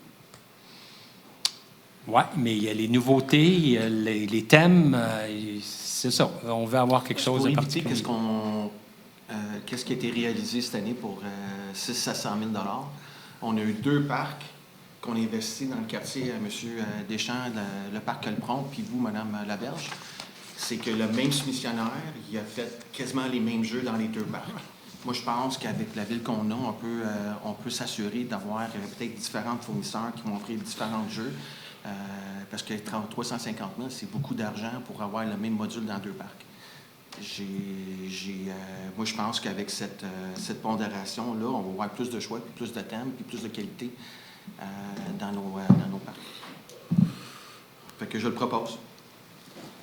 Oui, mais il y a les nouveautés, il y a les thèmes. C'est ça. On veut avoir quelque chose de particulier. Qu'est-ce qui a été réalisé cette année pour 600 000 $? On a eu 2 parcs qu'on a investis dans le quartier à M. Deschamps, le parc Colpron, puis vous, Mme Laberge. C'est que le même soumissionnaire, il a fait quasiment les mêmes jeux dans les 2 parcs. Moi, je pense qu'avec la ville qu'on a, on peut s'assurer d'avoir peut-être différents fournisseurs qui vont offrir différents jeux. Parce que 350 000 $, c'est beaucoup d'argent pour avoir le même module dans 2 parcs. Moi, je pense qu'avec cette pondération-là, on va avoir plus de choix, puis plus de thèmes, puis plus de qualité dans nos parcs. Fait que je le propose.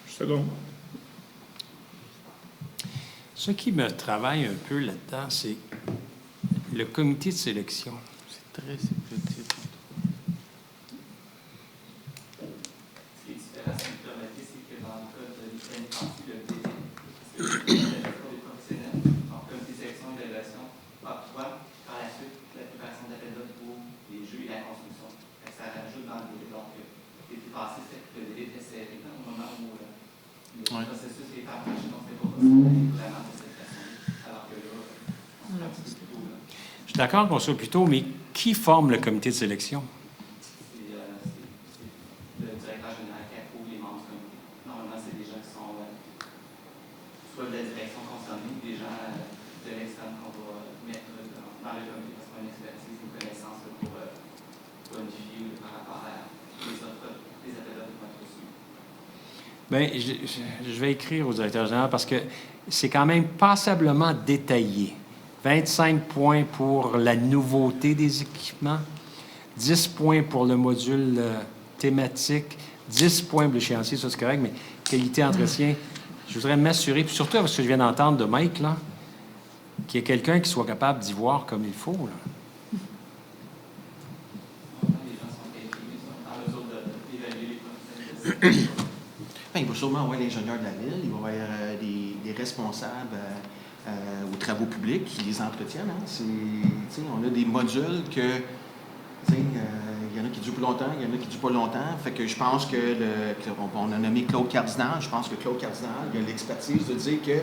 Second. Ce qui me travaille un peu là-dedans, c'est le comité de sélection. C'est très subjectif. Ce qui est différent, si vous permettez, c'est que dans le cas de l'INPANSI, le délai, des professionnels, en comité de sélection et d'évaluation, octroie par la suite la préparation d'appel d'offres pour les jeux et la construction. Ça rajoute dans le délai. Donc, l'été passé, le délai était serré au moment où le processus est enclenché, donc c'est pas possible vraiment de cette façon. Alors que là, on se fait un petit peu plus tôt. Je suis d'accord qu'on soit plus tôt, mais qui forme le comité de sélection? C'est le directeur général qui approuve les membres du comité. Normalement, c'est des gens qui sont soit de la direction concernée, des gens de l'externe qu'on va mettre dans le comité parce qu'on a une expertise, une connaissance pour bonifier par rapport à les appels d'offres qui vont être reçus. Bien, je vais écrire au directeur général parce que c'est quand même passablement détaillé. 25 points pour la nouveauté des équipements, 10 points pour le module thématique, 10 points pour l'échéancier, ça c'est correct, mais qualité entretien, je voudrais m'assurer, puis surtout avec ce que je viens d'entendre de Mike, là, qu'il y ait quelqu'un qui soit capable d'y voir comme il faut. Là. Les gens sont qualifiés, sont en mesure d'évaluer les professionnels. Bien, il va sûrement avoir l'ingénieur de la ville, il va y avoir des responsables aux travaux publics qui les entretiennent. Hein. On a des modules que il y en a qui durent plus longtemps, il y en a qui durent pas longtemps. Fait que je pense que on a nommé Claude Cardinal. Je pense que Claude Cardinal, il a l'expertise de dire que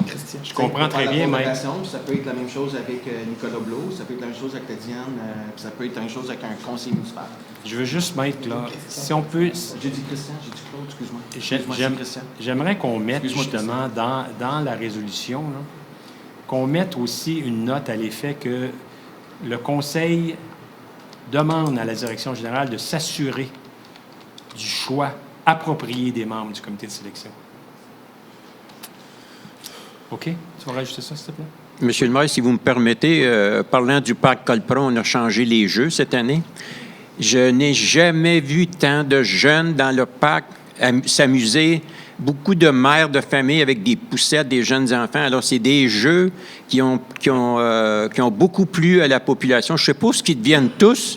Christian, je comprends très bien, Mike. Ça peut être la même chose avec Nicolas Blot, ça peut être la même chose avec la Diane, puis ça peut être la même chose avec un conseiller municipal. Je veux juste mettre là, si on peut... J'ai dit Christian, j'ai dit Claude, excuse-moi. J'aimerais qu'on mette justement dans la résolution, là, qu'on mette aussi une note à l'effet que le conseil demande à la direction générale de s'assurer du choix approprié des membres du comité de sélection. OK? Tu vas rajouter ça, s'il te plaît? Monsieur le maire, si vous me permettez, parlant du parc Colpron, on a changé les jeux cette année. Je n'ai jamais vu tant de jeunes dans le parc s'amuser. Beaucoup de mères de famille avec des poussettes, des jeunes enfants. Alors, c'est des jeux qui ont beaucoup plu à la population. Je ne sais pas ce qu'ils deviennent tous,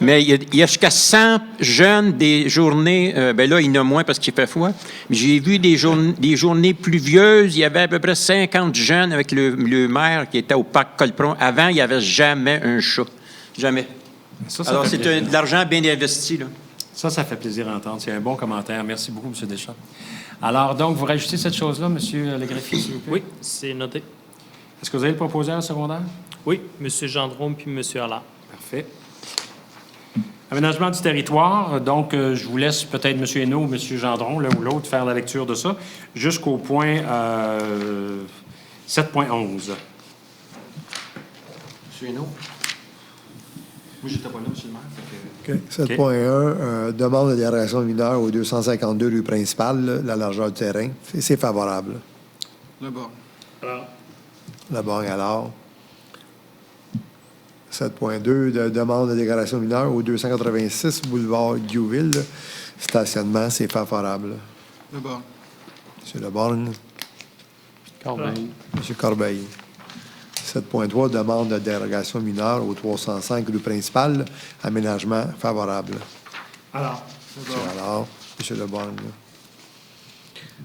mais il y a jusqu'à 100 jeunes des journées. Bien là, il y en a moins parce qu'il fait froid. Mais j'ai vu des journées pluvieuses. Il y avait à peu près 50 jeunes avec le maire qui était au parc Colpron. Avant, il n'y avait jamais un chat. Jamais. Alors, c'est de l'argent bien investi, là. Ça fait plaisir à entendre. C'est un bon commentaire. Merci beaucoup, M. Deschamps. Alors, donc, vous rajoutez cette chose-là, M. le greffier, s'il vous plaît? Oui, c'est noté. Est-ce que vous avez le proposeur secondaire? Oui, M. Gendron puis M. Allard. Parfait. Aménagement du territoire. Donc, je vous laisse peut-être M. Hainaut ou M. Gendron, l'un ou l'autre, faire la lecture de ça, jusqu'au point 7.11. M. Hainaut? Moi, j'étais pas là, M. le maire. OK. 7.1, demande de dérogation mineure au 252 rue principale, la largeur du terrain. C'est favorable. Le borgne. Le borgne, alors. 7.2, demande de déclaration mineure au 286 boulevard Diouville. Stationnement, c'est favorable. Le borgne. M. Le Borgne. Corbeil. M. Corbeil. 7.3, demande de dérogation mineure au 305 rue principale. Aménagement favorable. Alors, M. Allard. M. Le Borgne.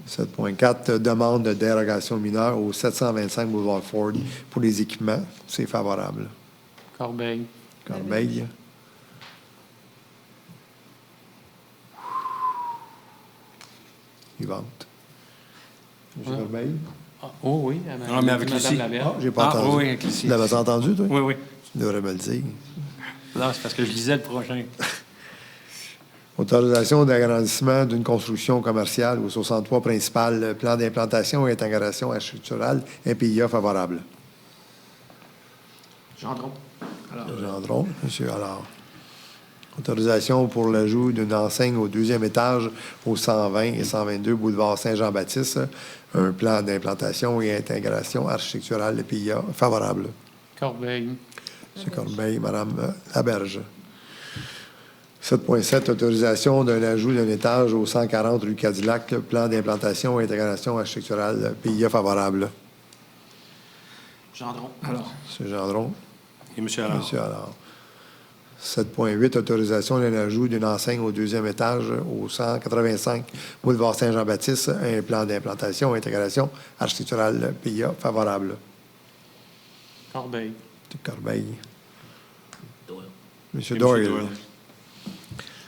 7.4, demande de dérogation mineure au 725 boulevard Ford pour les équipements. C'est favorable. Corbeil. Corbeil. Vivante. M. Corbeil? Oh oui, mais avec Madame Lucie. Laberge. J'ai pas entendu. Oui, avec Lucie. L'avais-tu entendu, toi? Oui, oui. Tu devrais me le dire. Non, c'est parce que je lisais le prochain. Autorisation d'agrandissement d'une construction commerciale au 63 principal, plan d'implantation et intégration architecturale, PIA favorable. Gendron. Gendron, M. Allard. Autorisation pour l'ajout d'une enseigne au 2e étage au 120 et 122 boulevard Saint-Jean-Baptiste, un plan d'implantation et intégration architecturale, PIA favorable. Corbeil. M. Corbeil, Mme Laberge. 7.7, autorisation d'un ajout d'un étage au 140 rue Cadillac, plan d'implantation et intégration architecturale, PIA favorable. Gendron. alors, M. Gendron. Et M. Allard. M. Allard. 7.8, autorisation d'un ajout d'une enseigne au 2e étage au 185 boulevard Saint-Jean-Baptiste, un plan d'implantation et intégration architecturale, PIA favorable. Corbeil. M. Corbeil. M. Et Doyle. Doyle.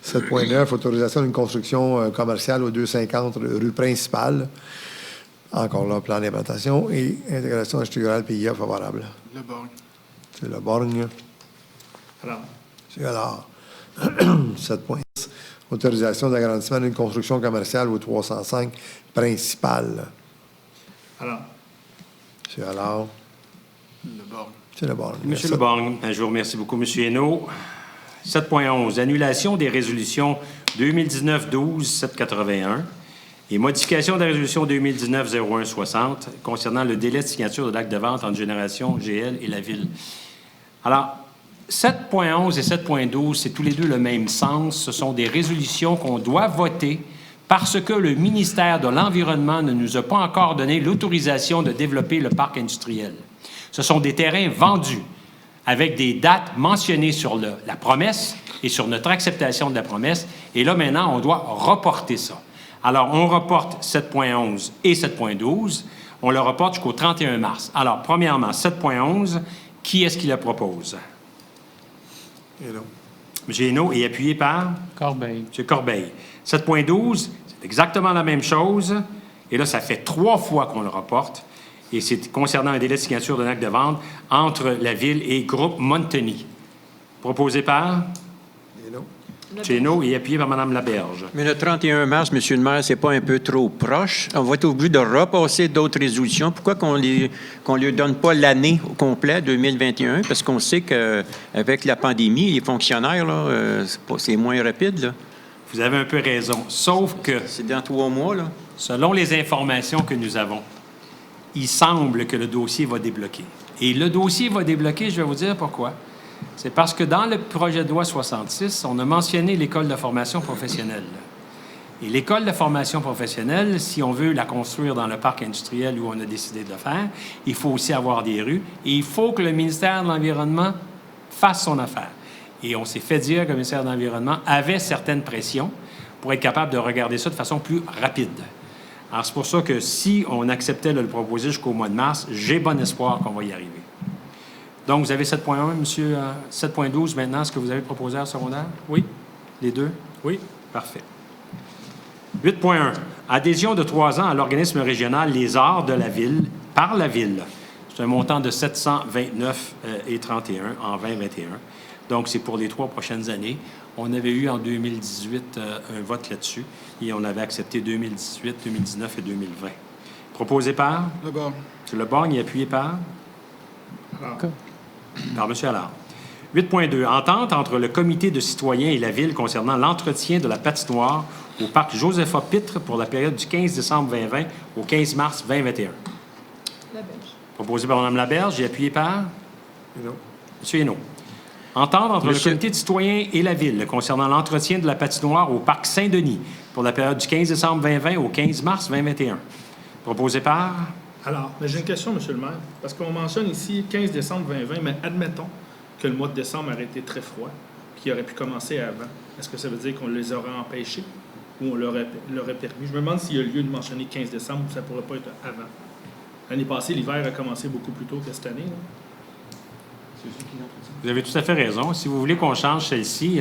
7.9, autorisation d'une construction commerciale au 250 rue principale. Encore là, plan d'implantation et intégration architecturale PIA favorable. Le borgne. C'est le Borgne. alors, C'est alors. 7.6, autorisation d'agrandissement d'une construction commerciale au 305 principal. alors, C'est alors. Le borgne. C'est le Borgne. Monsieur Le Borgne, je vous remercie beaucoup. Monsieur Hainaut. 7.11, annulation des résolutions 2019-12-781 et modification de la résolution 2019-01-60 concernant le délai de signature de l'acte de vente entre Génération, GL et la Ville. Alors, 7.11 et 7.12, c'est tous les deux le même sens. Ce sont des résolutions qu'on doit voter parce que le ministère de l'Environnement ne nous a pas encore donné l'autorisation de développer le parc industriel. Ce sont des terrains vendus avec des dates mentionnées sur la promesse et sur notre acceptation de la promesse. Et là, maintenant, on doit reporter ça. Alors, on reporte 7.11 et 7.12. On le reporte jusqu'au 31 mars. Alors, premièrement, 7.11, qui est-ce qui le propose? Hainaut. M. Hainaut est appuyé par Corbeil. M. Corbeil. 7.12, c'est exactement la même chose. Et là, ça fait 3 fois qu'on le reporte. Et c'est concernant un délai de signature d'un acte de vente entre la Ville et Groupe Monteny. Proposé par Hainaut. M. Hainaut et appuyé par Mme Laberge. Mais le 31 mars, M. le maire, c'est pas un peu trop proche? On va être obligé de repasser d'autres résolutions. Pourquoi qu'on lui donne pas l'année au complet, 2021? Parce qu'on sait qu'avec la pandémie, les fonctionnaires, là, c'est moins rapide, là. Vous avez un peu raison. Sauf que, C'est dans 3 mois, là. selon les informations que nous avons, il semble que le dossier va débloquer. Et le dossier va débloquer, je vais vous dire pourquoi. C'est parce que dans le projet de loi 66, on a mentionné l'école de formation professionnelle. Et l'école de formation professionnelle, si on veut la construire dans le parc industriel où on a décidé de le faire, il faut aussi avoir des rues et il faut que le ministère de l'Environnement fasse son affaire. Et on s'est fait dire que le ministère de l'Environnement avait certaines pressions pour être capable de regarder ça de façon plus rapide. Alors, c'est pour ça que si on acceptait de le proposer jusqu'au mois de mars, j'ai bon espoir qu'on va y arriver. Donc, vous avez 7.1, monsieur, 7.12 maintenant, ce que vous avez proposé à secondaire? Oui? Les deux? Oui? Parfait. 8.1. Adhésion de 3 ans à l'organisme régional Les Arts de la Ville par la Ville. C'est un montant de 729,31 en 2021. Donc, c'est pour les 3 prochaines années. On avait eu en 2018 un vote là-dessus et on avait accepté 2018, 2019 et 2020. Proposé par? Leborgne. M. Leborgne et appuyé par? Par M. Allard. 8.2. Entente entre le comité de citoyens et la Ville concernant l'entretien de la patinoire au parc Josepha-Pitre pour la période du 15 décembre 2020 au 15 mars 2021. Laberge. Proposé par Mme Laberge et appuyé par? M. Hainaut. Entente entre le comité de citoyens et la Ville concernant l'entretien de la patinoire au parc Saint-Denis pour la période du 15 décembre 2020 au 15 mars 2021. Proposé par? Alors, mais j'ai une question, M. le maire, parce qu'on mentionne ici 15 décembre 2020, mais admettons que le mois de décembre aurait été très froid, qu'il aurait pu commencer avant. Est-ce que ça veut dire qu'on les aurait empêchés ou on l'aurait permis? Je me demande s'il y a lieu de mentionner 15 décembre ou ça ne pourrait pas être avant. L'année passée, l'hiver a commencé beaucoup plus tôt que cette année. Là. Vous avez tout à fait raison. Si vous voulez qu'on change celle-ci...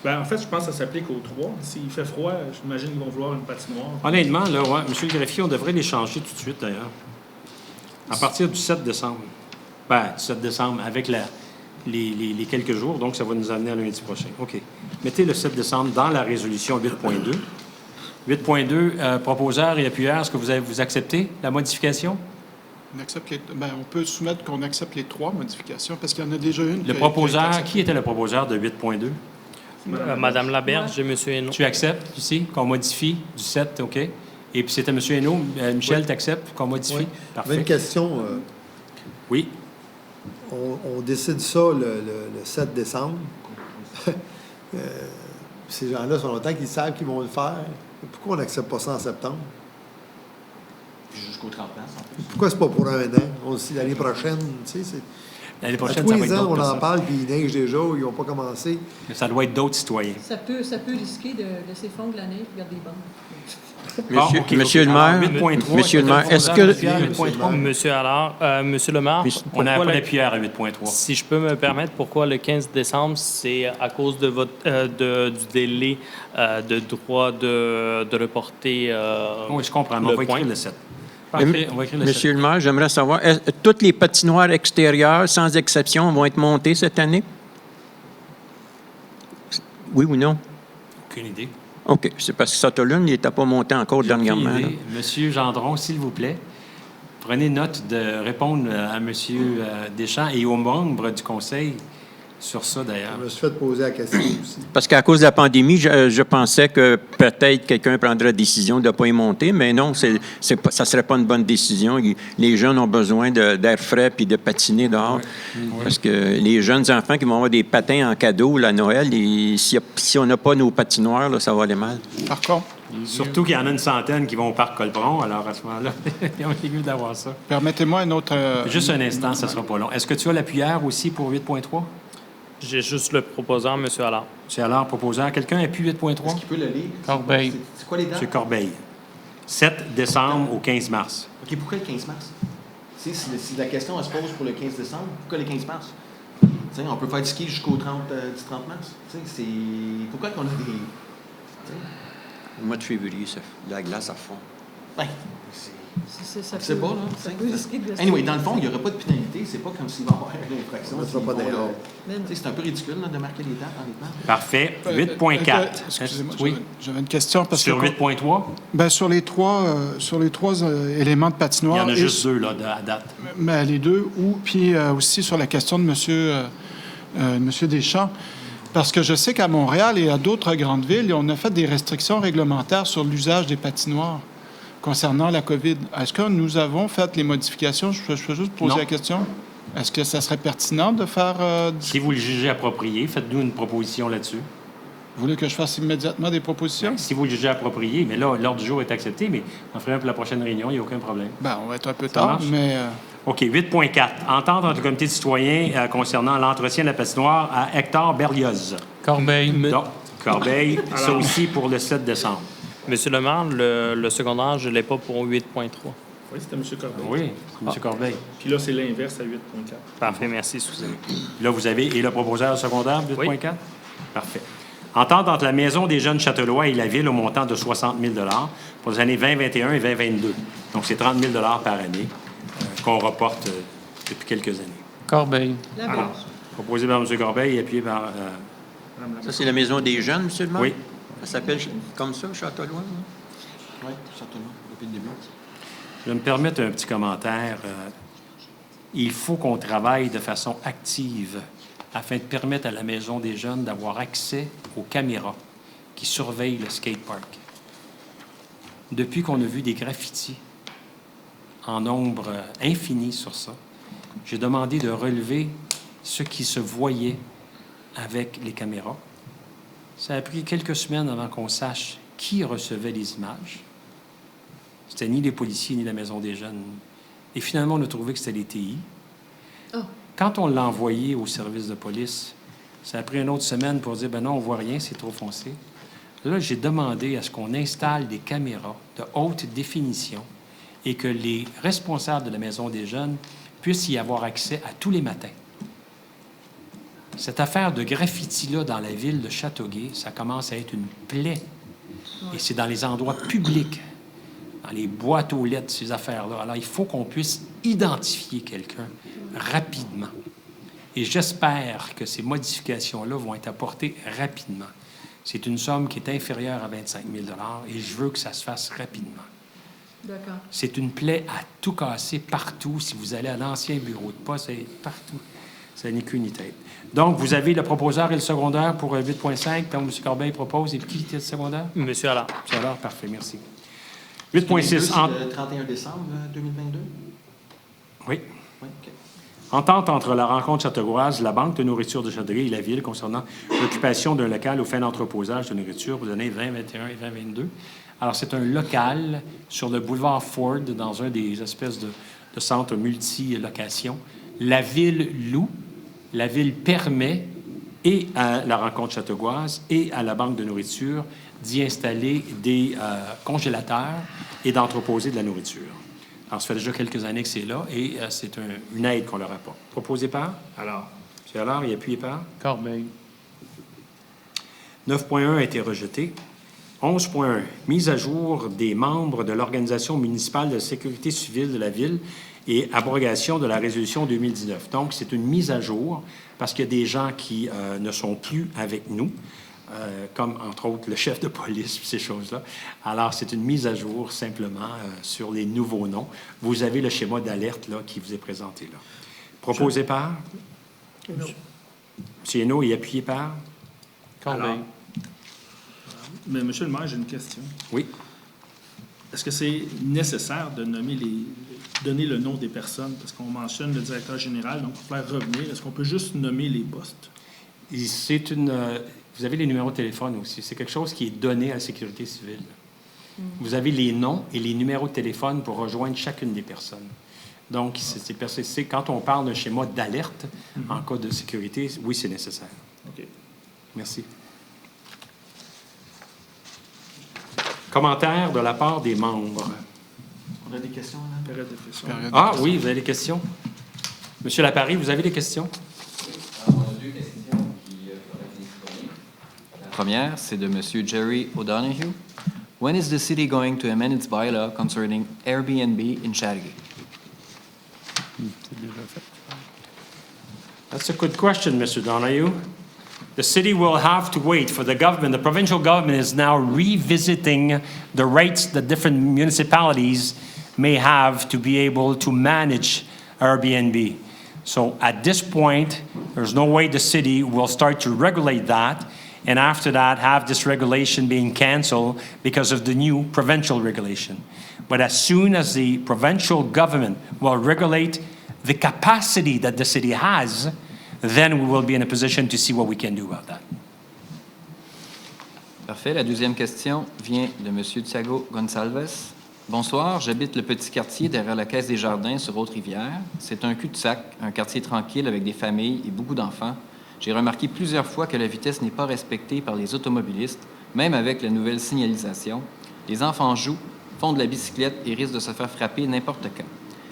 En fait, je pense que ça s'applique aux 3. S'il fait froid, j'imagine qu'ils vont vouloir une patinoire. Honnêtement, là, ouais, M. le greffier, on devrait les changer tout de suite, d'ailleurs. À partir du 7 décembre. Du 7 décembre, avec les quelques jours, donc ça va nous amener à lundi prochain. OK. Mettez le 7 décembre dans la résolution 8.2. 8.2, proposeur et appuyeur, est-ce que vous acceptez la modification? On accepte on peut soumettre qu'on accepte les 3 modifications, parce qu'il y en a déjà une. Le proposeur, qui était le proposeur de 8.2? Madame Laberge et M. Hainaut. Tu acceptes ici qu'on modifie du 7, OK? Et puis c'était M. Hainaut. Michel, tu acceptes qu'on modifie? Oui. Parfait. Une question. Oui. On décide ça le 7 décembre. Ces gens-là, ça fait longtemps qu'ils savent qu'ils vont le faire. Pourquoi on n'accepte pas ça en septembre? Jusqu'au 30 mars, en plus. Pourquoi c'est pas pour un an? On se dit l'année prochaine, tu sais, c'est... L'année prochaine, tous ça va les être ans, d'autres on en personnes. parle, puis il neige déjà, ils n'ont pas commencé. Mais ça doit être d'autres citoyens. Ça peut risquer de laisser fondre la neige et garder les bandes. Monsieur le maire, Monsieur le maire, est-ce que... Monsieur Allard, Monsieur le maire, On a appelé Pierre à 8.3. si je peux me permettre, pourquoi le 15 décembre, c'est à cause de du délai de droit de reporter Oui, je comprends, mais on va écrire le 7. Mais, Parfait, on va écrire le 7. Monsieur le maire, j'aimerais savoir, toutes les patinoires extérieures, sans exception, vont être montées cette année? Oui ou non? Aucune idée. OK. C'est parce que Sutherland, il n'était pas monté encore J'ai aucune dernièrement. idée. là. Monsieur Gendron, s'il vous plaît, prenez note de répondre à Monsieur Deschamps et aux membres du conseil sur ça, d'ailleurs. Je me suis fait poser la question aussi. Parce qu'à cause de la pandémie, je pensais que peut-être quelqu'un prendrait la décision de ne pas y monter, mais non, ça ne serait pas une bonne décision. Les jeunes ont besoin d'air frais puis de patiner dehors. Parce que les jeunes enfants qui vont avoir des patins en cadeau à Noël, si on n'a pas nos patinoires, là, ça va aller mal. Par contre, Surtout qu'il y en a une centaine qui vont au parc Colbron, alors à ce moment-là, on est mieux d'avoir ça. permettez-moi un autre... Juste un instant, ça ne sera pas long. Est-ce que tu as l'appuyeur aussi pour 8.3? J'ai juste le proposant, M. Allard. C'est alors proposeur. Quelqu'un appuie 8.3? Est-ce qu'il peut le lire? Corbeil. C'est quoi les dates? M. Corbeil. 7 décembre au 15 mars. OK, pourquoi le 15 mars? Si la question elle se pose pour le 15 décembre, pourquoi le 15 mars? T'sais, on peut faire du ski jusqu'au 30 mars. C'est... Pourquoi qu'on a des... Au mois de février, la glace à fond. Ben, C'est pas, là. Ça peut risquer de Anyway, dans le fond, il n'y aurait pas de pénalité. C'est pas comme s'il va y avoir une infraction. On ne mettra pas dehors. C'est un peu ridicule là, de marquer les dates, honnêtement. Parfait. 8.4. Excusez-moi, Oui. j'avais une question. Parce Sur que, 8.3? sur les trois éléments de Il y patinoire... en a juste deux là, à date. Mais les deux, puis aussi sur la question de Monsieur Deschamps, parce que je sais qu'à Montréal et à d'autres grandes villes, on a fait des restrictions réglementaires sur l'usage des patinoires concernant la COVID. Est-ce que nous avons fait les modifications? Je peux juste poser Non. la question. Est-ce que ça serait pertinent de faire... Si vous le jugez approprié, faites-nous une proposition là-dessus. Vous voulez que je fasse immédiatement des propositions? Si vous le jugez approprié, mais là, l'ordre du jour est accepté, mais on ferait un pour la prochaine réunion, il n'y a aucun problème. On va être un peu Ça tard, marche? mais... OK, 8.4. Entente entre le comité de citoyens concernant l'entretien de la patinoire à Hector Berlioz. Corbeil. Donc, Corbeil, ça aussi pour le 7 décembre. Monsieur le maire, le secondaire, je ne l'ai pas pour 8.3. Oui, c'était M. Corbeil. Oui, c'est M. Corbeil. Puis là, c'est l'inverse à 8.4. Parfait, merci, excusez-moi. Là, vous avez, et le proposeur secondaire, 8.4? Oui. Parfait. Entente entre la Maison des jeunes Châteaulois et la Ville au montant de 60 000 pour les années 2021 et 2022. Donc, c'est 30 000 par année qu'on reporte depuis quelques années. Corbeil. Laberge. Proposé par M. Corbeil et appuyé par... Ça, c'est la maison des jeunes, monsieur le maire? Oui. Ça s'appelle comme ça, Châteaulois? Oui, Châteaulois, depuis le début. Je vais me permettre un petit commentaire. Il faut qu'on travaille de façon active afin de permettre à la Maison des jeunes d'avoir accès aux caméras qui surveillent le skatepark. Depuis qu'on a vu des graffitis en nombre infini sur ça, j'ai demandé de relever ce qui se voyait avec les caméras. Ça a pris quelques semaines avant qu'on sache qui recevait les images. C'était ni les policiers ni la Maison des jeunes. Et finalement, on a trouvé que c'était les TI. Oh. Quand on l'a envoyé au service de police, ça a pris une autre semaine pour dire, ben non, on voit rien, c'est trop foncé. Là, j'ai demandé à ce qu'on installe des caméras de haute définition et que les responsables de la Maison des jeunes puissent y avoir accès à tous les matins. Cette affaire de graffiti-là dans la ville de Châteauguay, ça commence à être une plaie. Et c'est dans les endroits publics, dans les boîtes aux lettres, ces affaires-là. Alors, il faut qu'on puisse identifier quelqu'un rapidement. Et j'espère que ces modifications-là vont être apportées rapidement. C'est une somme qui est inférieure à 25 000 et je veux que ça se fasse rapidement. D'accord. C'est une plaie à tout casser partout. Si vous allez à l'ancien bureau de poste, c'est partout. Ça n'est qu'une tête. Donc, vous avez le proposeur et le secondaire pour 8.5. Donc, M. Corbeil propose. Et puis, qui était le secondaire? Monsieur Allard. M. Allard, parfait, merci. Les deux, 8.6. c'est le 31 décembre 2022? Oui. Oui, OK. Entente entre la rencontre châteauroise, la Banque de nourriture de Châteauguay et la Ville concernant l'occupation d'un local aux fins d'entreposage de nourriture pour les années 2021 et 2022. Alors, c'est un local sur le boulevard Ford, dans un des espèces de centres multi-locations. La Ville loue, la Ville permet, et à la rencontre châteauroise et à la Banque de nourriture, d'y installer des congélateurs et d'entreposer de la nourriture. Alors, ça fait déjà quelques années que c'est là et c'est une aide qu'on leur apporte. Proposé par? Alors, M. Allard et appuyé par? Corbeil. 9.1 a été rejeté. 11.1, mise à jour des membres de l'Organisation municipale de sécurité civile de la Ville et abrogation de la résolution 2019. Donc, c'est une mise à jour parce qu'il y a des gens qui ne sont plus avec nous, comme, entre autres, le chef de police, ces choses-là. Alors, c'est une mise à jour, simplement, sur les nouveaux noms. Vous avez le schéma d'alerte, là, qui vous est présenté, là. Proposé par? Non. M. Hainaut et appuyé par? Corbeil. Alors, mais monsieur le maire, j'ai une question. Oui. Est-ce que c'est nécessaire de donner le nom des personnes? Parce qu'on mentionne le directeur général, donc pour faire revenir, est-ce qu'on peut juste nommer les postes? C'est vous avez les numéros de téléphone aussi. C'est quelque chose qui est donné à la sécurité civile. Vous avez les noms et les numéros de téléphone pour rejoindre chacune des personnes. Donc, c'est quand on parle d'un schéma d'alerte en cas de sécurité, oui, c'est nécessaire. OK. Merci. Commentaires de la part des membres. On a des questions, là? Période de questions. Ah oui, vous avez des questions. Monsieur Lapari, vous avez des questions? On a deux questions qui pourraient être disponibles. La première, c'est de M. Jerry O'Donoghue. When is the city going to amend its bylaw concerning Airbnb in Chathagay? That's a good question, Mr. Donahue. The city will have to wait for the government. The provincial government is now revisiting the rights that different municipalities may have to be able to manage Airbnb. So at this point, there's no way the city will start to regulate that, and after that have this regulation being canceled because of the new provincial regulation. But as soon as the provincial government will regulate the capacity that the city has, then we will be in a position to see what we can do about that. Parfait. La deuxième question vient de M. Thiago Gonçalves. Bonsoir, j'habite le petit quartier derrière la Caisse des Jardins sur Haute-Rivière. C'est un cul-de-sac, un quartier tranquille avec des familles et beaucoup d'enfants. J'ai remarqué plusieurs fois que la vitesse n'est pas respectée par les automobilistes, même avec la nouvelle signalisation. Les enfants jouent, font de la bicyclette et risquent de se faire frapper n'importe quand.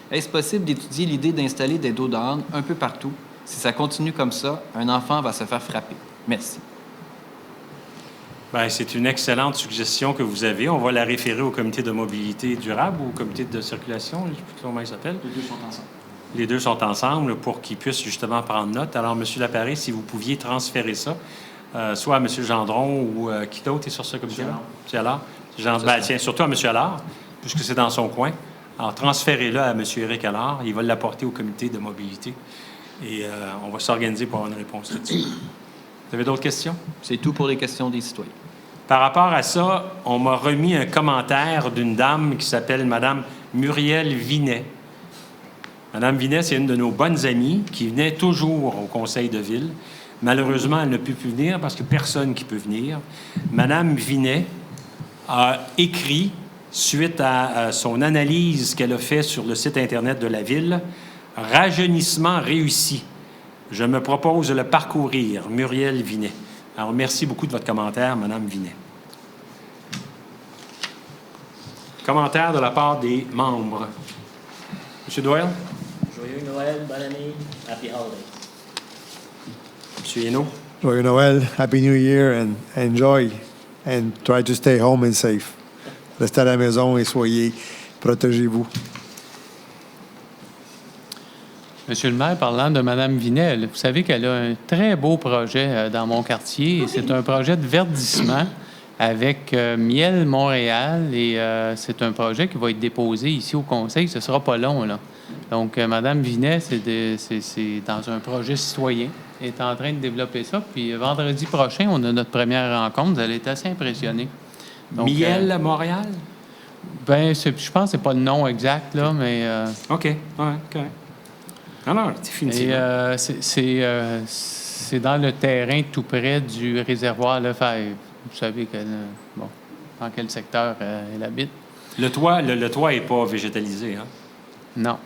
Est-ce possible d'étudier l'idée d'installer des dos d'âne un peu partout? Si ça continue comme ça, un enfant va se faire frapper. Merci. Bien, c'est une excellente suggestion que vous avez. On va la référer au comité de mobilité durable ou au comité de circulation, je ne sais plus comment il s'appelle. Les deux sont ensemble. Les deux sont ensemble pour qu'ils puissent justement prendre note. Alors, M. Laparé, si vous pouviez transférer ça, soit à M. Gendron ou qui d'autre est sur ce comité-là? M. Allard. Tiens, surtout à M. Allard, puisque c'est dans son coin. Alors, transférez-le à M. Éric Allard. Il va l'apporter au comité de mobilité. Et on va s'organiser pour avoir une réponse là-dessus. Vous avez d'autres questions? C'est tout pour les questions des citoyens. Par rapport à ça, on m'a remis un commentaire d'une dame qui s'appelle Mme Muriel Vinet. Mme Vinet, c'est une de nos bonnes amies qui venait toujours au conseil de ville. Malheureusement, elle ne peut plus venir parce que personne qui peut venir. Mme Vinet a écrit, suite à son analyse qu'elle a faite sur le site Internet de la ville, « Rajeunissement réussi. Je me propose de le parcourir. » Muriel Vinet. Alors, merci beaucoup de votre commentaire, Mme Vinet. Commentaire de la part des membres. M. Doyle? Joyeux Noël, bonne année, happy holidays. M. Hainaut? Joyeux Noël, Happy New Year, and enjoy, and try to stay home and safe. Restez à la maison et protégez-vous. Monsieur le maire, parlant de Mme Vinet, vous savez qu'elle a un très beau projet dans mon quartier. C'est un projet de verdissement avec Miel Montréal et c'est un projet qui va être déposé ici au conseil. Ce ne sera pas long, là. Donc, Mme Vinet, c'est dans un projet citoyen. Elle est en train de développer ça. Puis vendredi prochain, on a notre première rencontre. Vous allez être assez impressionnés. Donc, Miel Montréal? Bien, je pense que ce n'est pas le nom exact, là, mais... OK. Ouais, correct. Non, définitivement. Et c'est dans le terrain tout près du réservoir Lefebvre. Vous savez dans quel secteur elle habite. Le toit n'est pas végétalisé, hein? Non.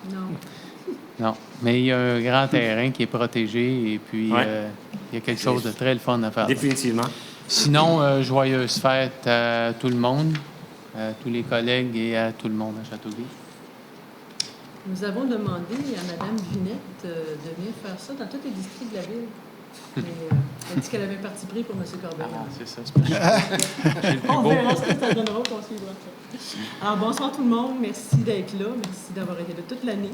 Non. Mais il y a un grand terrain qui est protégé et puis il y a quelque chose de très le fun à faire. Définitivement. Sinon, joyeuses fêtes à tout le monde, à tous les collègues et à tout le monde à Châteauguay. Nous avons demandé à Mme Vinette de venir faire ça dans tous les districts de la ville. Mais, elle dit qu'elle avait un parti pris pour M. Corbett. C'est ça, c'est pas On verra ce que ça donnera, qu'on suivra ça. Alors, bonsoir tout le monde. Merci d'être là. Merci d'avoir été là toute l'année.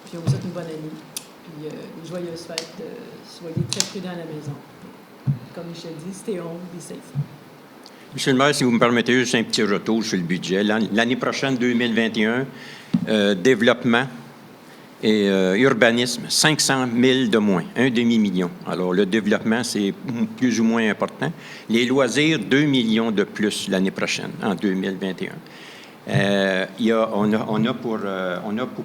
Puis, on vous souhaite une bonne année. Puis, une joyeuse fête. Soyez très prudents à la maison. Comme Michel dit, stay home, be safe. Monsieur le maire, si vous me permettez juste un petit retour sur le budget. L'année prochaine, 2021, développement et urbanisme, 500 000 de moins, un demi-million. Alors, le développement, c'est plus ou moins important. Les loisirs, 2 millions de plus l'année prochaine, en 2021. On a pour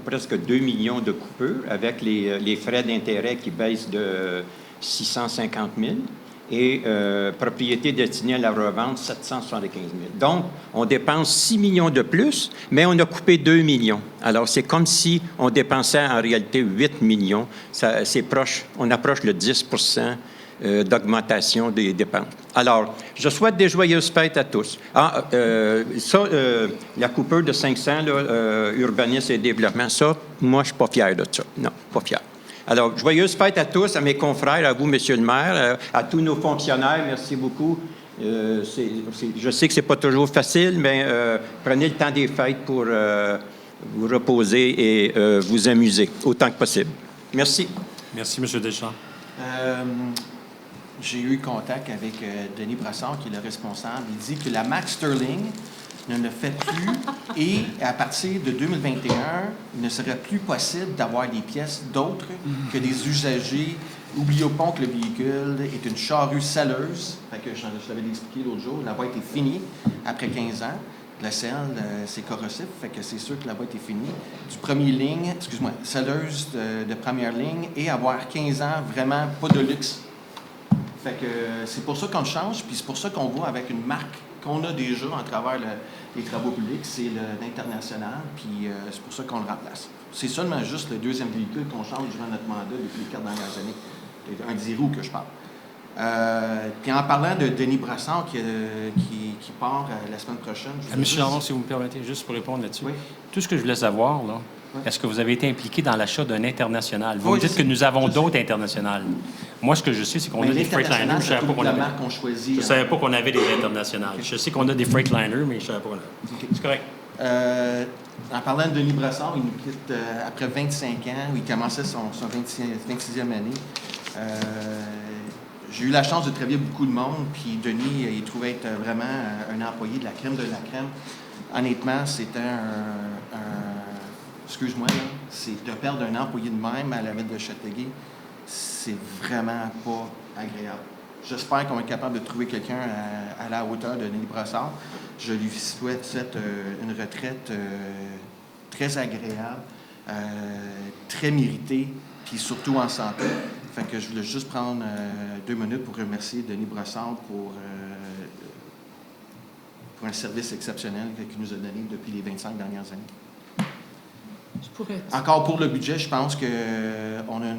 presque 2 millions de coupures avec les frais d'intérêt qui baissent de 650 000. Et propriété destinée à la revente, 775 000. Donc, on dépense 6 millions de plus, mais on a coupé 2 millions. Alors, c'est comme si on dépensait en réalité 8 millions. C'est proche, on approche le 10 d'augmentation des dépenses. Alors, je souhaite des joyeuses fêtes à tous. La coupure de 500, urbanisme et développement, ça, moi, je ne suis pas fier de ça. Non, pas fier. Alors, joyeuses fêtes à tous, à mes confrères, à vous, Monsieur le maire, à tous nos fonctionnaires, merci beaucoup. Je sais que ce n'est pas toujours facile, mais prenez le temps des fêtes pour vous reposer et vous amuser autant que possible. Merci. Merci, M. Deschamps. J'ai eu contact avec Denis Brassard, qui est le responsable. Il dit que la Max Sterling ne le fait plus et à partir de 2021, il ne serait plus possible d'avoir des pièces d'autres que des usagers. N'oublions pas que le véhicule est une charrue selleuse. Fait que je l'avais expliqué l'autre jour. La boîte est finie après 15 ans. la selle, c'est corrosif, fait que c'est sûr que la boîte est finie. Du premier ligne, selleuse de première ligne et avoir 15 ans, vraiment pas de luxe. Fait que c'est pour ça qu'on change, puis c'est pour ça qu'on va avec une marque qu'on a déjà à travers les travaux publics, c'est l'International, puis c'est pour ça qu'on le remplace. C'est seulement juste le deuxième véhicule qu'on change durant notre mandat depuis les 4 dernières années. Un 10 roues que je parle. Puis en parlant de Denis Brassard qui part la semaine prochaine... Monsieur Laurent, si vous me permettez, juste pour répondre là-dessus. Oui. Tout ce que je voulais savoir, là, est-ce que vous avez été impliqué dans l'achat d'un international? Vous Oui, me dites que nous avons d'autres internationales. Moi, ce que je sais, c'est qu'on a des Freightliner. Je savais pas qu'on avait. Je savais pas qu'on avait des internationales. Je sais qu'on a des Freightliner, mais je savais pas qu'on avait. Okay. C'est correct. En parlant de Denis Brassard, il nous quitte après 25 ans, où il commençait son 26e année. J'ai eu la chance de travailler avec beaucoup de monde, puis Denis, il trouvait être vraiment un employé de la crème de la crème. Honnêtement, c'était excuse-moi, là, c'est de perdre un employé de même à la ville de Châteauguay, c'est vraiment pas agréable. J'espère qu'on va être capable de trouver quelqu'un à la hauteur de Denis Brassard. Je lui souhaite une retraite très agréable, très méritée, puis surtout en santé. Fait que je voulais juste prendre 2 minutes pour remercier Denis Brassard pour un service exceptionnel qu'il nous a donné depuis les 25 dernières années. Encore pour le budget, je pense que on a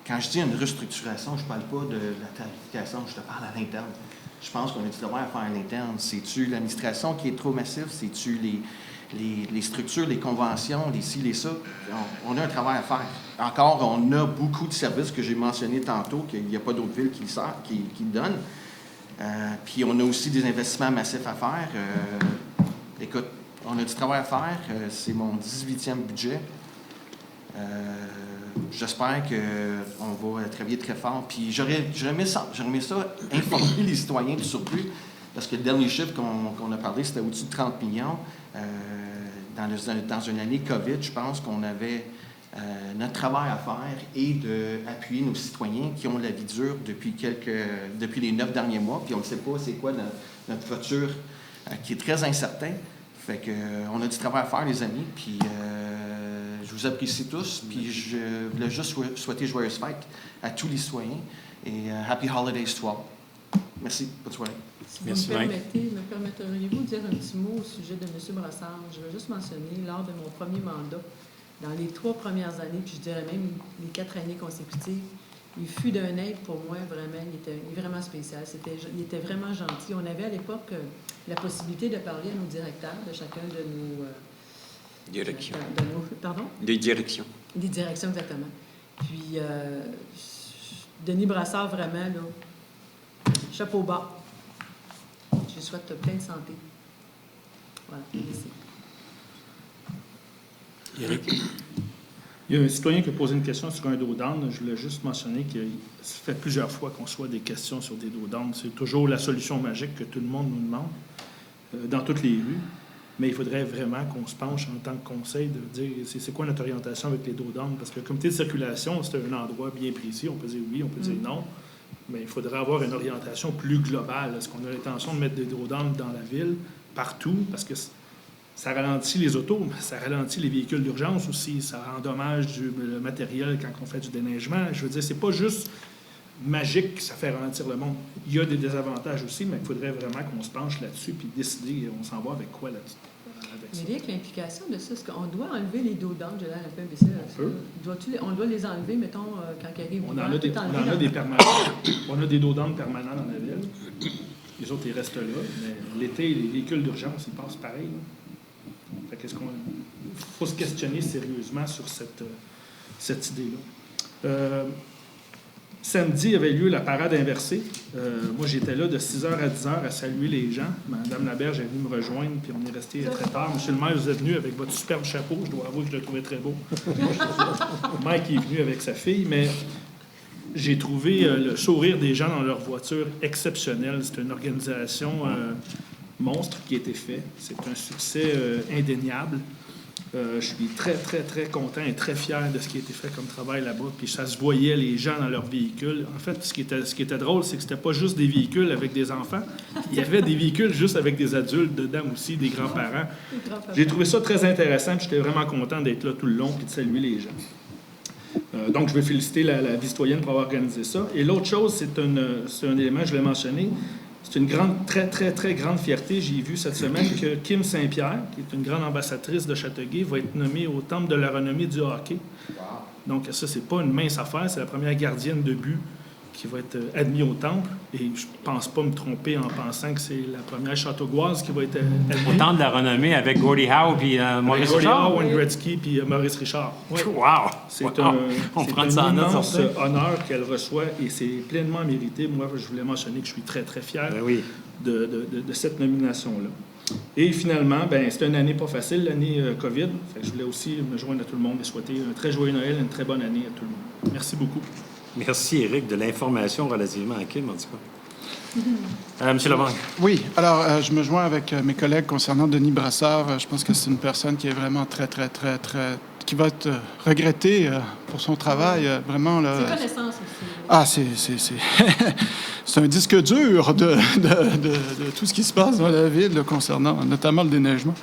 quand je dis une restructuration, je ne parle pas de la tarification, je te parle à l'interne. Je pense qu'on a du travail à faire à l'interne. C'est-tu l'administration qui est trop massive? C'est-tu les structures, les conventions, les ci, les ça? On a un travail à faire. Encore, on a beaucoup de services que j'ai mentionnés tantôt, qu'il n'y a pas d'autres villes qui le donnent. Puis on a aussi des investissements massifs à faire. Écoute, on a du travail à faire. C'est mon 18e budget. J'espère qu'on va travailler très fort. Puis j'aurais aimé ça informer les citoyens du surplus, parce que le dernier chiffre qu'on a parlé, c'était au-dessus de 30 millions. Dans une année COVID, je pense qu'on avait notre travail à faire et d'appuyer nos citoyens qui ont la vie dure depuis les 9 derniers mois, puis on ne sait pas c'est quoi notre futur qui est très incertain. Fait qu'on a du travail à faire, les amis, puis je vous apprécie tous, puis je voulais juste souhaiter joyeuse fête à tous les citoyens et Happy Holidays to all. Merci. Bonne soirée. Si vous me permetteriez-vous de dire un petit mot au sujet de M. Brassard? Je veux juste mentionner, lors de mon premier mandat, dans les 3 premières années, puis je dirais même les 4 années consécutives, il fut d'un aide pour moi, vraiment, il était vraiment spécial. Il était vraiment gentil. On avait à l'époque la possibilité de parler à nos directeurs de chacun de nos... Directions. Pardon? Des directions. Des directions, exactement. Puis, Denis Brassard, vraiment, là, chapeau bas. Je lui souhaite plein de santé. Voilà, merci. Éric? Il y a un citoyen qui a posé une question sur un dos d'âne. Je voulais juste mentionner que ça fait plusieurs fois qu'on reçoit des questions sur des dos d'âne. C'est toujours la solution magique que tout le monde nous demande dans toutes les rues. Mais il faudrait vraiment qu'on se penche en tant que conseil de dire c'est quoi notre orientation avec les dos d'âne. Parce que le comité de circulation, c'est un endroit bien précis. On peut dire oui, on peut dire non. Mais il faudrait avoir une orientation plus globale. Est-ce qu'on a l'intention de mettre des dos d'âne dans la ville, partout? Parce que ça ralentit les autos, mais ça ralentit les véhicules d'urgence aussi. Ça endommage le matériel quand on fait du déneigement. Je veux dire, c'est pas juste magique que ça fait ralentir le monde. Il y a des désavantages aussi, mais il faudrait vraiment qu'on se penche là-dessus puis décider, on s'en va avec quoi là-dessus. Mais avec l'implication de ça, est-ce qu'on doit enlever les dos d'âne? J'ai l'air un peu imbécile. On doit les enlever, mettons, quand il arrive. On en a des permanents. On a des dos d'âne permanents dans la ville. Les autres, ils restent là. Mais l'été, les véhicules d'urgence, ils passent pareil. Fait qu'est-ce qu'on... faut se questionner sérieusement sur cette idée-là. Samedi avait lieu la parade inversée. Moi, j'étais là de 6h à 10h à saluer les gens. Mme Laberge est venue me rejoindre, puis on est resté très tard. Monsieur le maire, vous êtes venu avec votre superbe chapeau. Je dois avouer que je le trouvais très beau. Mike est venu avec sa fille, mais j'ai trouvé le sourire des gens dans leur voiture exceptionnel. C'est une organisation monstre qui a été fait. C'est un succès indéniable. Je suis très, très, très content et très fier de ce qui a été fait comme travail là-bas. Puis ça se voyait, les gens dans leurs véhicules. En fait, ce qui était drôle, c'est que c'était pas juste des véhicules avec des enfants. Il y avait des véhicules juste avec des adultes dedans aussi, des grands-parents. J'ai trouvé ça très intéressant. J'étais vraiment content d'être là tout le long et de saluer les gens. Donc, je veux féliciter la vie citoyenne pour avoir organisé ça. Et l'autre chose, c'est un élément, je l'ai mentionné, c'est une grande, très, très, très grande fierté. J'ai vu cette semaine que Kim Saint-Pierre, qui est une grande ambassadrice de Châteauguay, va être nommée au Temple de la renommée du hockey. Donc, ça, c'est pas une mince affaire. C'est la première gardienne de but qui va être admise au Temple. Et je pense pas me tromper en pensant que c'est la première Châteauguoise qui va être admise. Au Temple de la renommée avec Gordie Howe puis Maurice Richard. Gordie Howe, Wayne Gretzky puis Maurice Richard. Oui. Wow! C'est On prend un ça en note, immense certain. honneur qu'elle reçoit et c'est pleinement mérité. Moi, je voulais mentionner que je suis très, très fier de cette nomination-là. Et finalement, c'était une année pas facile, l'année COVID. Fait que je voulais aussi me joindre à tout le monde et souhaiter un très joyeux Noël et une très bonne année à tout le monde. Merci beaucoup. Merci, Éric, de l'information relativement à Kim, en tout cas. Monsieur Levac. Oui. Alors, je me joins avec mes collègues concernant Denis Brassard. Je pense que c'est une personne qui est vraiment très, très, très, très... qui va être regrettée pour son travail. Vraiment, là... C'est connaissance aussi. Ah, c'est un disque dur de tout ce qui se passe dans la ville concernant notamment le déneigement.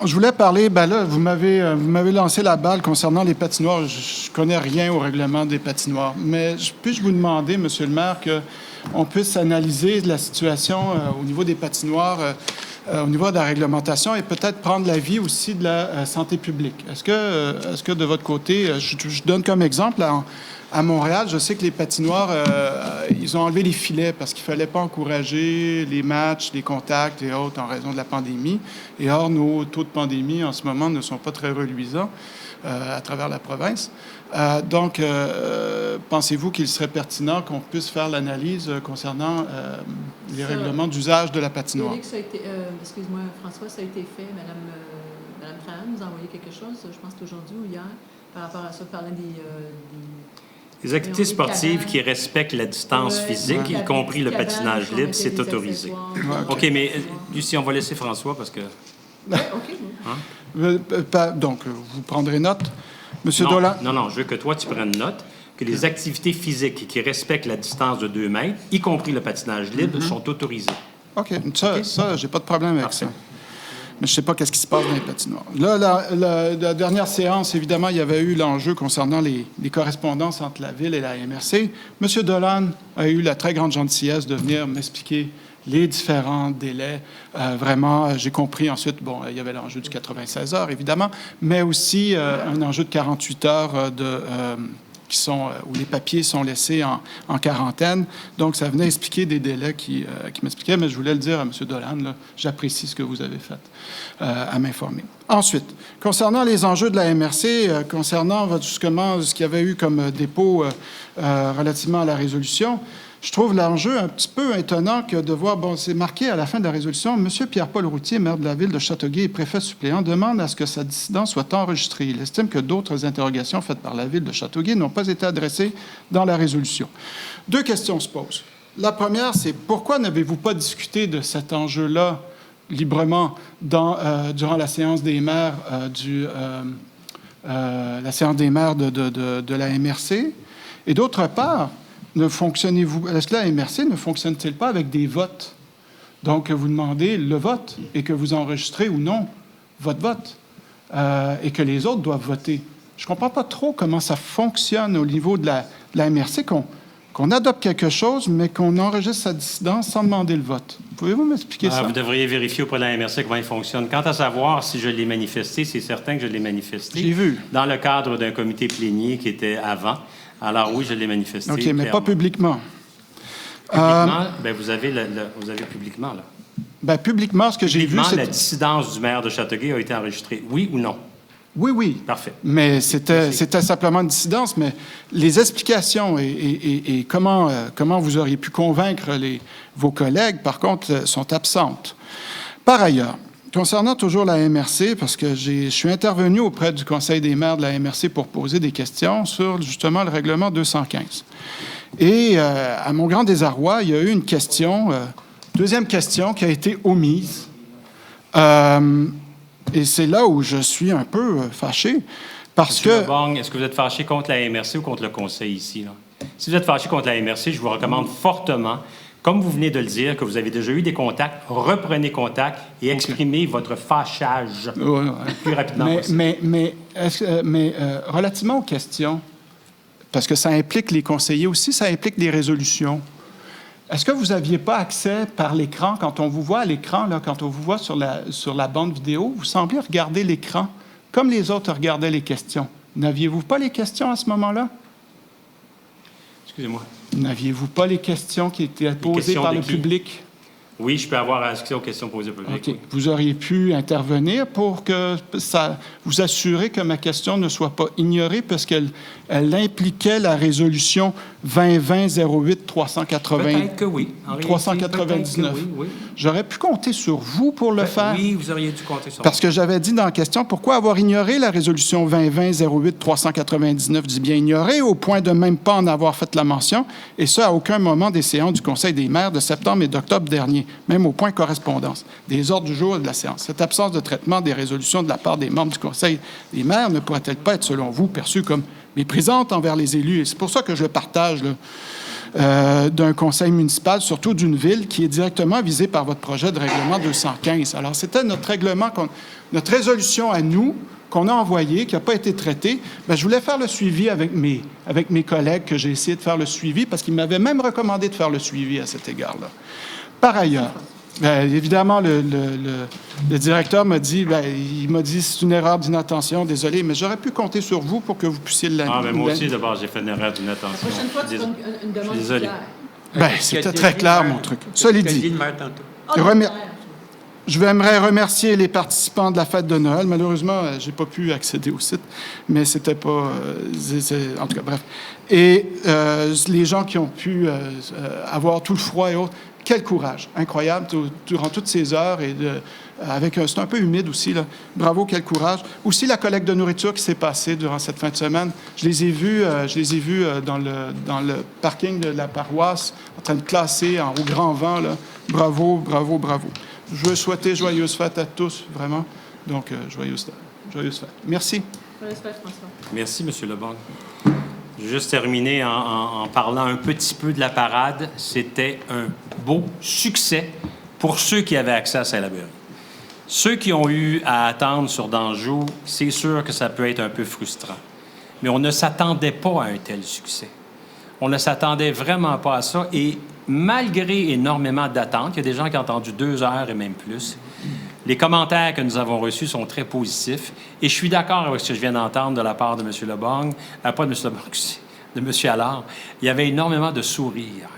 Je voulais parler, là, vous m'avez lancé la balle concernant les patinoires. Je connais rien au règlement des patinoires, mais puis-je vous demander, Monsieur le maire, qu'on puisse analyser la situation au niveau des patinoires, au niveau de la réglementation et peut-être prendre l'avis aussi de la santé publique. Est-ce que de votre côté, je donne comme exemple, à Montréal, je sais que les patinoires, ils ont enlevé les filets parce qu'il ne fallait pas encourager les matchs, les contacts et autres en raison de la pandémie. Et or, nos taux de pandémie en ce moment ne sont pas très reluisants à travers la province. Donc, pensez-vous qu'il serait pertinent qu'on puisse faire l'analyse concernant les règlements d'usage de la patinoire? Félix, excuse-moi, François, ça a été fait. Madame Trahan nous a envoyé quelque chose, je pense que aujourd'hui ou hier, par rapport à ça, parlant Les activités sportives qui respectent la distance physique, y compris le patinage libre, c'est autorisé. OK, mais Lucie, on va laisser François parce que... Donc, vous prendrez note. Monsieur Dolan? Non, je veux que toi, tu prennes note que les activités physiques qui respectent la distance de 2 mètres, y compris le patinage libre, sont autorisées. OK. Ça, j'ai pas de problème avec ça. Mais je ne sais pas qu'est-ce qui se passe dans les patinoires. Là, la dernière séance, évidemment, il y avait eu l'enjeu concernant les correspondances entre la Ville et la MRC. M. Dolan a eu la très grande gentillesse de venir m'expliquer les différents délais. Vraiment, j'ai compris ensuite, il y avait l'enjeu du 96 heures, évidemment, mais aussi un enjeu de 48 heures où les papiers sont laissés en quarantaine. Donc, ça venait expliquer des délais qui m'expliquaient, mais je voulais le dire à M. Dolan, j'apprécie ce que vous avez fait à m'informer. Ensuite, concernant les enjeux de la MRC, concernant justement ce qu'il y avait eu comme dépôt relativement à la résolution, je trouve l'enjeu un petit peu étonnant que de voir, c'est marqué à la fin de la résolution, M. Pierre-Paul Routier, maire de la ville de Châteauguay et préfet suppléant, demande à ce que sa dissidence soit enregistrée. Il estime que d'autres interrogations faites par la ville de Châteauguay n'ont pas été adressées dans la résolution. 2 questions se posent. La première, c'est pourquoi n'avez-vous pas discuté de cet enjeu-là librement durant la séance des maires de la MRC? Et d'autre part, est-ce que la MRC ne fonctionne-t-il pas avec des votes? Donc, vous demandez le vote et que vous enregistrez ou non votre vote et que les autres doivent voter. Je ne comprends pas trop comment ça fonctionne au niveau de la MRC, qu'on adopte quelque chose, mais qu'on enregistre sa dissidence sans demander le vote. Pouvez-vous m'expliquer ça? Vous devriez vérifier auprès de la MRC comment il fonctionne. Quant à savoir si je l'ai manifesté, c'est certain que je l'ai manifesté. J'ai vu. Dans le cadre d'un comité plénier qui était avant. Alors oui, je l'ai manifesté. OK, mais pas publiquement. Publiquement, vous avez publiquement, là. Publiquement, ce que j'ai vu, c'est... la dissidence du maire de Châteauguay a été enregistrée. Oui ou non? Oui. Parfait. Mais c'était simplement une dissidence, mais les explications et comment vous auriez pu convaincre vos collègues, par contre, sont absentes. Par ailleurs, concernant toujours la MRC, parce que je suis intervenu auprès du Conseil des maires de la MRC pour poser des questions sur, justement, le règlement 215. Et, à mon grand désarroi, il y a eu une question, deuxième question, qui a été omise. Et c'est là où je suis un peu fâché, parce Monsieur que... Lebong, est-ce que vous êtes fâché contre la MRC ou contre le Conseil ici, là? Si vous êtes fâché contre la MRC, je vous recommande fortement, comme vous venez de le dire, que vous avez déjà eu des contacts, reprenez contact et exprimez votre fâchage le plus rapidement possible. Mais relativement aux questions, parce que ça implique les conseillers aussi, ça implique les résolutions. Est-ce que vous n'aviez pas accès par l'écran, quand on vous voit à l'écran, là, quand on vous voit sur la bande vidéo, vous semblez regarder l'écran comme les autres regardaient les questions. N'aviez-vous pas les questions à ce moment-là? Excusez-moi. N'aviez-vous pas les questions qui étaient posées par le public? Oui, je peux avoir accès aux questions posées au public. OK. Vous auriez pu intervenir pour que ça vous assurer que ma question ne soit pas ignorée parce qu'elle impliquait la résolution 2020-08-380. Peut-être que oui. En réalité, 399. peut-être que oui. J'aurais pu compter sur vous pour le faire. Oui, vous auriez dû compter sur Parce que j'avais dit dans la question, pourquoi avoir ignoré la résolution 2020-08-399? Je dis bien ignoré, au point de même pas en avoir fait la mention, et ce, à aucun moment des séances du Conseil des maires de septembre et d'octobre dernier, même au point correspondance, des ordres du jour et de la séance. Cette absence de traitement des résolutions de la part des membres du Conseil des maires ne pourrait-elle pas être, selon vous, perçue comme méprisante envers les élus? Et c'est pour ça que je le partage, là. D'un conseil municipal, surtout d'une ville qui est directement visée par votre projet de règlement 215. Alors, c'était notre règlement, notre résolution à nous, qu'on a envoyée, qui n'a pas été traitée. Bien, je voulais faire le suivi avec mes collègues, que j'ai essayé de faire le suivi, parce qu'ils m'avaient même recommandé de faire le suivi à cet égard-là. Par ailleurs, bien, évidemment, le directeur m'a dit, c'est une erreur d'inattention, désolé, mais j'aurais pu compter sur vous pour que vous puissiez l'annoncer. Ah, mais moi aussi, d'abord, j'ai fait une erreur d'inattention. La prochaine fois, tu feras une demande désolé. claire. Bien, c'était très clair, mon truc. Cela dit, Oh, je voudrais remercier les participants de la fête de Noël. Malheureusement, je n'ai pas pu accéder au site, mais c'était pas... en tout cas, bref. Et les gens qui ont pu avoir tout le froid et autres, quel courage, incroyable, durant toutes ces heures, et c'est un peu humide aussi, là. Bravo, quel courage. Aussi, la collecte de nourriture qui s'est passée durant cette fin de semaine, je les ai vus dans le parking de la paroisse, en train de classer au grand vent, là. Bravo, bravo, bravo. Je veux souhaiter joyeuses fêtes à tous, vraiment. Donc, joyeuses fêtes. Merci. Joyeuses fêtes, François. Merci, M. Lebong. Je vais juste terminer en parlant un petit peu de la parade. C'était un beau succès pour ceux qui avaient accès à Saint-Laburie. Ceux qui ont eu à attendre sur Danjou, c'est sûr que ça peut être un peu frustrant. Mais on ne s'attendait pas à un tel succès. On ne s'attendait vraiment pas à ça. Et malgré énormément d'attentes, il y a des gens qui ont attendu 2 heures et même plus, les commentaires que nous avons reçus sont très positifs. Et je suis d'accord avec ce que je viens d'entendre de la part de M. Lebong, pas de M. Lebong, de M. Allard. Il y avait énormément de sourires.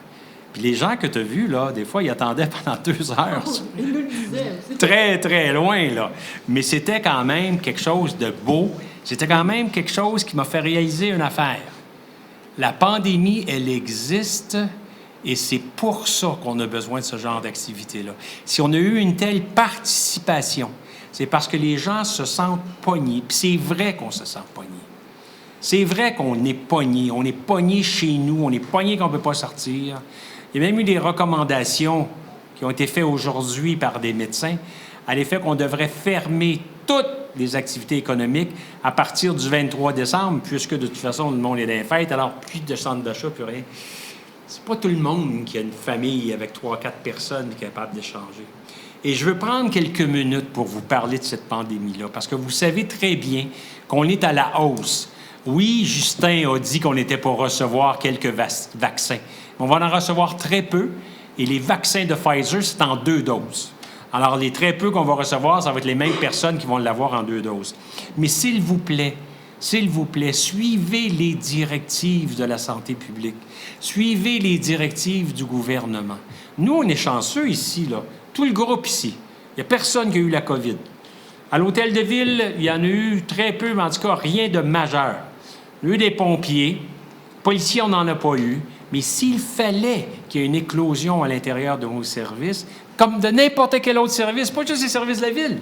Puis les gens que tu as vus, là, des fois, ils attendaient pendant 2 heures. Ils nous le disaient. Très, très loin, là. Mais c'était quand même quelque chose de beau. C'était quand même quelque chose qui m'a fait réaliser une affaire. La pandémie, elle existe, et c'est pour ça qu'on a besoin de ce genre d'activité-là. Si on a eu une telle participation, c'est parce que les gens se sentent pognés. Puis c'est vrai qu'on se sent pognés. C'est vrai qu'on est pognés. On est pognés chez nous. On est pognés qu'on ne peut pas sortir. Il y a même eu des recommandations qui ont été faites aujourd'hui par des médecins à l'effet qu'on devrait fermer toutes les activités économiques à partir du 23 décembre, puisque de toute façon, le monde est dans les fêtes, alors plus de centres d'achat, plus rien. C'est pas tout le monde qui a une famille avec 3-4 personnes qui est capable d'échanger. Et je veux prendre quelques minutes pour vous parler de cette pandémie-là, parce que vous savez très bien qu'on est à la hausse. Oui, Justin a dit qu'on était pour recevoir quelques vaccins. On va en recevoir très peu, et les vaccins de Pfizer, c'est en 2 doses. Alors, les très peu qu'on va recevoir, ça va être les mêmes personnes qui vont l'avoir en 2 doses. Mais s'il vous plaît, suivez les directives de la santé publique. Suivez les directives du gouvernement. Nous, on est chanceux ici, là. Tout le groupe ici. Il n'y a personne qui a eu la COVID. À l'hôtel de ville, il y en a eu très peu, mais en tout cas, rien de majeur. Il y a eu des pompiers. Policiers, on n'en a pas eu. Mais s'il fallait qu'il y ait une éclosion à l'intérieur de nos services, comme de n'importe quel autre service, pas juste les services de la ville.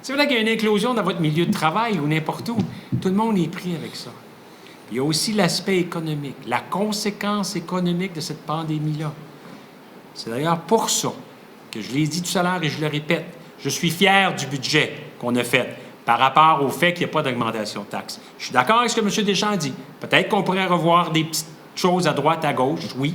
C'est vrai qu'il y a une éclosion dans votre milieu de travail ou n'importe où. Tout le monde est pris avec ça. Il y a aussi l'aspect économique, la conséquence économique de cette pandémie-là. C'est d'ailleurs pour ça que je l'ai dit tout à l'heure et je le répète, je suis fier du budget qu'on a faites par rapport au fait qu'il n'y a pas d'augmentation de taxes. Je suis d'accord avec ce que M. Deschamps dit. Peut-être qu'on pourrait revoir des petites choses à droite, à gauche, oui,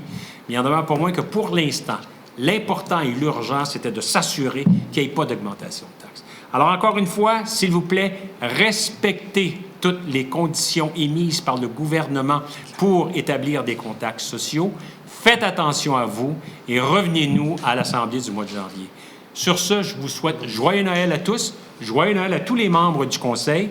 mais il en demeure pour moi que pour l'instant, l'important et l'urgent, c'était de s'assurer qu'il n'y ait pas d'augmentation de taxes. Alors, encore une fois, s'il vous plaît, respectez toutes les conditions émises par le gouvernement pour établir des contacts sociaux. Faites attention à vous et revenez-nous à l'Assemblée du mois de janvier. Sur ce, je vous souhaite joyeux Noël à tous, joyeux Noël à tous les membres du Conseil,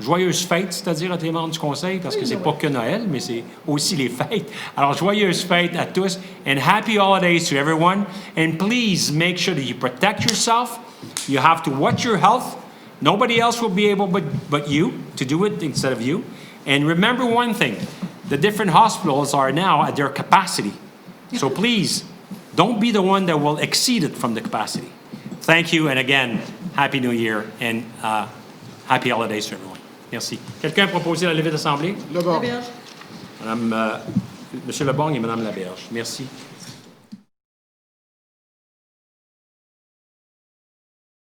joyeuses fêtes, c'est-à-dire à tous les membres du Conseil, parce que c'est pas que Noël, mais c'est aussi les fêtes. Alors, joyeuses fêtes à tous, and happy holidays to everyone. And please make sure that you protect yourself. You have to watch your health. Nobody else will be able but you to do it instead of you. And remember one thing, the different hospitals are now at their capacity. So please, don't be the one that will exceed it from the capacity. Thank you, and again, Happy New Year, and happy holidays to everyone. Merci. Quelqu'un a proposé la levée d'Assemblée? Leborgne. Laberge. Monsieur Leborgne et Madame Laberge. Merci.